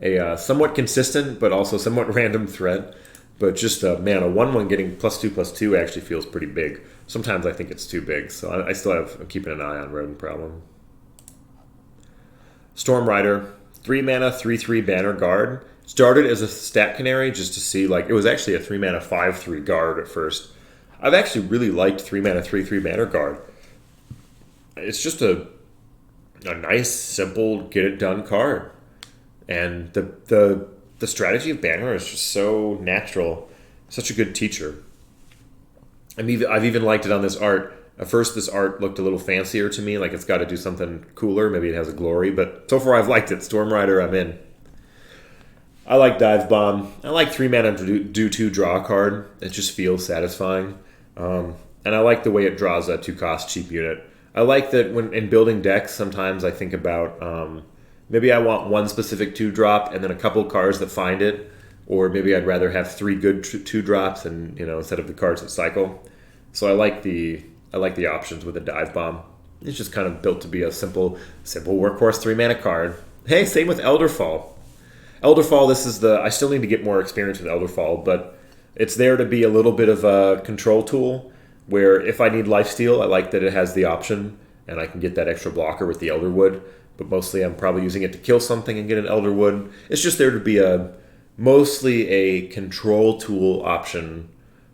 a somewhat consistent but also somewhat random threat. But just, a 1/1 getting +2/+2 actually feels pretty big. Sometimes I think it's too big, so I'm keeping an eye on Rodent Problem. Storm Rider, 3 mana, 3/3 Banner Guard. Started as a stat canary just to see, it was actually a 3 mana, 5/3 guard at first. I've actually really liked 3 mana, 3/3 Banner Guard. It's just a nice, simple, get it done card. And the strategy of Banner is just so natural, such a good teacher. I've even liked it on this art. At first, this art looked a little fancier to me, like it's got to do something cooler. Maybe it has a glory, but so far I've liked it. Storm Rider, I'm in. I like Dive Bomb. I like 3 mana do 2 draw a card. It just feels satisfying. And I like the way it draws a 2-cost cheap unit. I like that when in building decks, sometimes I think about maybe I want one specific 2-drop and then a couple cards that find it, or maybe I'd rather have 3 good 2-drops and instead of the cards that cycle. So I like the options with a Dive Bomb. It's just kind of built to be a simple workhorse 3 mana card. Hey, same with Elderfall. Elderfall, I still need to get more experience with Elderfall, but it's there to be a little bit of a control tool where if I need lifesteal, I like that it has the option and I can get that extra blocker with the Elderwood. But mostly I'm probably using it to kill something and get an Elderwood. It's just there to be mostly a control tool option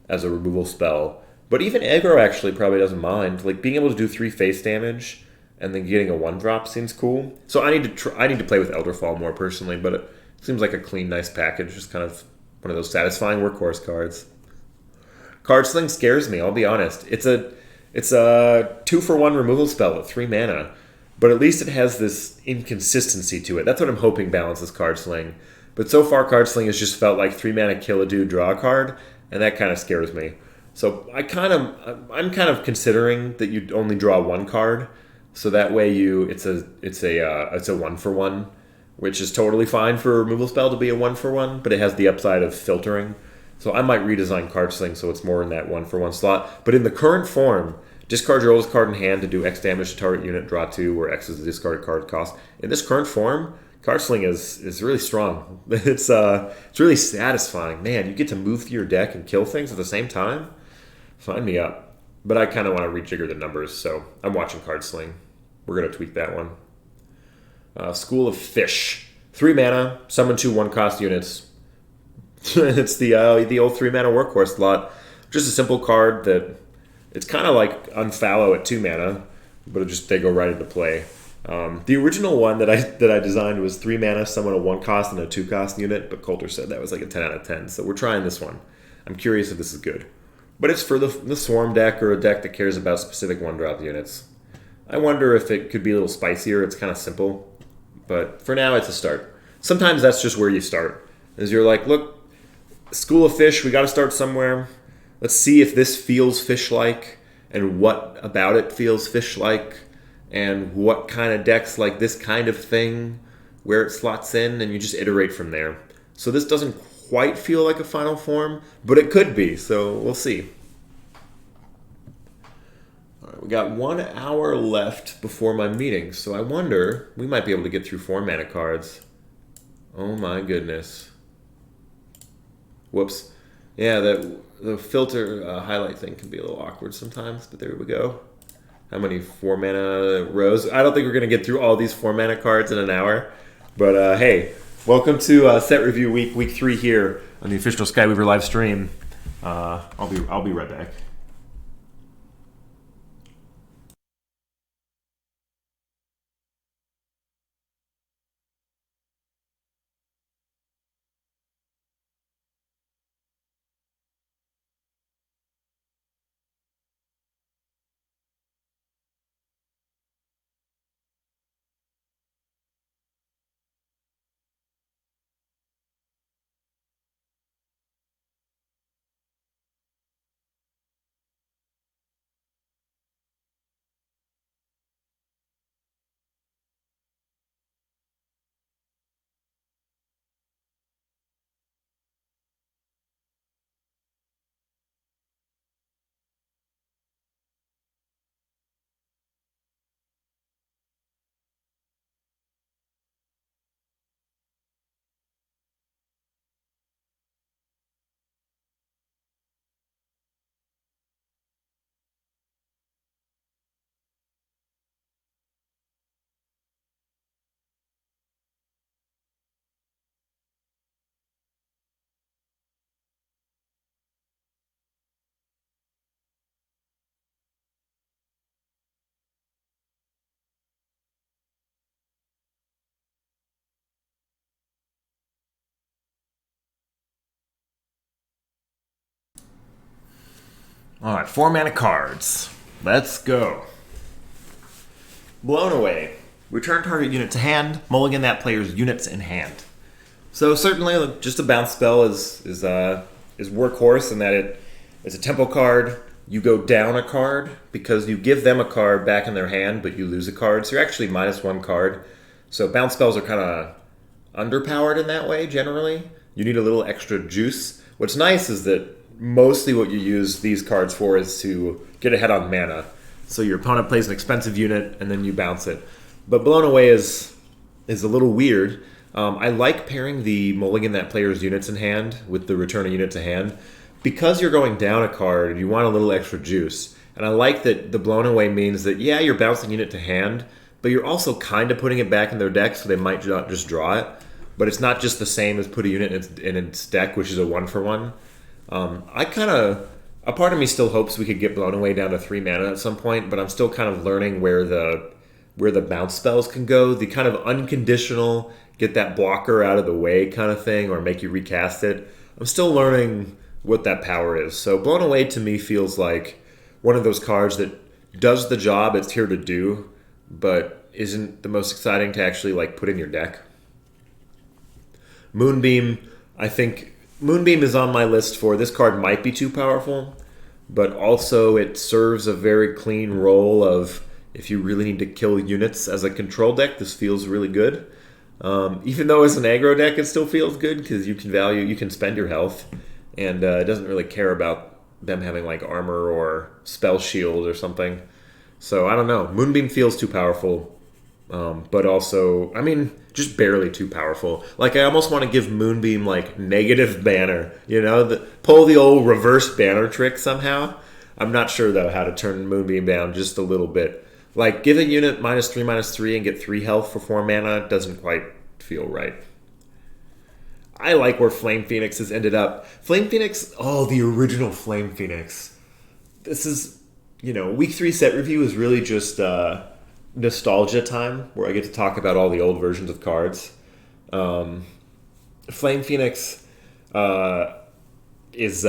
as a removal spell. But even aggro actually probably doesn't mind. Like being able to do 3 face damage and then getting a 1-drop seems cool. So I need to play with Elderfall more personally, but it seems like a clean, nice package. Just kind of one of those satisfying workhorse cards. Card Sling scares me, I'll be honest. It's a 2-for-1 removal spell at 3 mana. But at least it has this inconsistency to it. That's what I'm hoping balances Card Sling. But so far, Card Sling has just felt like 3 mana kill a dude, draw a card, and that kind of scares me. So I'm kind of considering that you only draw 1 card, so that way it's a 1-for-1, which is totally fine for a removal spell to be a 1-for-1, but it has the upside of filtering. So I might redesign Card Sling so it's more in that 1-for-1 slot. But in the current form, discard your oldest card in hand to do X damage to target unit, draw 2, where X is the discarded card cost. In this current form, Card Sling is really strong. It's really satisfying. Man, you get to move through your deck and kill things at the same time? Sign me up. But I kind of want to rejigger the numbers, so I'm watching Card Sling. We're going to tweak that one. School of Fish. 3 mana, summon 2 1-cost units. It's the old 3 mana workhorse slot. Just a simple card that it's kind of like Unfallow at 2 mana, but they go right into play. The original one that I designed was 3 mana, summon a 1-cost and a 2-cost unit, but Coulter said that was like a 10 out of 10. So we're trying this one. I'm curious if this is good. But it's for the Swarm deck or a deck that cares about specific 1-drop units. I wonder if it could be a little spicier. It's kind of simple. But for now, it's a start. Sometimes that's just where you start. Is you're like, look, School of Fish, we got to start somewhere. Let's see if this feels fish-like and what about it feels fish-like and what kind of decks like this kind of thing, where it slots in, and you just iterate from there. So this doesn't quite feel like a final form, but it could be, so we'll see. All right, we got 1 hour left before my meeting, so I wonder, we might be able to get through 4 mana cards. Oh my goodness. Whoops. Yeah, the filter highlight thing can be a little awkward sometimes, but there we go. How many 4 mana rows? I don't think we're going to get through all these 4 mana cards in an hour, but hey, welcome to Set Review Week 3 here on the official Skyweaver live stream. I'll be right back. All right, 4-mana cards. Let's go. Blown Away. Return target unit to hand. Mulligan that player's units in hand. So certainly, just a bounce spell is workhorse in that it's a tempo card. You go down a card because you give them a card back in their hand, but you lose a card. So you're actually -1 card. So bounce spells are kind of underpowered in that way, generally. You need a little extra juice. What's nice is that mostly what you use these cards for is to get ahead on mana. So your opponent plays an expensive unit, and then you bounce it. But Blown Away is a little weird. I like pairing the mulligan that player's units in hand with the return a unit to hand. Because you're going down a card, you want a little extra juice. And I like that the Blown Away means that, yeah, you're bouncing unit to hand, but you're also kind of putting it back in their deck so they might not just draw it. But it's not just the same as put a unit in its deck, which is a 1-for-1. A part of me still hopes we could get Blown Away down to 3 mana at some point, but I'm still kind of learning where the bounce spells can go. The kind of unconditional, get that blocker out of the way kind of thing, or make you recast it. I'm still learning what that power is. So Blown Away to me feels like one of those cards that does the job it's here to do, but isn't the most exciting to actually like put in your deck. Moonbeam, I think Moonbeam is on my list for this card might be too powerful, but also it serves a very clean role of if you really need to kill units as a control deck, this feels really good. Even though it's an aggro deck, it still feels good because you can spend your health, and it doesn't really care about them having like armor or spell shield or something. So I don't know. Moonbeam feels too powerful, but also, I mean, just barely too powerful. Like I almost want to give Moonbeam like negative banner, pull the old reverse banner trick somehow. I'm not sure though how to turn Moonbeam down just a little bit. Like give a unit -3/-3 and get 3 health for 4 mana doesn't quite feel right. I like where Flame Phoenix has ended up. Flame Phoenix, the original Flame Phoenix. This is, week 3 set review is really just nostalgia time where I get to talk about all the old versions of cards. Flame Phoenix is...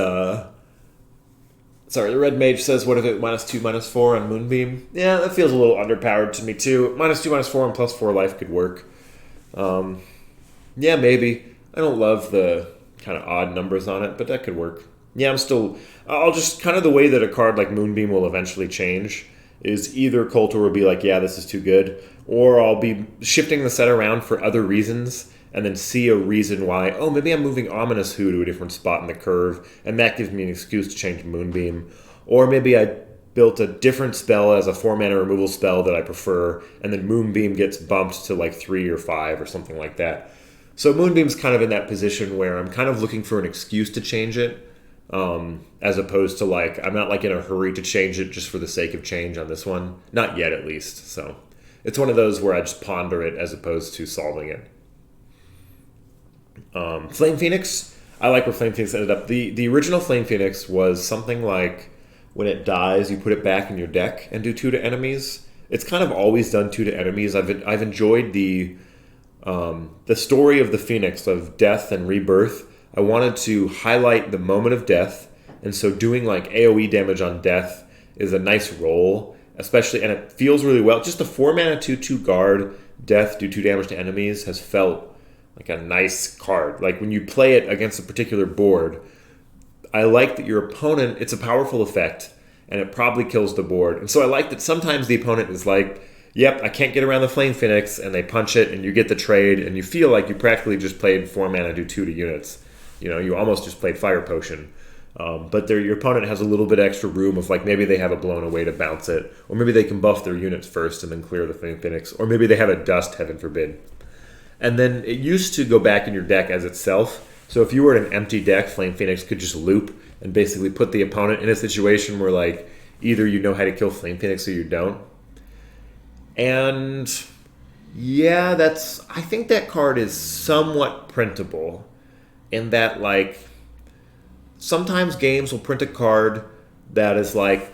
Sorry, the Red Mage says, what if it -2, -4 on Moonbeam? Yeah, that feels a little underpowered to me too. -2, -4 and +4 life could work. Yeah, maybe. I don't love the kind of odd numbers on it, but that could work. Yeah, I'll just, kind of the way that a card like Moonbeam will eventually change is either Coulter will be like, yeah, this is too good, or I'll be shifting the set around for other reasons and then see a reason why, maybe I'm moving Ominous Who to a different spot in the curve, and that gives me an excuse to change Moonbeam. Or maybe I built a different spell as a 4-mana removal spell that I prefer, and then Moonbeam gets bumped to like 3 or 5 or something like that. So Moonbeam's kind of in that position where I'm kind of looking for an excuse to change it, as opposed to like, I'm not like in a hurry to change it just for the sake of change on this one. Not yet, at least. So it's one of those where I just ponder it as opposed to solving it. Flame Phoenix, I like where Flame Phoenix ended up. The original Flame Phoenix was something like when it dies, you put it back in your deck and do 2 to enemies. It's kind of always done 2 to enemies. I've enjoyed the story of the Phoenix, of death and rebirth. I wanted to highlight the moment of death, and so doing like AoE damage on death is a nice role, especially, and it feels really well. Just the 4-mana 2/2 guard, death, do 2 damage to enemies has felt like a nice card. Like when you play it against a particular board, I like that your opponent, it's a powerful effect, and it probably kills the board. And so I like that sometimes the opponent is like, yep, I can't get around the Flame Phoenix, and they punch it, and you get the trade, and you feel like you practically just played 4 mana, do 2 to units. You almost just played Fire Potion. But your opponent has a little bit extra room of like, maybe they have a Blown Away to bounce it, or maybe they can buff their units first and then clear the Flame Phoenix, or maybe they have a Dust, heaven forbid. And then it used to go back in your deck as itself. So if you were in an empty deck, Flame Phoenix could just loop and basically put the opponent in a situation where like either you know how to kill Flame Phoenix or you don't. And yeah, I think that card is somewhat printable in that like sometimes games will print a card that is like,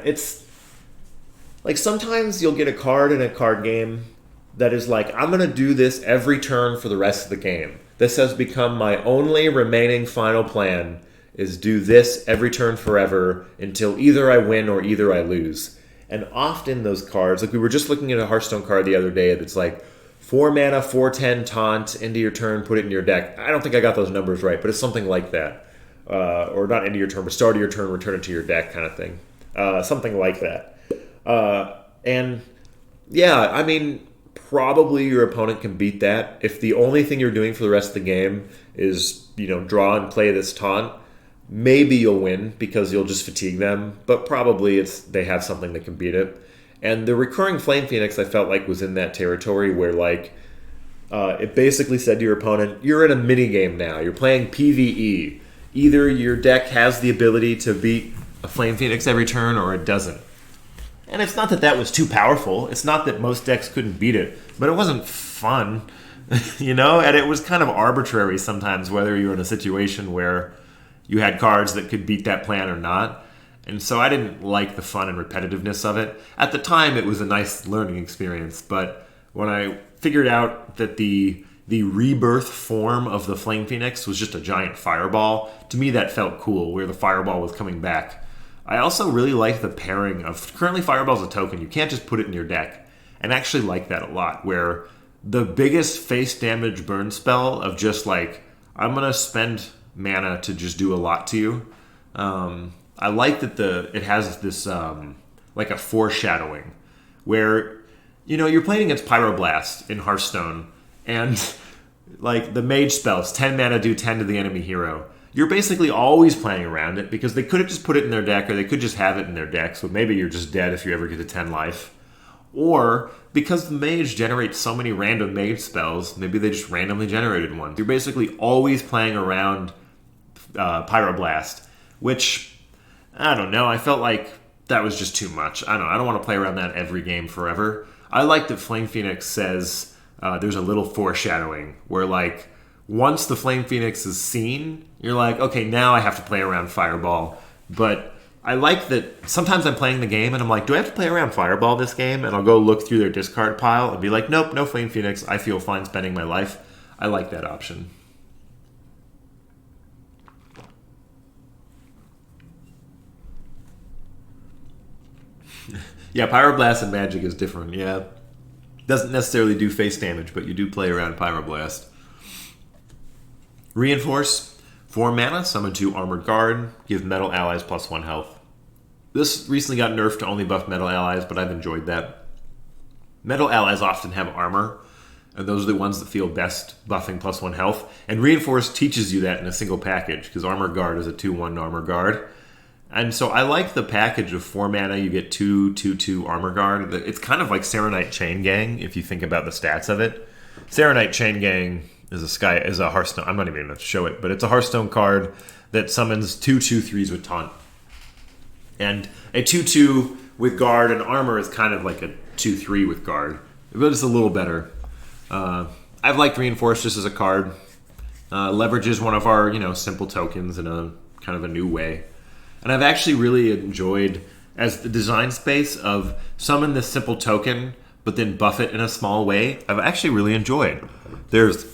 it's like sometimes you'll get a card in a card game that is like, I'm going to do this every turn for the rest of the game. This has become my only remaining final plan, is do this every turn forever until either I win or either I lose. And often those cards, like we were just looking at a Hearthstone card the other day that's like 4 mana, 4/10 taunt, into your turn, put it in your deck. I don't think I got those numbers right, but it's something like that. Or not into your turn, but start of your turn, return it to your deck kind of thing. Something like that. And yeah, I mean, probably your opponent can beat that. If the only thing you're doing for the rest of the game is, draw and play this taunt, maybe you'll win because you'll just fatigue them, but probably they have something that can beat it. And the recurring Flame Phoenix I felt like was in that territory where it basically said to your opponent, you're in a mini game now. You're playing PvE. Either your deck has the ability to beat a Flame Phoenix every turn or it doesn't. And it's not that was too powerful. It's not that most decks couldn't beat it, but it wasn't fun, and it was kind of arbitrary sometimes whether you were in a situation where you had cards that could beat that plan or not. And so I didn't like the fun and repetitiveness of it. At the time, it was a nice learning experience, but when I figured out that the rebirth form of the Flame Phoenix was just a giant fireball, to me that felt cool, where the fireball was coming back. I also really like the pairing of, currently Fireball's a token, you can't just put it in your deck, and I actually like that a lot, where the biggest face damage burn spell of just I'm going to spend mana to just do a lot to you. I like that it has this like a foreshadowing, where, you're playing against Pyroblast in Hearthstone, and the mage spells, 10 mana do 10 to the enemy hero. You're basically always playing around it because they could have just put it in their deck, or they could just have it in their deck, so maybe you're just dead if you ever get to 10 life. Or because the mage generates so many random mage spells, maybe they just randomly generated one. You're basically always playing around Pyroblast, which, I don't know, I felt like that was just too much. I don't want to play around that every game forever. I like that Flame Phoenix says there's a little foreshadowing where once the Flame Phoenix is seen, you're like, okay, now I have to play around Fireball. But I like that sometimes I'm playing the game and I'm like, do I have to play around Fireball this game? And I'll go look through their discard pile and be like, nope, no Flame Phoenix. I feel fine spending my life. I like that option. Yeah, Pyroblast and Magic is different, yeah. Doesn't necessarily do face damage, but you do play around Pyroblast. Reinforce, 4 mana, summon 2 Armored Guard, give metal allies +1 health. This recently got nerfed to only buff metal allies, but I've enjoyed that. Metal allies often have armor, and those are the ones that feel best buffing +1 health. And Reinforce teaches you that in a single package, because Armored Guard is a 2/1 Armor Guard. And so I like the package of 4 mana, you get 2/2/2 Armor Guard. It's kind of like Serenite Chain Gang, if you think about the stats of it. Serenite Chain Gang is a Hearthstone. I'm not even going to show it, but it's a Hearthstone card that summons 2/2/3s with taunt. And a 2/2 with guard and armor is kind of like a 2/3 with guard, but it's a little better. I've liked Reinforce just as a card. Leverages one of our simple tokens in a kind of a new way. And I've actually really enjoyed, as the design space of summon this simple token, but then buff it in a small way, I've actually really enjoyed. There's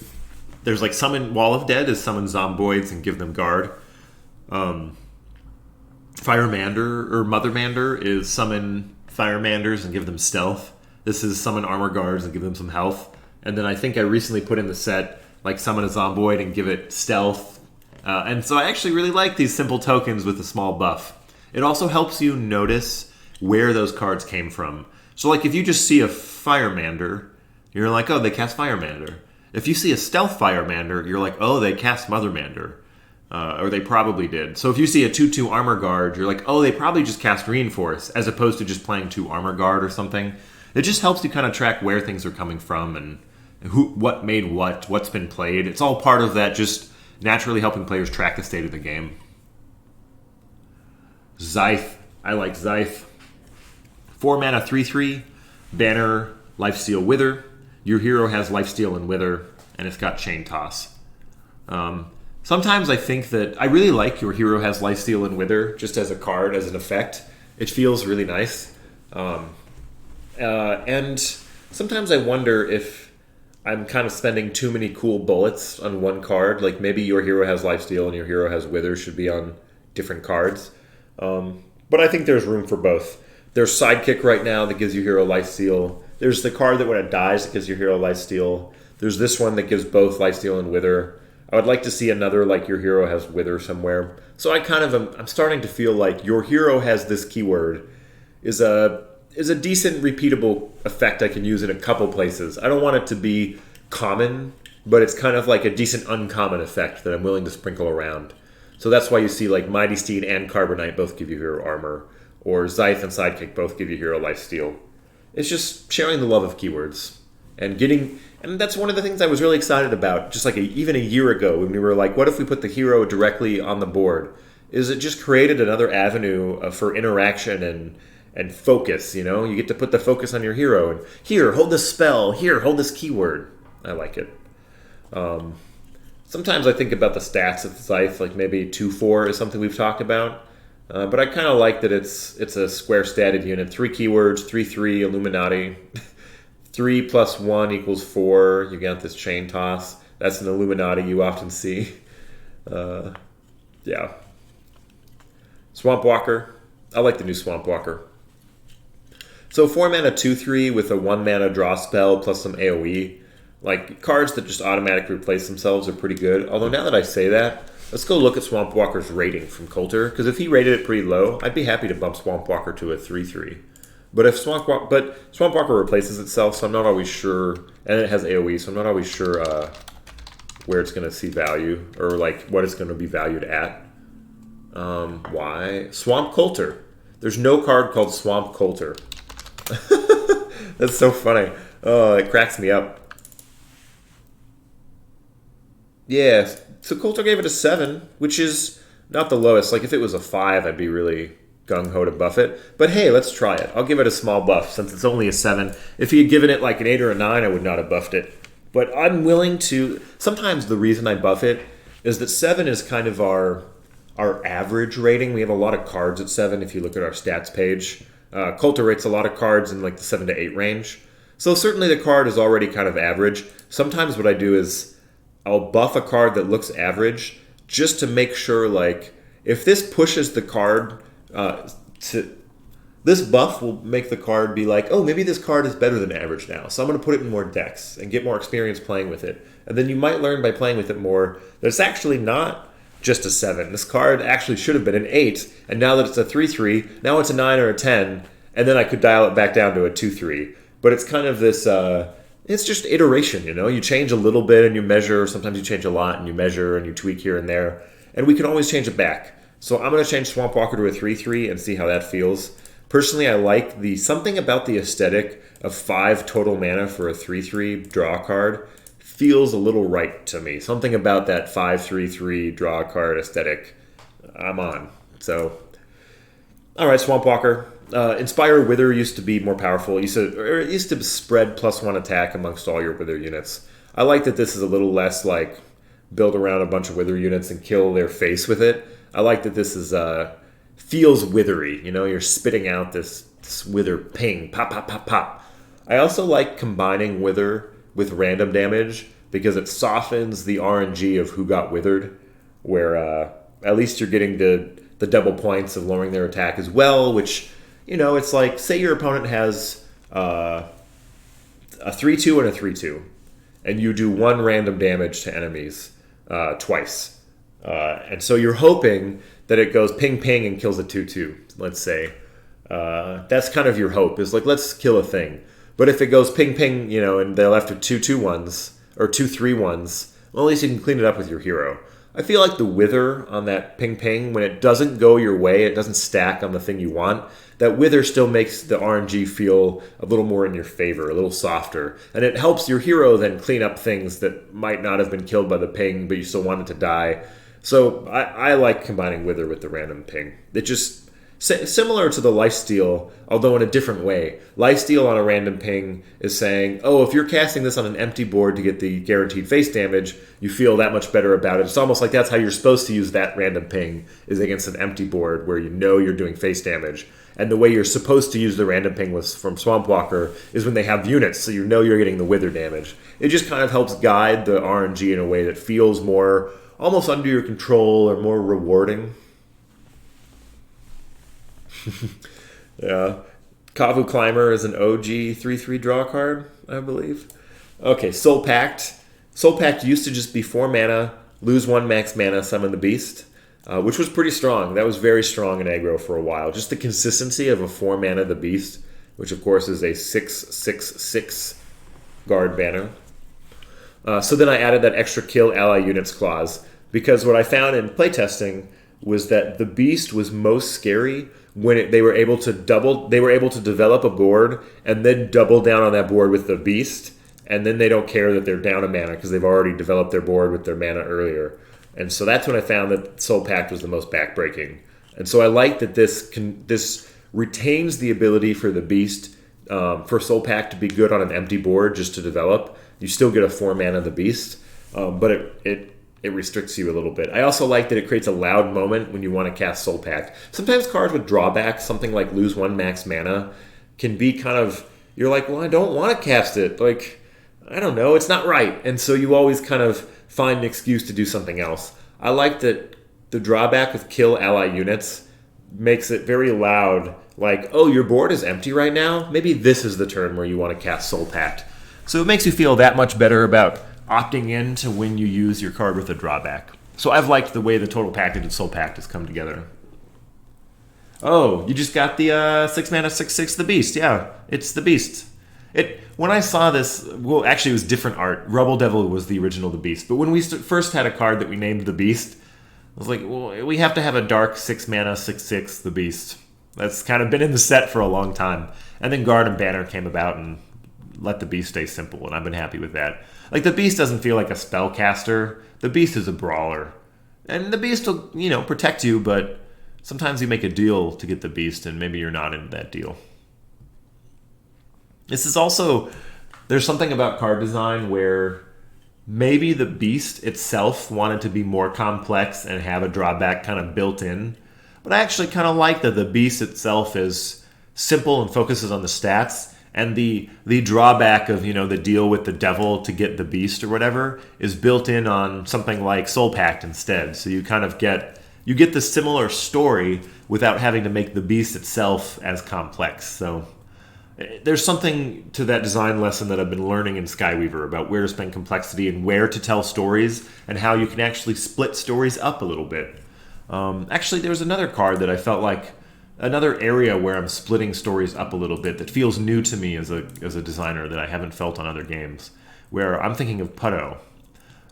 summon Wall of Dead is summon Zomboids and give them guard. Firemander or Mothermander is summon Firemanders and give them stealth. This is summon Armor Guards and give them some health. And then I think I recently put in the set summon a Zomboid and give it stealth. And so I actually really like these simple tokens with a small buff. It also helps you notice where those cards came from. So if you just see a Firemander, you're like, oh, they cast Firemander. If you see a Stealth Firemander, you're like, oh, they cast Mothermander. Or they probably did. So if you see a 2/2 Armor Guard, you're like, oh, they probably just cast Reinforce, as opposed to just playing 2 Armor Guard or something. It just helps you kind of track where things are coming from and what made what's been played. It's all part of that just naturally helping players track the state of the game. Zythe. I like Zythe. 4 mana, 3/3. Banner, Lifesteal, Wither. Your hero has Lifesteal and Wither, and it's got Chain Toss. Sometimes I think that I really like your hero has Lifesteal and Wither just as a card, as an effect. It feels really nice. And sometimes I wonder if I'm kind of spending too many cool bullets on one card. Like maybe your hero has lifesteal and your hero has wither should be on different cards. But I think there's room for both. There's sidekick right now that gives your hero lifesteal. There's the card that when it dies that gives your hero lifesteal. There's this one that gives both lifesteal and wither. I would like to see another like your hero has wither somewhere. So I kind of I'm starting to feel like your hero has this keyword is a decent repeatable effect I can use in a couple places. I don't want it to be common, but it's kind of like a decent uncommon effect that I'm willing to sprinkle around. So that's why you see like Mighty Steed and Carbonite both give you hero armor, or Scythe and Sidekick both give you hero lifesteal. It's just sharing the love of keywords and that's one of the things I was really excited about. Just like even a year ago when we were like, what if we put the hero directly on the board? Is it just created another avenue for interaction and focus? You get to put the focus on your hero and here, hold this spell. Here, hold this keyword. I like it. Sometimes I think about the stats of Scythe, like maybe 2-4 is something we've talked about. But I kind of like that it's a square statted unit. 3 keywords, 3/3 Illuminati. 3 + 1 = 4. You got this chain toss. That's an Illuminati you often see. Yeah. Swamp Walker. I like the new Swamp Walker. So 4 mana 2/3 with a 1 mana draw spell plus some AoE. Like cards that just automatically replace themselves are pretty good. Although now that I say that, let's go look at Swamp Walker's rating from Coulter. Because if he rated it pretty low, I'd be happy to bump Swamp Walker to a 3/3. But Swamp Walker replaces itself, so I'm not always sure, and it has AoE, so I'm not always sure where it's going to see value or like what it's going to be valued at. Why Swamp Coulter? There's no card called Swamp Coulter. That's so funny. Oh, it cracks me up. Yeah, so Coulter gave it a 7, which is not the lowest. Like if it was a 5, I'd be really gung-ho to buff it. But hey, let's try it. I'll give it a small buff since it's only a 7. If he had given it like an 8 or a 9, I would not have buffed it. But I'm willing to... Sometimes the reason I buff it is that 7 is kind of our average rating. We have a lot of cards at 7 if you look at our stats page. Coulter rates a lot of cards in like the 7 to 8 range. So certainly the card is already kind of average. Sometimes what I do is I'll buff a card that looks average just to make sure, like, if this pushes the card this buff will make the card be like, oh, maybe this card is better than average now, so I'm going to put it in more decks and get more experience playing with it. And then you might learn by playing with it more that it's actually not just a 7. This card actually should have been an 8, and now that it's a 3/3, now it's a 9 or a 10, and then I could dial it back down to a 2/3. But it's kind of this... it's just iteration, You change a little bit and you measure. Sometimes you change a lot and you measure and you tweak here and there. And we can always change it back. So I'm going to change Swamp Walker to a 3/3 and see how that feels. Personally, I like something about the aesthetic of 5 total mana for a 3/3 draw card feels a little right to me. Something about that 5/3/3 draw card aesthetic I'm on. So, all right, Swamp Walker. Inspire Wither used to be more powerful. It used to spread +1 attack amongst all your Wither units. I like that this is a little less like build around a bunch of Wither units and kill their face with it. I like that this is feels withery. You're spitting out this Wither ping, pop, pop, pop, pop. I also like combining Wither with random damage because it softens the RNG of who got withered, where at least you're getting the double points of lowering their attack as well, which... it's like, say your opponent has a 3/2 and a 3/2, and you do 1 random damage to enemies twice. And so you're hoping that it goes ping ping and kills a 2/2, let's say. That's kind of your hope, is like, let's kill a thing. But if it goes ping ping, and they're left with 2/2/1s, or 2/3/1s, well, at least you can clean it up with your hero. I feel like the wither on that ping ping, when it doesn't go your way, it doesn't stack on the thing you want, that wither still makes the RNG feel a little more in your favor, a little softer. And it helps your hero then clean up things that might not have been killed by the ping, but you still want it to die. So I like combining wither with the random ping. It just Similar to the lifesteal, although in a different way. Lifesteal on a random ping is saying, oh, if you're casting this on an empty board to get the guaranteed face damage, you feel that much better about it. It's almost like that's how you're supposed to use that random ping, is against an empty board where you know you're doing face damage. And the way you're supposed to use the random ping from Swamp Walker is when they have units, so you know you're getting the wither damage. It just kind of helps guide the RNG in a way that feels more almost under your control or more rewarding. Yeah. Kavu Climber is an OG 3/3 draw card, I believe. Okay, Soul Pact. Soul Pact used to just be 4 mana, lose 1 max mana, summon the beast, which was pretty strong. That was very strong in aggro for a while. Just the consistency of a 4 mana the beast, which of course is a 6/6/6 guard banner. So then I added that extra kill ally units clause, because what I found in playtesting was that the beast was most scary when they were able to develop a board and then double down on that board with the beast, and then they don't care that they're down a mana because they've already developed their board with their mana earlier. And so that's when I found that Soul Pact was the most backbreaking. And so I like that this retains the ability for the beast, for Soul Pact to be good on an empty board just to develop. You still get a 4 mana the beast, but it restricts you a little bit. I also like that it creates a loud moment when you want to cast Soul Pact. Sometimes cards with drawbacks, something like lose 1 max mana, can be kind of, you're like, well, I don't want to cast it. Like, I don't know, it's not right. And so you always kind of find an excuse to do something else. I like that the drawback with kill ally units makes it very loud, like, oh, your board is empty right now? Maybe this is the turn where you want to cast Soul Pact. So it makes you feel that much better about opting in to when you use your card with a drawback. So I've liked the way the total package of Soul Pact has come together. Oh, you just got the 6 mana 6/6 the beast. Yeah, it's the beast. When I saw this, well, actually it was different art. Rubble Devil was the original the beast. But when we first had a card that we named the beast, I was like, well, we have to have a dark 6 mana 6/6 the beast. That's kind of been in the set for a long time. And then Guard and Banner came about and let the beast stay simple, and I've been happy with that. Like, the beast doesn't feel like a spellcaster. The beast is a brawler. And the beast will, protect you, but sometimes you make a deal to get the beast, and maybe you're not into that deal. This is also, there's something about card design where maybe the beast itself wanted to be more complex and have a drawback kind of built in. But I actually kind of like that the beast itself is simple and focuses on the stats. And the drawback of, the deal with the devil to get the beast or whatever is built in on something like Soul Pact instead. So you kind of get the similar story without having to make the beast itself as complex. So there's something to that design lesson that I've been learning in Skyweaver about where to spend complexity and where to tell stories and how you can actually split stories up a little bit. Actually, there's another card that I felt like another area where I'm splitting stories up a little bit that feels new to me as a designer that I haven't felt on other games, where I'm thinking of Putto,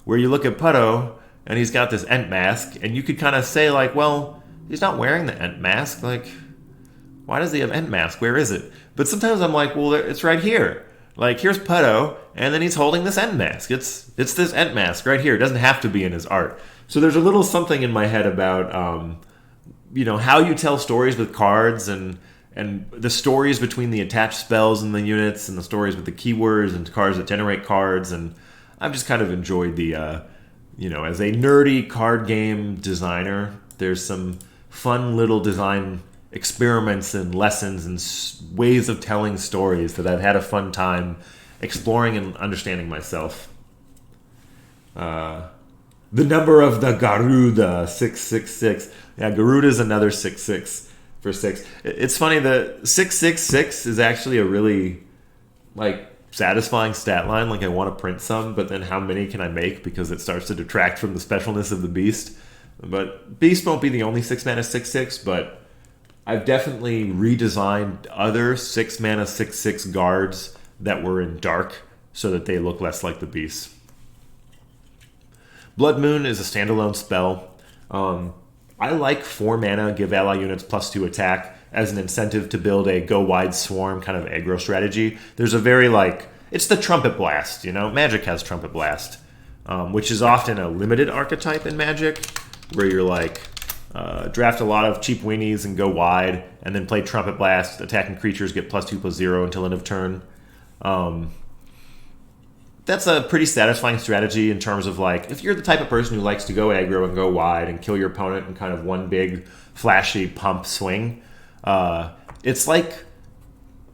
where you look at Putto and he's got this Ent mask, and you could kind of say like, well, he's not wearing the Ent mask, like, why does he have Ent mask? Where is it? But sometimes I'm like, well, it's right here. Like, here's Putto, and then he's holding this Ent mask. It's this Ent mask right here. It doesn't have to be in his art. So there's a little something in my head about how you tell stories with cards and the stories between the attached spells and the units and the stories with the keywords and cards that generate cards. And I've just kind of enjoyed the, as a nerdy card game designer, there's some fun little design experiments and lessons and ways of telling stories that I've had a fun time exploring and understanding myself. The number of the Garuda, 666. Yeah, Garuda is another 6/6 for 6. It's funny, the 666 is actually a really satisfying stat line. Like, I want to print some, but then how many can I make because it starts to detract from the specialness of the beast. But beast won't be the only 6 mana 6/6, but I've definitely redesigned other 6 mana 6/6 guards that were in dark so that they look less like the beast. Blood Moon is a standalone spell. I like 4 mana, give ally units +2 attack as an incentive to build a go wide swarm kind of aggro strategy. There's a very it's the Trumpet Blast, Magic has Trumpet Blast, which is often a limited archetype in Magic, where you're like, draft a lot of cheap weenies and go wide, and then play Trumpet Blast. Attacking creatures get +2/+0 until end of turn. That's a pretty satisfying strategy in terms of like, if you're the type of person who likes to go aggro and go wide and kill your opponent in kind of one big flashy pump swing. It's like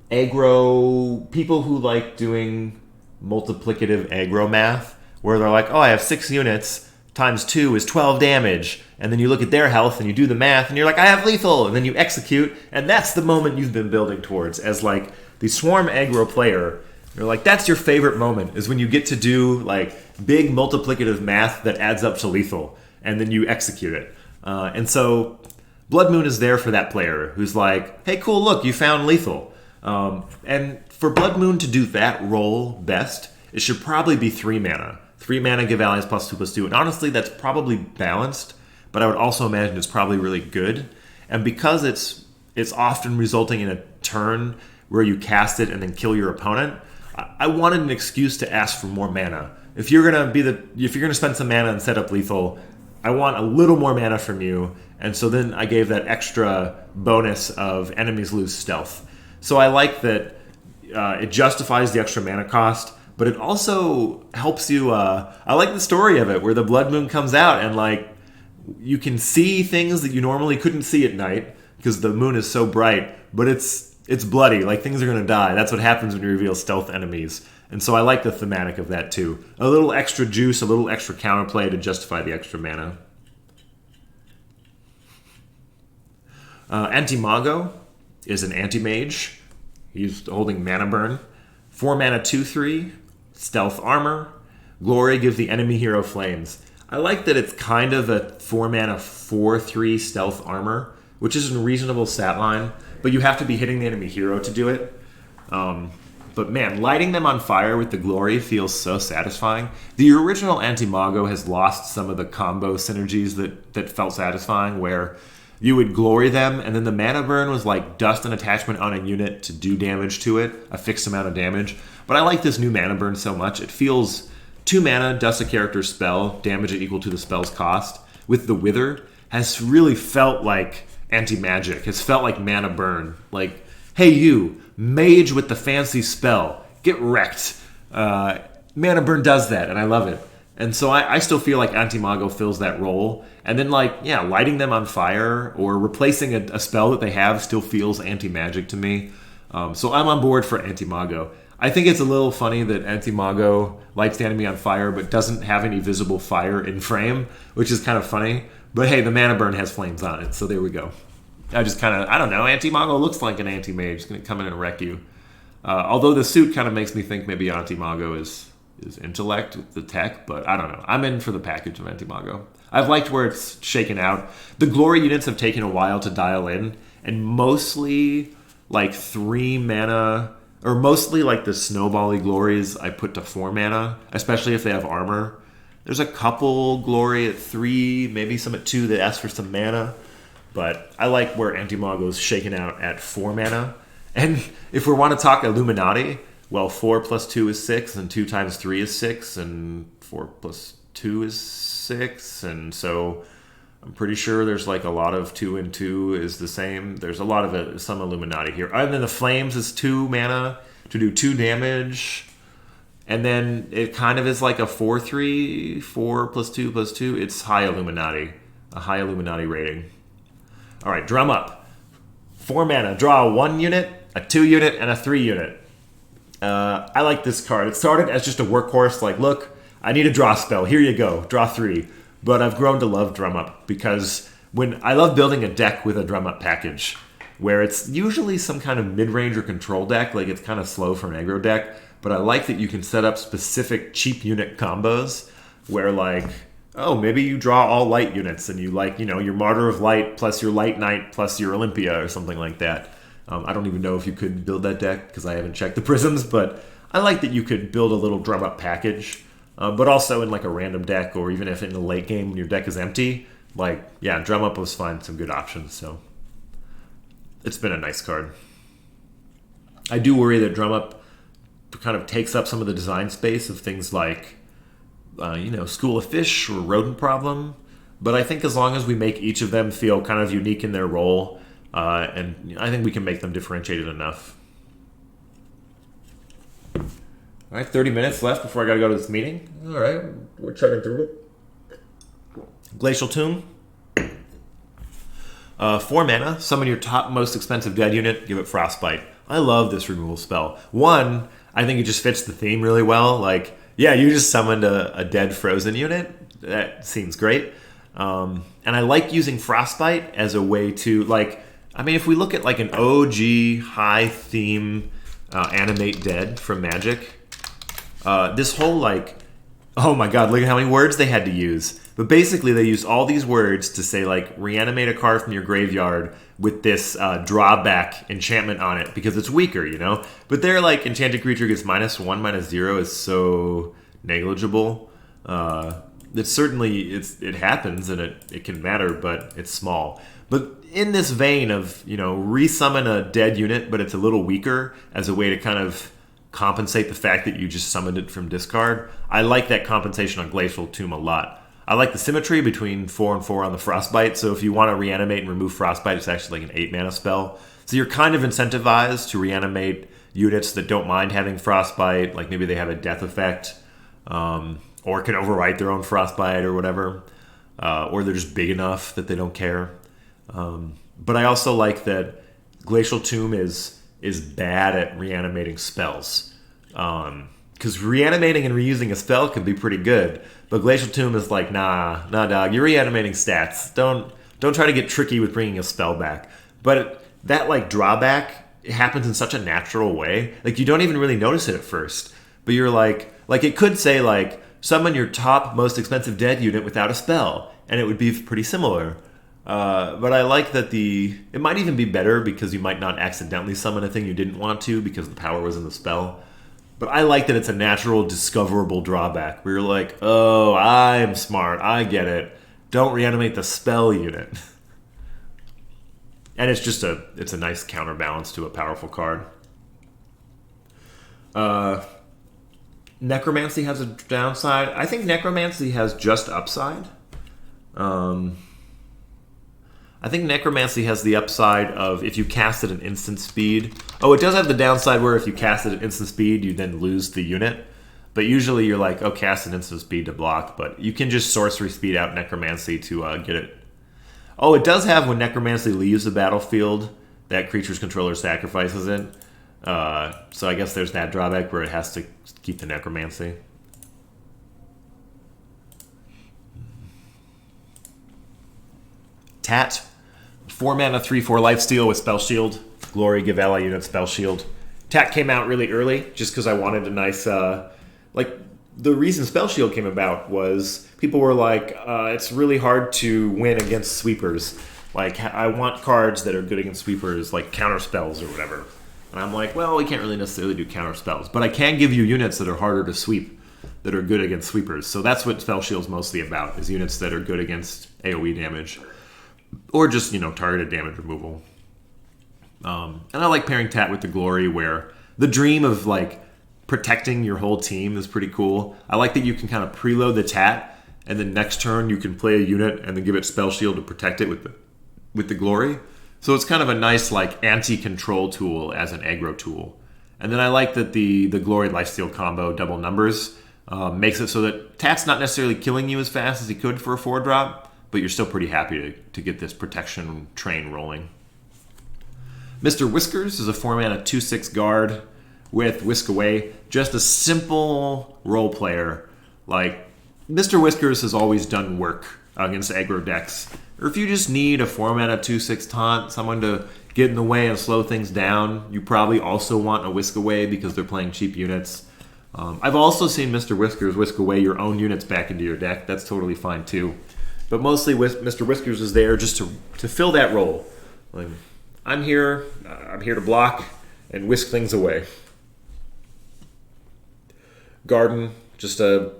aggro, people who like doing multiplicative aggro math, where they're like, oh, I have 6 units times 2 is 12 damage. And then you look at their health and you do the math and you're like, I have lethal. And then you execute. And that's the moment you've been building towards as like the swarm aggro player. You're like, that's your favorite moment, is when you get to do like big multiplicative math that adds up to lethal. And then you execute it. And so Blood Moon is there for that player who's like, hey, cool, look, you found lethal. And for Blood Moon to do that role best, it should probably be 3 mana. 3 mana, give allies +2/+2. And honestly, that's probably balanced, but I would also imagine it's probably really good. And because it's often resulting in a turn where you cast it and then kill your opponent, I wanted an excuse to ask for more mana. If you're gonna spend some mana and set up lethal, I want a little more mana from you. And so then I gave that extra bonus of enemies lose stealth. So I like that it justifies the extra mana cost, but it also helps you. I like the story of it, where the Blood Moon comes out and like you can see things that you normally couldn't see at night because the moon is so bright. But it's bloody, like things are gonna die. That's what happens when you reveal stealth enemies. And so I like the thematic of that too. A little extra juice, a little extra counterplay to justify the extra mana. Anti-Mago is an anti-mage. He's holding mana burn. 4 mana 2/3, stealth armor. Glory, give the enemy hero flames. I like that it's kind of a 4 mana 4/3 stealth armor, which is a reasonable stat line, but you have to be hitting the enemy hero to do it. But man, lighting them on fire with the glory feels so satisfying. The original Anti-Mago has lost some of the combo synergies that felt satisfying, where you would glory them, and then the mana burn was like dust an attachment on a unit to do damage to it, a fixed amount of damage. But I like this new mana burn so much. It feels 2 mana, dust a character's spell, damage it equal to the spell's cost. With the Wither, has really felt like anti-magic. Has felt like mana burn. Like, hey you, mage with the fancy spell, get wrecked. Mana burn does that, and I love it. And so I still feel like Anti-Mago fills that role. And then, like, yeah, lighting them on fire or replacing a spell that they have still feels anti-magic to me. So I'm on board for Anti-Mago. I think it's a little funny that Anti-Mago lights the enemy on fire but doesn't have any visible fire in frame, which is kind of funny. But hey, the mana burn has flames on it, so there we go. I don't know, Anti-Mago looks like an anti-mage. It's going to come in and wreck you. Although the suit kind of makes me think maybe Anti-Mago is intellect with the tech, but I don't know. I'm in for the package of Anti-Mago. I've liked where it's shaken out. The glory units have taken a while to dial in, and mostly like 3 mana, or mostly like the snowbally glories I put to 4 mana, especially if they have armor. There's a couple glory at 3, maybe some at 2 that ask for some mana, but I like where Anti-Mago's shaken out at 4 mana. And if we want to talk Illuminati, well, 4 + 2 is 6, and 2 × 3 is 6, and 4 + 2 is 6, and so I'm pretty sure there's like a lot of 2 and 2 is the same. There's a lot of some Illuminati here. And then the Flames is 2 mana to do 2 damage, and then it kind of is like a 4/3, 4 + 2 + 2. It's high Illuminati, a high Illuminati rating. All right, drum up. 4 mana, draw a 1 unit, a 2 unit, and a 3 unit. I like this card. It started as just a workhorse, like, look, I need a draw spell. Here you go, draw 3. But I've grown to love Drum Up because I love building a deck with a Drum Up package, where it's usually some kind of mid-range or control deck, like it's kind of slow for an aggro deck, but I like that you can set up specific cheap unit combos where, like, oh, maybe you draw all light units and you like, your Martyr of Light plus your Light Knight plus your Olympia or something like that. I don't even know if you could build that deck because I haven't checked the prisms, but I like that you could build a little Drum Up package, but also in like a random deck, or even if in the late game when your deck is empty, like, yeah, Drum Up was fine, some good options, so it's been a nice card. I do worry that Drum Up kind of takes up some of the design space of things like, School of Fish or Rodent Problem, But I think as long as we make each of them feel kind of unique in their role, and I think we can make them differentiated enough. All right, 30 minutes left before I got to go to this meeting. All right, we're chugging through it. Glacial Tomb. 4 mana, summon your top most expensive dead unit, give it Frostbite. I love this removal spell. One, I think it just fits the theme really well. Like, yeah, you just summoned a dead frozen unit. That seems great. And I like using Frostbite as a way to, like, I mean, if we look at like an OG high theme animate dead from Magic, this whole like, oh my god, look at how many words they had to use. But basically they used all these words to say like reanimate a card from your graveyard with this drawback enchantment on it because it's weaker, you know? But they're like enchanted creature gets -1/-0 is so negligible. It certainly it happens and it can matter, but it's small. But in this vein of, you know, resummon a dead unit, but it's a little weaker as a way to kind of compensate the fact that you just summoned it from discard, I like that compensation on Glacial Tomb a lot. I like the symmetry between 4 and 4 on the Frostbite, so if you want to reanimate and remove Frostbite, it's actually like an 8 mana spell. So you're kind of incentivized to reanimate units that don't mind having Frostbite, like maybe they have a death effect, or can overwrite their own Frostbite or whatever, or they're just big enough that they don't care. But I also like that Glacial Tomb is bad at reanimating spells. Because reanimating and reusing a spell can be pretty good, but Glacial Tomb is like, nah, dog, you're reanimating stats. Don't try to get tricky with bringing a spell back. But that like drawback, it happens in such a natural way. Like you don't even really notice it at first, but you're like it could say like summon your top most expensive dead unit without a spell, and it would be pretty similar. But I like that it might even be better because you might not accidentally summon a thing you didn't want to because the power was in the spell. But I like that it's a natural, discoverable drawback where you're like, oh, I'm smart, I get it. Don't reanimate the spell unit. And it's a nice counterbalance to a powerful card. Necromancy has a downside. I think Necromancy has just upside. I think Necromancy has the upside of if you cast it at instant speed. Oh, it does have the downside where if you cast it at instant speed, you then lose the unit. But usually you're like, oh, cast at instant speed to block. But you can just sorcery speed out Necromancy to get it. Oh, it does have when Necromancy leaves the battlefield, that creature's controller sacrifices it. So I guess there's that drawback where it has to keep the Necromancy. Tat. 4 mana, 3/4 lifesteal with Spell Shield. Glory, give ally unit Spell Shield. Tat came out really early just because I wanted a nice... the reason Spell Shield came about was people were like, it's really hard to win against sweepers. Like, I want cards that are good against sweepers, like counter spells or whatever. And I'm like, well, we can't really necessarily do counter spells. But I can give you units that are harder to sweep, that are good against sweepers. So that's what Spell Shield's mostly about, is units that are good against AoE damage. Or just, targeted damage removal. And I like pairing Tat with the Glory, where the dream of, protecting your whole team is pretty cool. I like that you can kind of preload the Tat, and then next turn you can play a unit and then give it Spell Shield to protect it with the Glory. So it's kind of a nice, anti-control tool as an aggro tool. And then I like that the Glory Lifesteal combo, double numbers, makes it so that Tat's not necessarily killing you as fast as he could for a 4-drop, but you're still pretty happy to get this protection train rolling. Mr. Whiskers is a 4-mana 2/6 guard with Whisk Away. Just a simple role player. Mr. Whiskers has always done work against aggro decks. Or if you just need a 4-mana 2/6 taunt, someone to get in the way and slow things down, you probably also want a Whisk Away because they're playing cheap units. I've also seen Mr. Whiskers whisk away your own units back into your deck. That's totally fine too. But mostly Mr. Whiskers is there just to fill that role. I'm here to block and whisk things away. Garden, just a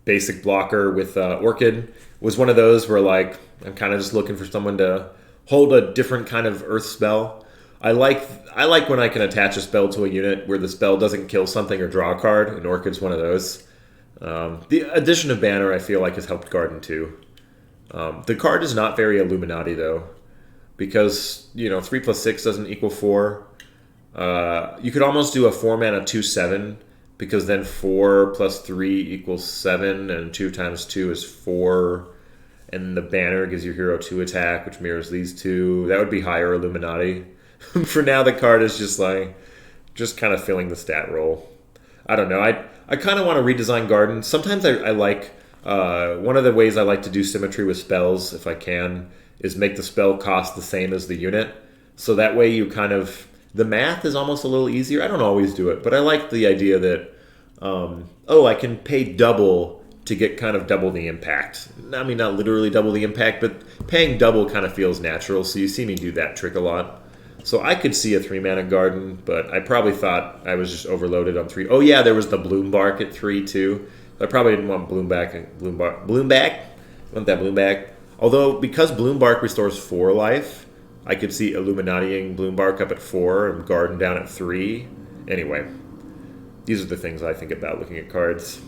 basic blocker with Orchid, was one of those where I'm kind of just looking for someone to hold a different kind of earth spell. I like when I can attach a spell to a unit where the spell doesn't kill something or draw a card, and Orchid's one of those. The addition of Banner I feel like has helped Garden too. The card is not very Illuminati though, because 3 plus 6 doesn't equal 4. You could almost do a 4-mana 2/7, because then 4 plus 3 equals 7, and 2 times 2 is 4, and the banner gives your hero 2 attack, which mirrors these two. That would be higher Illuminati. For now, the card is just kind of filling the stat role. I don't know. I kind of want to redesign Garden. Sometimes I like one of the ways I like to do symmetry with spells, if I can, is make the spell cost the same as the unit. So that way you kind of the math is almost a little easier. I don't always do it, but I like the idea that I can pay double to get kind of double the impact. I mean, not literally double the impact, but paying double kind of feels natural. So you see me do that trick a lot. So I could see a 3-mana Garden, but I probably thought I was just overloaded on 3. Oh yeah, there was the Bloom Bark at 3 too. I probably didn't want Bloom back. Bloom back? I want that Bloom back. Although, because Bloom Bark restores 4 life, I could see Illuminatiing Bloom Bark up at 4 and Garden down at 3. Anyway, these are the things I think about looking at cards.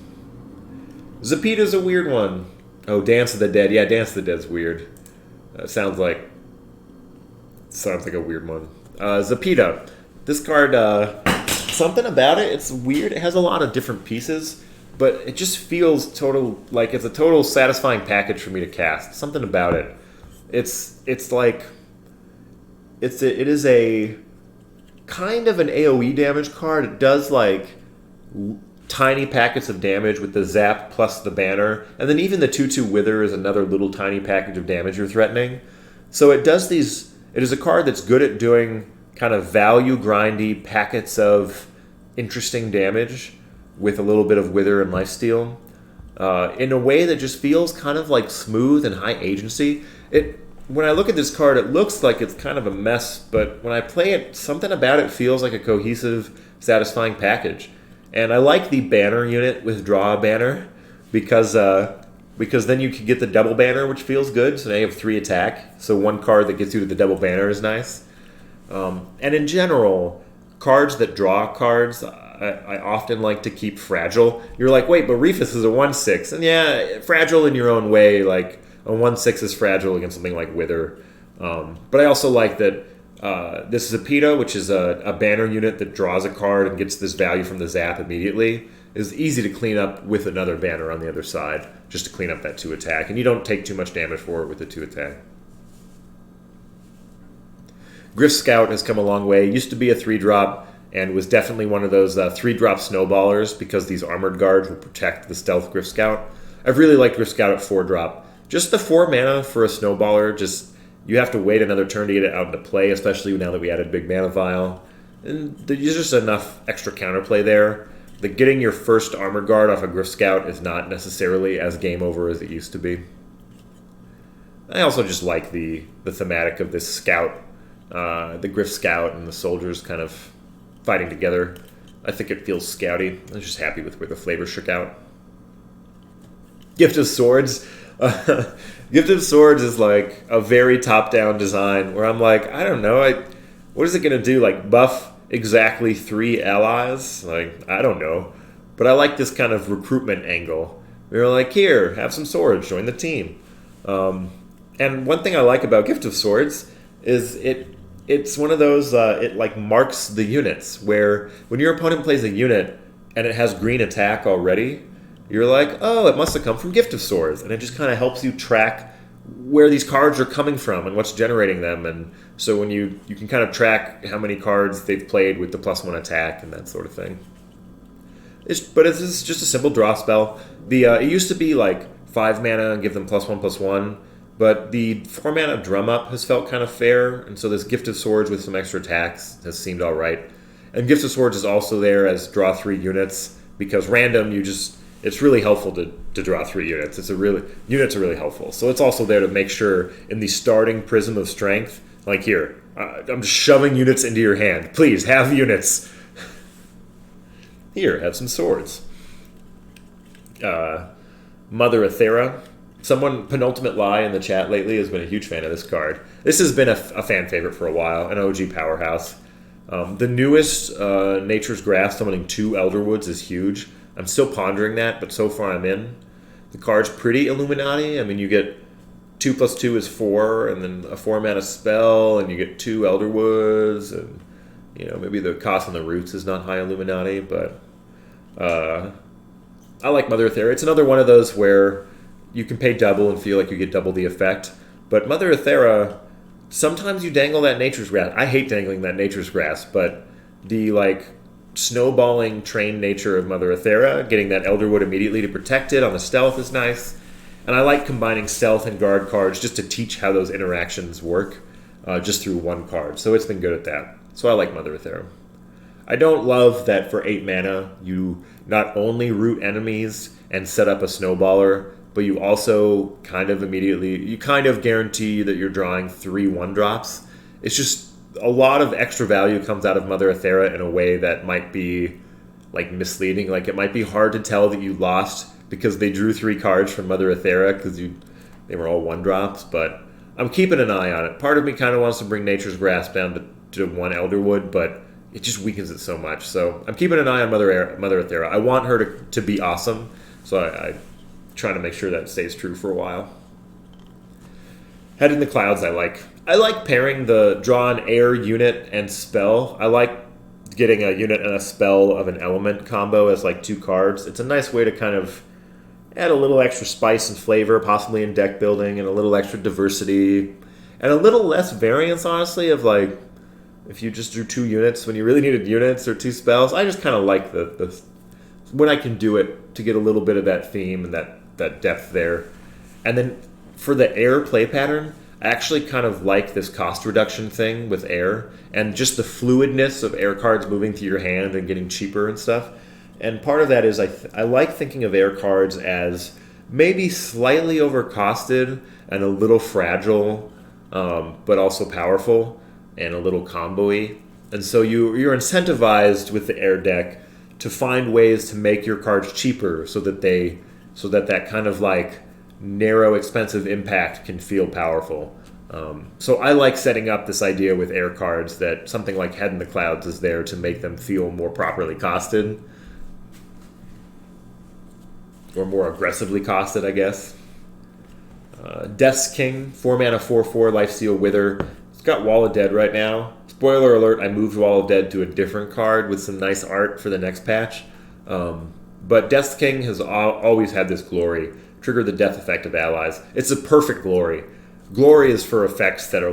Zapita's a weird one. Oh, Dance of the Dead. Yeah, Dance of the Dead's weird. Sounds like a weird one. Zapita. This card, something about it, it's weird. It has a lot of different pieces, but it just feels it's a total satisfying package for me to cast. Something about it. It is a kind of an AoE damage card. It does tiny packets of damage with the zap plus the banner, and then even the 2/2 Wither is another little tiny package of damage you're threatening. So it does these. It is a card that's good at doing kind of value grindy packets of interesting damage with a little bit of Wither and lifesteal in a way that just feels kind of like smooth and high agency. When I look at this card, it looks like it's kind of a mess, but when I play it, something about it feels like a cohesive, satisfying package. And I like the banner unit with draw a banner because then you can get the double banner, which feels good. So now you have 3 attack. So one card that gets you to the double banner is nice. And in general, cards that draw cards, I often like to keep fragile. You're like, wait, but Reefus is a 1/6. And yeah, fragile in your own way, like a 1/6 is fragile against something like Wither. But I also like that this Zapita, which is a banner unit that draws a card and gets this value from the zap immediately, is easy to clean up with another banner on the other side, just to clean up that 2 attack. And you don't take too much damage for it with the 2 attack. Griff Scout has come a long way. It used to be a 3-drop and was definitely one of those 3-drop snowballers because these armored guards will protect the stealth Griff Scout. I've really liked Griff Scout at 4-drop. Just the 4 mana for a snowballer, you have to wait another turn to get it out into play, especially now that we added Big Mana Vial. And there's just enough extra counterplay there. Getting your first armored guard off a Griff Scout is not necessarily as game over as it used to be. I also just like the thematic of this scout, the Griff Scout and the soldiers kind of fighting together. I think it feels scouty. I was just happy with where the flavor shook out. Gift of Swords. Gift of Swords is like a very top-down design where I'm like, I don't know, what is it going to do? Like buff exactly 3 allies? Like, I don't know. But I like this kind of recruitment angle. We were like, here, have some swords, join the team. And one thing I like about Gift of Swords is it's one of those, it like marks the units, where when your opponent plays a unit and it has green attack already, you're like, oh, it must have come from Gift of Swords. And it just kind of helps you track where these cards are coming from and what's generating them. And so when you can kind of track how many cards they've played with the +1 attack and that sort of thing. But it's just a simple draw spell. It used to be like 5 mana and give them +1/+1, but the 4 mana drum up has felt kind of fair, and so this Gift of Swords with some extra attacks has seemed alright. And Gift of Swords is also there as draw 3 units, because random, it's really helpful to draw 3 units. Units are really helpful. So it's also there to make sure in the starting Prism of Strength, like here, I'm just shoving units into your hand. Please, have units. Here, have some swords. Mother Aethera. Someone, Penultimate Lie in the chat lately, has been a huge fan of this card. This has been a fan favorite for a while, an OG powerhouse. The newest Nature's Grasp summoning 2 Elderwoods is huge. I'm still pondering that, but so far I'm in. The card's pretty Illuminati. I mean, you get 2+2 is 4, and then a 4-mana spell, and you get 2 Elder Woods, and maybe the cost on the roots is not high Illuminati, but I like Mother Ethera. It's another one of those where you can pay double and feel like you get double the effect. But Mother Ethera, sometimes you dangle that Nature's Grass. I hate dangling that Nature's Grass, but the snowballing trained nature of Mother Ethera, getting that Elderwood immediately to protect it on the stealth is nice. And I like combining stealth and guard cards just to teach how those interactions work just through one card. So it's been good at that. So I like Mother Ethera. I don't love that for 8 mana you not only root enemies and set up a snowballer, but you also kind of guarantee that you're drawing 3 1-drops. It's just a lot of extra value comes out of Mother Ethera in a way that might be misleading. It might be hard to tell that you lost because they drew 3 cards from Mother Ethera because they were all 1-drops, but I'm keeping an eye on it. Part of me kind of wants to bring Nature's Grasp down to 1 Elderwood, but it just weakens it so much. So I'm keeping an eye on Mother Ethera. I want her to be awesome, so I'm trying to make sure that stays true for a while. Head in the Clouds I like pairing the draw an air unit and spell. I like getting a unit and a spell of an element combo as 2 cards. It's a nice way to kind of add a little extra spice and flavor, possibly in deck building, and a little extra diversity, and a little less variance, honestly, of if you just drew 2 units when you really needed units or 2 spells. I just kind of like the when I can do it to get a little bit of that theme and that depth there. And then for the air play pattern, I actually kind of like this cost reduction thing with air and just the fluidness of air cards moving through your hand and getting cheaper and stuff. And part of that is I like thinking of air cards as maybe slightly overcosted and a little fragile, but also powerful and a little combo-y. And so you're incentivized with the air deck to find ways to make your cards cheaper so that that kind of narrow, expensive impact can feel powerful. So I like setting up this idea with air cards that something like Head in the Clouds is there to make them feel more properly costed. Or more aggressively costed, I guess. Death's King, 4 mana, 4/4, Lifesteal Wither. It's got Wall of Dead right now. Spoiler alert, I moved Wall of Dead to a different card with some nice art for the next patch. But Death's King has always had this glory. Trigger the death effect of allies. It's a perfect glory. Glory is for effects that are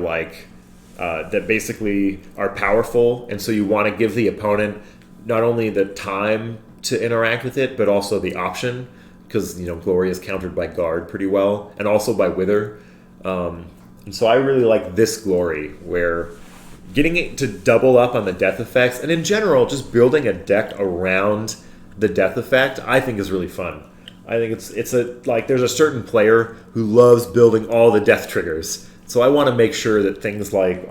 that basically are powerful, and so you want to give the opponent not only the time to interact with it, but also the option, because Glory is countered by Guard pretty well, and also by Wither. And so I really like this Glory, where getting it to double up on the death effects, and in general, just building a deck around the death effect, I think is really fun. I think there's a certain player who loves building all the death triggers. So I want to make sure that things like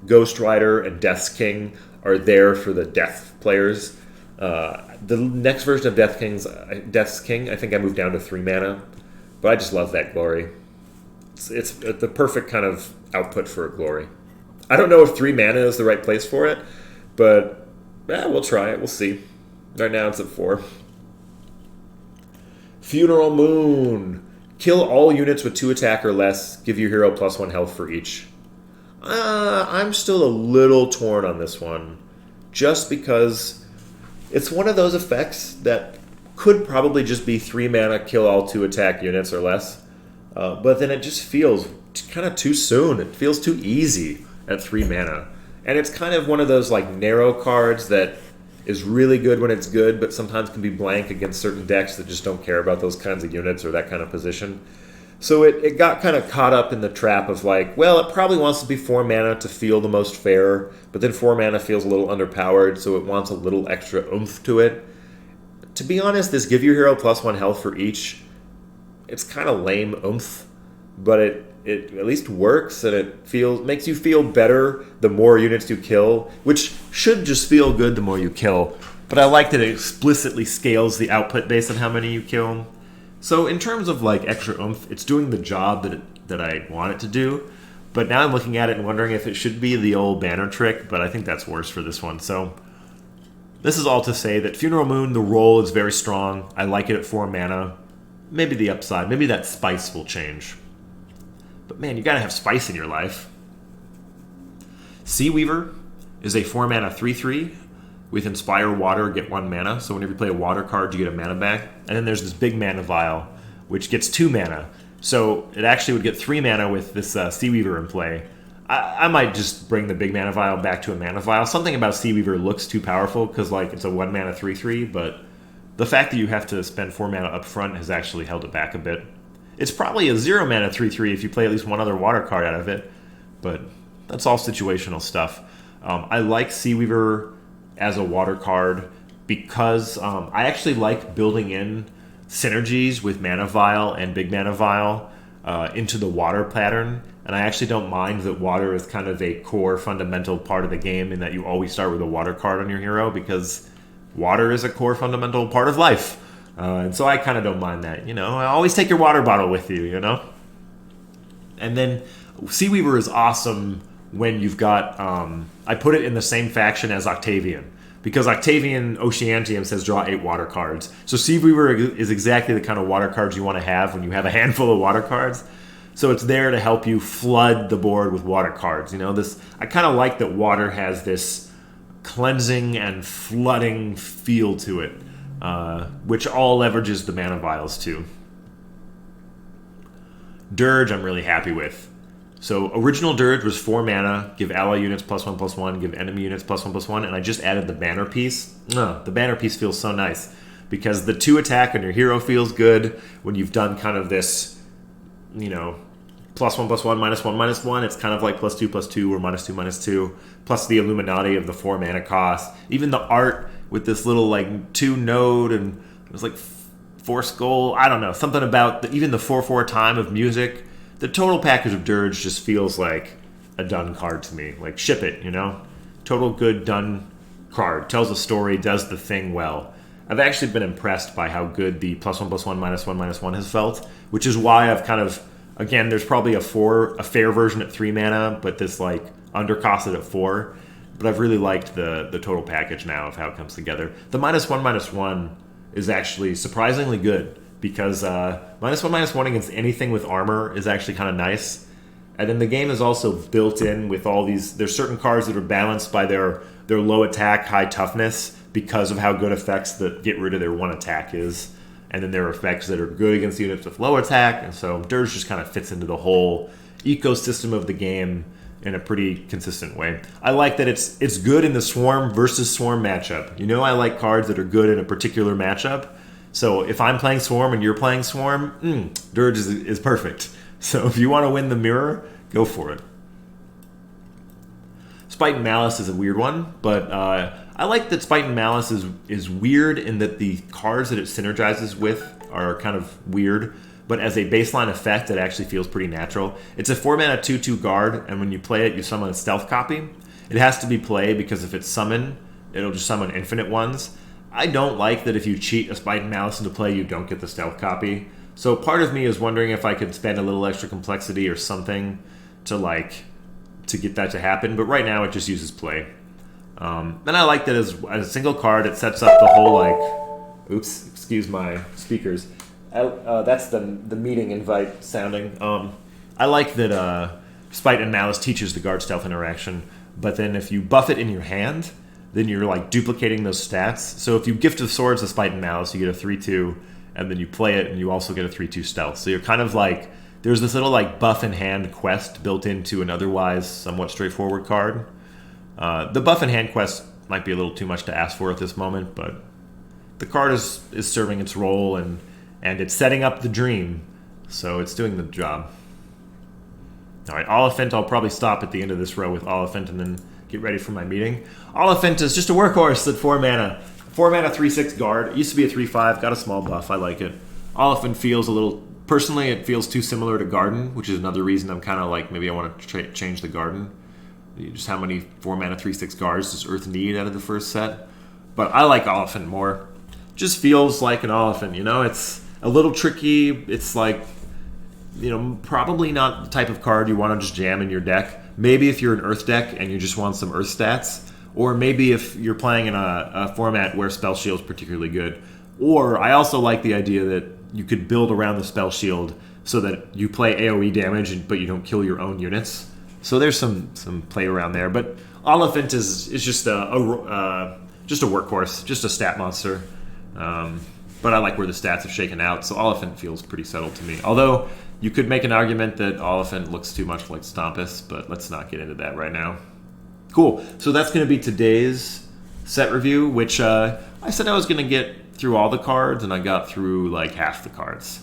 Ghost Rider and Death's King are there for the death players. The next version of Death's King, I think I moved down to 3 mana, but I just love that Glory. It's the perfect kind of output for a Glory. I don't know if 3 mana is the right place for it, but we'll try it. We'll see. Right now it's at 4. Funeral Moon. Kill all units with 2 attack or less. Give your hero +1 health for each. I'm still a little torn on this one. Just because it's one of those effects that could probably just be 3 mana, kill all 2 attack units or less. But then it just feels kind of too soon. It feels too easy at 3 mana. And it's kind of one of those narrow cards that is really good when it's good, but sometimes can be blank against certain decks that just don't care about those kinds of units or that kind of position. So it got kind of caught up in the trap of it probably wants to be 4 mana to feel the most fair, but then 4 mana feels a little underpowered, so it wants a little extra oomph to it. To be honest, this give your hero +1 health for each, it's kind of lame oomph, but it at least works, and it makes you feel better the more units you kill, which should just feel good the more you kill. But I like that it explicitly scales the output based on how many you kill. So in terms of extra oomph, it's doing the job that I want it to do. But now I'm looking at it and wondering if it should be the old banner trick, but I think that's worse for this one. So this is all to say that Funeral Moon, the roll is very strong. I like it at 4 mana. Maybe the upside, maybe that spice will change. But man, you gotta have spice in your life. Skyweaver is a 4-mana 3/3 with Inspire Water, get 1 mana. So whenever you play a water card, you get a mana back. And then there's this big mana vial, which gets 2 mana. So it actually would get 3 mana with this Skyweaver in play. I might just bring the big mana vial back to a mana vial. Something about Skyweaver looks too powerful because like it's a 1 mana 3/3, but the fact that you have to spend 4 mana up front has actually held it back a bit. It's probably a 0 mana 3/3 if you play at least one other water card out of it, but that's all situational stuff. I like Skyweaver as a water card because I actually like building in synergies with Mana Vial and Big Mana Vial into the water pattern. And I actually don't mind that water is kind of a core fundamental part of the game in that you always start with a water card on your hero because water is a core fundamental part of life. And so I kind of don't mind that. Always take your water bottle with you, And then Skyweaver is awesome when you've got... I put it in the same faction as Octavian. Because Octavian Oceantium says draw 8 water cards. So Skyweaver is exactly the kind of water cards you want to have when you have a handful of water cards. So it's there to help you flood the board with water cards. I kind of like that water has this cleansing and flooding feel to it, which all leverages the mana vials too. Dirge I'm really happy with. So original Dirge was 4 mana, give ally units +1/+1, give enemy units +1/+1, and I just added the banner piece. The banner piece feels so nice because the 2 attack on your hero feels good when you've done kind of this, +1/+1, -1/-1. It's kind of like +2/+2 or -2/-2, plus the Illuminati of the 4 mana cost. Even the art with this little 2 node and it was 4 skull. I don't know, something about even the 4/4 time of music. The total package of Dirge just feels like a done card to me. Ship it, Total good done card. Tells a story, does the thing well. I've actually been impressed by how good the +1/+1, -1/-1 has felt, which is why I've kind of, again, there's probably a fair version at 3 mana, but this undercosted at 4. But I've really liked the total package now of how it comes together. The -1/-1 is actually surprisingly good. Because -1/-1 against anything with armor is actually kind of nice. And then the game is also built in with all these... There's certain cards that are balanced by their low attack, high toughness because of how good effects that get rid of their 1 attack is. And then there are effects that are good against units with low attack. And so Dirge just kind of fits into the whole ecosystem of the game in a pretty consistent way. I like that it's good in the Swarm versus Swarm matchup. I like cards that are good in a particular matchup. So if I'm playing Swarm and you're playing Swarm, Dirge is perfect. So if you want to win the mirror, go for it. Spite and Malice is a weird one, but I like that Spite and Malice is weird in that the cards that it synergizes with are kind of weird, but as a baseline effect, it actually feels pretty natural. It's a 4 mana 2/2 guard, and when you play it, you summon a stealth copy. It has to be play because if it's summon, it'll just summon infinite ones. I don't like that if you cheat a Spite and Malice into play, you don't get the stealth copy. So part of me is wondering if I could spend a little extra complexity or something to get that to happen. But right now, it just uses play. And I like that as a single card, it sets up the whole oops, excuse my speakers. That's the meeting invite sounding. I like that Spite and Malice teaches the guard stealth interaction. But then if you buff it in your hand, then you're duplicating those stats. So if you Gift of Swords to Spite and Malice, you get a 3/2, and then you play it, and you also get a 3/2 stealth. So you're kind of there's this little buff in hand quest built into an otherwise somewhat straightforward card. The buff in hand quest might be a little too much to ask for at this moment, but the card is serving its role, and it's setting up the dream, so it's doing the job. All right, Oliphant, I'll probably stop at the end of this row with Oliphant, and then get ready for my meeting. Oliphant is just a workhorse at 4 mana. 4 mana 3/6 guard. It used to be a 3/5, got a small buff. I like it. Oliphant feels a little... Personally, it feels too similar to Garden, which is another reason I'm kind of maybe I want to change the Garden. Just how many 4 mana 3/6 guards does Earth need out of the first set? But I like Oliphant more. Just feels like an Oliphant, It's a little tricky. It's probably not the type of card you want to just jam in your deck. Maybe if you're an Earth deck and you just want some Earth stats, or maybe if you're playing in a format where Spell Shield is particularly good. Or I also like the idea that you could build around the Spell Shield so that you play AoE damage, but you don't kill your own units. So there's some play around there. But Oliphant is just a workhorse, just a stat monster. But I like where the stats have shaken out, so Oliphant feels pretty settled to me. Although you could make an argument that Oliphant looks too much like Stompus, but let's not get into that right now. Cool. So that's going to be today's set review, which I said I was going to get through all the cards, and I got through like half the cards.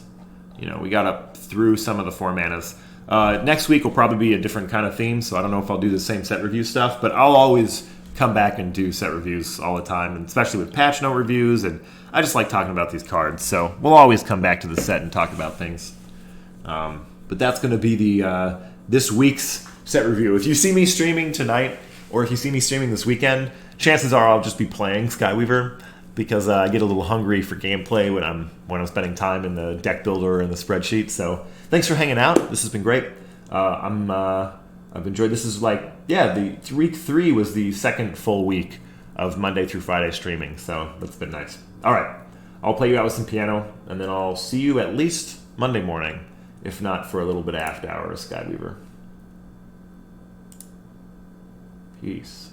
You know, we got up through some of the 4 manas. Next week will probably be a different kind of theme, so I don't know if I'll do the same set review stuff, but I'll always come back and do set reviews all the time, and especially with patch note reviews, and I just like talking about these cards, so we'll always come back to the set and talk about things. But that's going to be the this week's set review. If you see me streaming tonight, or if you see me streaming this weekend, chances are I'll just be playing Skyweaver, because I get a little hungry for gameplay when I'm spending time in the deck builder and the spreadsheet. So thanks for hanging out. This has been great. I've enjoyed. This is the week 3 was the second full week of Monday through Friday streaming. So that's been nice. All right, I'll play you out with some piano, and then I'll see you at least Monday morning, if not for a little bit of after hours, Skyweaver. Peace.